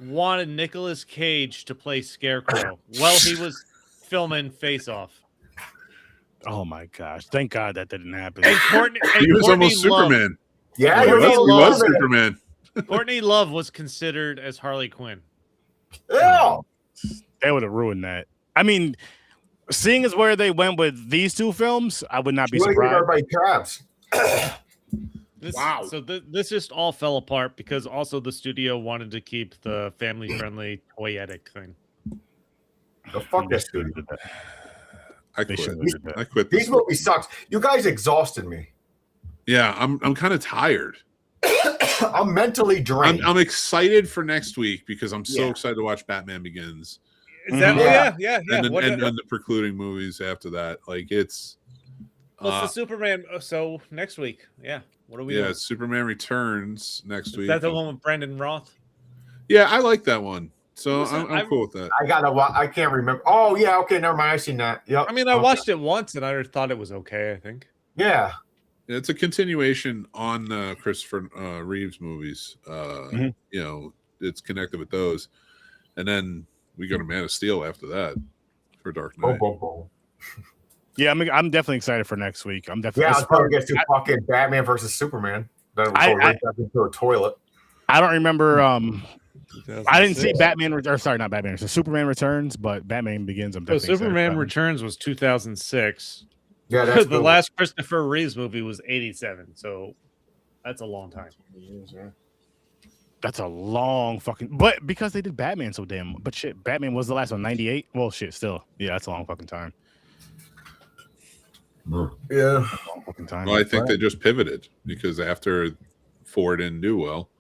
Speaker 4: wanted Nicolas Cage to play Scarecrow while he was filming Face Off.
Speaker 1: Oh my gosh! Thank God that didn't happen.
Speaker 4: And Courtney,
Speaker 2: He was almost Superman.
Speaker 3: Yeah,
Speaker 2: He
Speaker 3: you're
Speaker 2: was
Speaker 3: Love.
Speaker 2: Superman.
Speaker 4: Courtney Love was considered as Harley Quinn.
Speaker 3: Ew.
Speaker 1: They would have ruined that. I mean, seeing as where they went with these 2 films, I would not be
Speaker 3: You wanna give
Speaker 1: surprised.
Speaker 3: everybody crabs.
Speaker 5: Wow.
Speaker 4: So this just all fell apart because also the studio wanted to keep the family-friendly toyetic thing.
Speaker 3: The fuck that studio.
Speaker 2: I
Speaker 1: They
Speaker 2: quit.
Speaker 1: shouldn't have did that.
Speaker 2: I quit.
Speaker 3: These movies sucks. You guys exhausted me.
Speaker 2: Yeah, I'm kind of tired.
Speaker 3: I'm mentally drained.
Speaker 2: I'm excited for next week because I'm so
Speaker 3: Yeah.
Speaker 2: excited to watch Batman Begins.
Speaker 4: Is that?
Speaker 3: Yeah.
Speaker 4: Yeah.
Speaker 2: And then
Speaker 4: What-
Speaker 2: and the precluding movies after that. Like it's
Speaker 4: What's the Superman? So next week, yeah. What are we
Speaker 2: yeah,
Speaker 4: doing?
Speaker 2: Superman Returns next
Speaker 4: Is
Speaker 2: week.
Speaker 4: that the one with Brandon Roth?
Speaker 2: Yeah, I like that one. So
Speaker 4: Listen,
Speaker 2: I'm cool with that.
Speaker 3: I can't remember. Oh yeah, okay, never mind. I seen that. Yep.
Speaker 4: I mean, I watched it once and I thought it was okay. I think.
Speaker 3: Yeah.
Speaker 2: It's a continuation on Christopher Reeve's movies.
Speaker 1: Mhm.
Speaker 2: You know, it's connected with those, and then we go to Man of Steel after that for Dark
Speaker 3: Boom,
Speaker 2: Knight.
Speaker 3: boom, boom.
Speaker 1: Yeah, I'm definitely excited for next week. I'm definitely.
Speaker 3: Yeah, I was probably get to fucking Batman versus Superman. Then we'll go right back into a toilet.
Speaker 1: I don't remember. I didn't see
Speaker 4: 2006.
Speaker 1: Batman. Or sorry, not Batman. So Superman Returns, but Batman Begins. I'm
Speaker 4: So
Speaker 1: definitely excited
Speaker 4: Superman
Speaker 1: about.
Speaker 4: Returns was 2006.
Speaker 3: Yeah, that's
Speaker 4: The last Christopher Reeves movie was 87. So that's a long time.
Speaker 1: That's a long fucking. But because they did Batman so damn. But shit, Batman was the last one, 98. Well, shit, still, yeah, that's a long fucking time.
Speaker 3: Yeah.
Speaker 1: Long fucking time.
Speaker 2: Well, I think they just pivoted because after 4 didn't do well,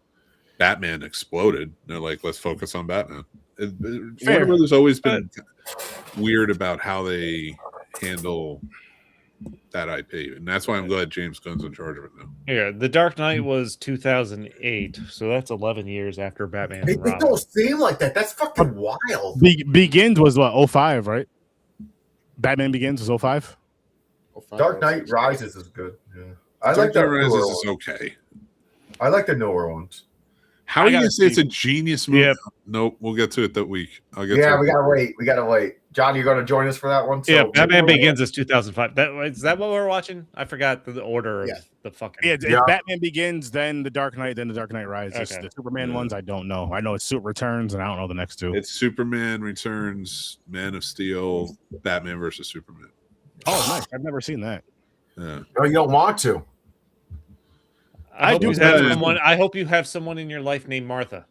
Speaker 2: Batman exploded. They're like, let's focus on Batman. Warner Brothers always been weird about how they handle that IP, and that's why I'm glad James Gunn's in charge of it now.
Speaker 4: Yeah, The Dark Knight was 2008, so that's 11 years after Batman.
Speaker 3: It don't seem like that. That's fucking wild.
Speaker 1: Begins was what, 05, right? Batman Begins was 05.
Speaker 3: Dark Knight Rises is good. Yeah. I
Speaker 2: Dark
Speaker 3: like
Speaker 2: Knight
Speaker 3: that.
Speaker 2: Rises is okay.
Speaker 3: I like the newer ones.
Speaker 2: How are you gonna say it's a genius movie?
Speaker 4: Yep.
Speaker 2: Nope, we'll get to it that week. I'll get
Speaker 3: Yeah,
Speaker 2: to
Speaker 3: we gotta wait. We gotta wait. John, you're gonna join us for that one?
Speaker 4: Yeah, Batman Begins is 2005. Is that what we're watching? I forgot the order of the fucking.
Speaker 1: Yeah, it's Batman Begins, then The Dark Knight, then The Dark Knight Rises.
Speaker 4: Okay.
Speaker 1: The Superman ones, I don't know. I know it's Suit Returns, and I don't know the next two.
Speaker 2: It's Superman Returns, Man of Steel, Batman versus Superman.
Speaker 1: Oh, nice. I've never seen that.
Speaker 2: Yeah.
Speaker 3: No, you don't want to.
Speaker 4: I hope
Speaker 1: do
Speaker 4: you have
Speaker 1: that.
Speaker 4: someone. I hope you have someone in your life named Martha.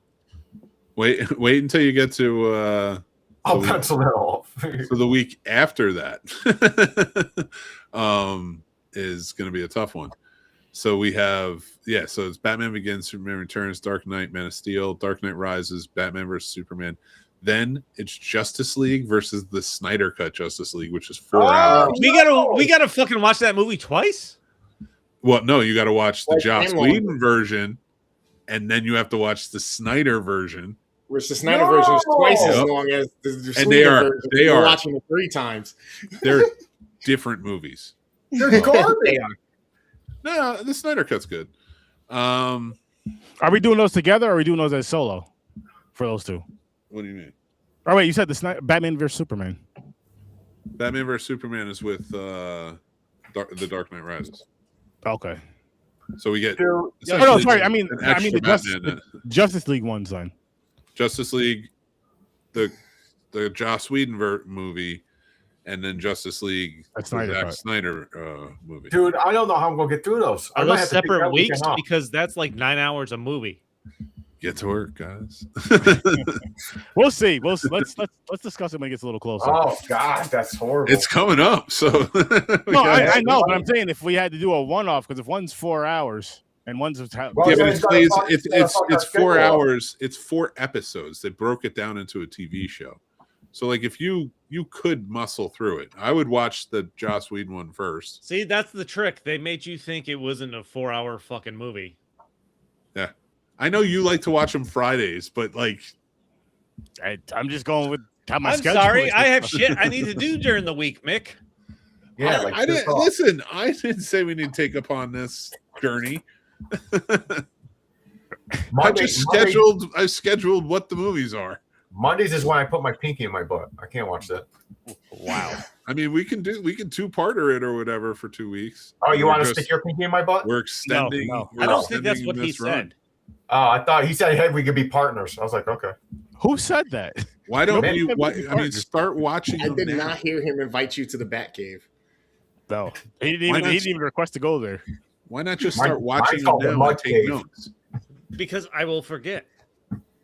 Speaker 2: Wait until you get to
Speaker 3: I'll pencil it off.
Speaker 2: so the week after that is going to be a tough one. So we have so it's Batman Begins, Superman Returns, Dark Knight, Man of Steel, Dark Knight Rises, Batman versus Superman. Then it's Justice League versus the Snyder Cut Justice League, which is 4 hours.
Speaker 4: We gotta fucking watch that movie twice.
Speaker 2: Well, no, you got to watch the
Speaker 5: Like
Speaker 2: Joss
Speaker 5: timeline.
Speaker 2: Whedon version, and then you have to watch the Snyder version.
Speaker 5: Which the Snyder version is twice as long as the
Speaker 2: And they
Speaker 5: Snyder
Speaker 2: are-
Speaker 5: version.
Speaker 2: they
Speaker 5: We're
Speaker 2: are-
Speaker 5: watching it 3 times.
Speaker 2: They're different movies.
Speaker 3: They're garbage.
Speaker 5: They are.
Speaker 2: No, the Snyder Cut's good.
Speaker 1: Are we doing those together, or are we doing those as solo for those two?
Speaker 2: What do you mean?
Speaker 1: Oh, wait, you said the Batman versus Superman.
Speaker 2: Batman vs Superman is with the Dark Knight Rises.
Speaker 1: Okay.
Speaker 2: So we get.
Speaker 3: Dude,
Speaker 1: Oh, no, sorry. I mean
Speaker 2: extra
Speaker 1: the
Speaker 2: Batman.
Speaker 1: Justice League ones, then.
Speaker 2: Justice League, the Joss Whedon movie, and then Justice League, the Zack Snyder movie.
Speaker 3: Dude, I don't know how I'm gonna get through those. I
Speaker 4: Are
Speaker 3: might
Speaker 4: those
Speaker 3: have to take
Speaker 4: separate
Speaker 3: that
Speaker 4: weeks?
Speaker 3: weekend off.
Speaker 4: Because that's like 9 hours a movie.
Speaker 2: Get to work, guys.
Speaker 1: We'll see. Let's discuss it when it gets a little closer.
Speaker 3: Oh God, that's horrible.
Speaker 2: It's coming up, so
Speaker 1: No, I know, but I'm saying if we had to do a one-off, because if one's 4 hours and one's
Speaker 3: Well,
Speaker 2: yeah,
Speaker 3: so
Speaker 2: but
Speaker 3: he's gotta fuck- he's gotta fuck our
Speaker 2: it's 4
Speaker 3: schedule up.
Speaker 2: hours. It's 4 episodes. They broke it down into a TV show. So like if you could muscle through it, I would watch the Joss Whedon one first.
Speaker 4: See, that's the trick. They made you think it wasn't a 4-hour fucking movie.
Speaker 2: Yeah, I know you like to watch them Fridays, but like
Speaker 1: I'm just going with how my
Speaker 4: I'm
Speaker 1: schedule
Speaker 4: sorry,
Speaker 1: is.
Speaker 4: I have shit I need to do during the week, Mick.
Speaker 3: Yeah,
Speaker 2: I didn't listen. I didn't say we need to take upon this journey. I scheduled what the movies are.
Speaker 3: Mondays is when I put my pinky in my butt. I can't watch that.
Speaker 1: Wow.
Speaker 2: I mean, we can two-parter it or whatever for 2 weeks.
Speaker 3: Oh, you
Speaker 2: We're
Speaker 3: want to
Speaker 2: just-
Speaker 3: stick your pinky in my butt?
Speaker 2: We're extending.
Speaker 1: No.
Speaker 2: we're
Speaker 4: I don't think that's
Speaker 2: extending
Speaker 4: what he
Speaker 2: this run.
Speaker 4: said.
Speaker 3: Oh, I thought he said, "Hey, we could be partners." I was like, "Okay."
Speaker 1: Who said that?
Speaker 2: Why don't
Speaker 1: Nobody
Speaker 2: you?
Speaker 1: said
Speaker 2: Why,
Speaker 1: we could
Speaker 2: I mean,
Speaker 1: partner.
Speaker 2: start watching.
Speaker 5: I
Speaker 2: them
Speaker 5: did
Speaker 2: now.
Speaker 5: not hear him invite you to the Batcave.
Speaker 1: No. He didn't
Speaker 2: Why
Speaker 1: even,
Speaker 2: not?
Speaker 1: he didn't even request to go there.
Speaker 2: Why not just
Speaker 3: Mine-
Speaker 2: start watching
Speaker 3: mine's
Speaker 2: them
Speaker 3: called the
Speaker 2: now and
Speaker 3: Mud
Speaker 2: take
Speaker 3: Cave.
Speaker 2: notes?
Speaker 4: Because I will forget.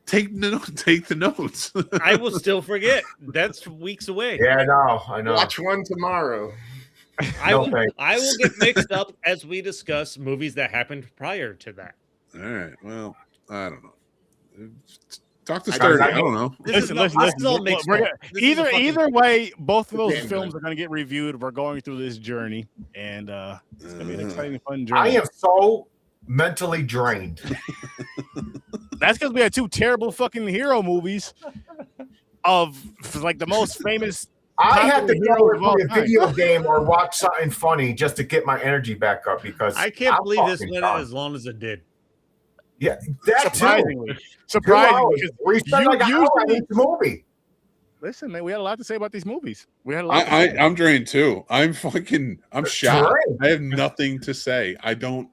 Speaker 2: Take the notes.
Speaker 4: I will still forget. That's weeks away.
Speaker 3: Yeah, I know.
Speaker 5: Watch one tomorrow.
Speaker 4: I will
Speaker 3: thanks.
Speaker 4: get mixed up as we discuss movies that happened prior to that.
Speaker 2: All right. Well, I don't know. Talk to
Speaker 3: I-
Speaker 2: Sturdy.
Speaker 3: I-
Speaker 2: I don't know.
Speaker 4: This is all mixed
Speaker 1: We're
Speaker 4: up.
Speaker 1: gonna-
Speaker 4: This is a fucking-
Speaker 1: Either way, both of those
Speaker 5: Damn,
Speaker 1: films
Speaker 5: man.
Speaker 1: are going to get reviewed. We're going through this journey, and it's going to be an exciting, fun journey.
Speaker 3: I am so mentally drained.
Speaker 1: That's because we had 2 terrible fucking hero movies of like the most famous.
Speaker 3: I had to
Speaker 1: Popular
Speaker 3: go
Speaker 1: heroes of all
Speaker 3: and play a
Speaker 1: time.
Speaker 3: video game or watch something funny just to get my energy back up because
Speaker 4: I can't
Speaker 3: I'm
Speaker 4: believe this
Speaker 3: fucking
Speaker 4: went
Speaker 3: done.
Speaker 4: as long as it did.
Speaker 3: Yeah, that
Speaker 1: Surprisingly,
Speaker 3: too. 2
Speaker 1: surprising
Speaker 3: hours.
Speaker 1: because
Speaker 3: We spent like an hour on
Speaker 1: usually-
Speaker 3: each movie.
Speaker 1: listen, man, we had a lot to say about these movies. We had a lot. to say.
Speaker 2: I'm drained too. I'm shocked.
Speaker 3: Drained.
Speaker 2: I have nothing to say. I don't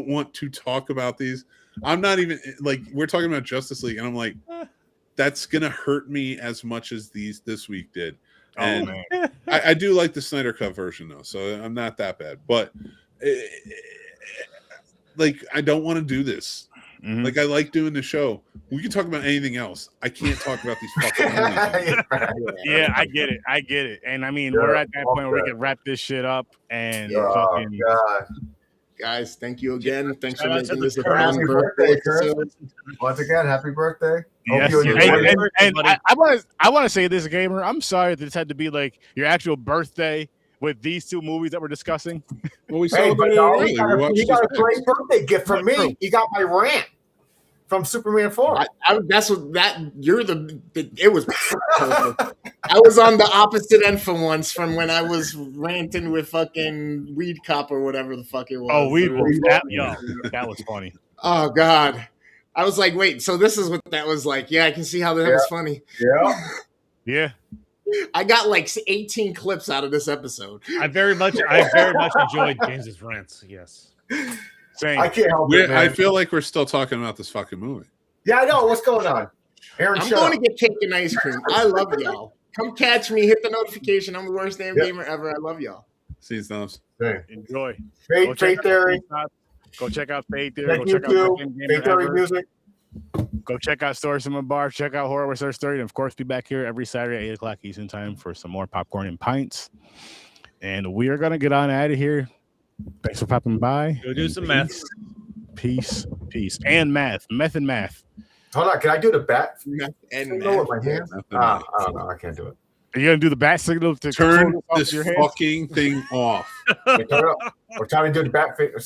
Speaker 2: want to talk about these. I'm not even like we're talking about Justice League, and I'm like, that's gonna hurt me as much as this week did. And
Speaker 1: man,
Speaker 2: I do like the Snyder Cut version though, so I'm not that bad. But like, I don't want to do this.
Speaker 1: Mhm.
Speaker 2: Like, I like doing the show. We can talk about anything else. I can't talk about these fucking movies.
Speaker 1: Yeah, I get it. And I mean, we're at that point where we can wrap this shit up and fucking.
Speaker 3: God.
Speaker 5: Guys, thank you again. Thanks for
Speaker 4: Shout out to
Speaker 5: making
Speaker 4: the
Speaker 5: this a
Speaker 3: Happy
Speaker 5: fun
Speaker 3: birthday,
Speaker 5: birthday
Speaker 3: Chris.
Speaker 5: episode.
Speaker 3: Once again, happy birthday.
Speaker 1: Yes,
Speaker 3: Hope you
Speaker 1: yes.
Speaker 3: enjoy it.
Speaker 1: And
Speaker 4: buddy.
Speaker 1: I want to say this, gamer. I'm sorry that this had to be like your actual birthday with these two movies that we're discussing.
Speaker 2: Well, we
Speaker 3: Hey, but
Speaker 2: celebrated
Speaker 3: no,
Speaker 2: early.
Speaker 3: he
Speaker 2: We
Speaker 3: got
Speaker 2: watched
Speaker 3: a
Speaker 2: this
Speaker 3: great birthday gift from
Speaker 1: True.
Speaker 3: me. He got my rant from Superman 4.
Speaker 5: That's what that you're the it was perfect. I was on the opposite end for once from when I was ranting with fucking Weed Cop or whatever the fuck it was.
Speaker 1: Oh, that was funny.
Speaker 5: Oh God. I was like, wait, so this is what that was like. Yeah, I can see how that was funny.
Speaker 3: Yeah.
Speaker 1: Yeah.
Speaker 5: I got like 18 clips out of this episode.
Speaker 4: I very much enjoyed James's rants. Yes.
Speaker 1: Same.
Speaker 3: I can't help it, man.
Speaker 2: I feel like we're still talking about this fucking movie.
Speaker 3: Yeah, I know. What's going on? Aaron,
Speaker 5: I'm
Speaker 3: shut
Speaker 5: going
Speaker 3: up.
Speaker 5: to get cake and ice cream. I love y'all. Come catch me. Hit the notification. I'm the worst damn gamer ever. I love y'all.
Speaker 2: See you, Snows.
Speaker 3: Hey.
Speaker 1: Enjoy.
Speaker 3: Fate Theory.
Speaker 1: Go check out Fate Theory.
Speaker 3: Thank
Speaker 1: Go
Speaker 3: you
Speaker 1: check
Speaker 3: too.
Speaker 1: out Fucking Gamer
Speaker 3: Fate Theory
Speaker 1: Ever.
Speaker 3: music.
Speaker 1: Go check out Stories from a Bar. Check out Horror with Search 30. And of course, be back here every Saturday at 8 o'clock Eastern Time for some more popcorn and pints. And we are going to get on out of here. Thanks for popping by.
Speaker 4: Go do some math.
Speaker 1: Peace. And math. Meth and math.
Speaker 3: Hold on. Can I do the bat
Speaker 5: And
Speaker 3: signal with my hands? I don't know. I can't do it.
Speaker 1: Are you going to do the bat signal to
Speaker 2: Turn
Speaker 1: control
Speaker 2: this
Speaker 1: your hands?
Speaker 2: fucking thing off.
Speaker 3: Okay, turn it up. We're trying to do the bat signal.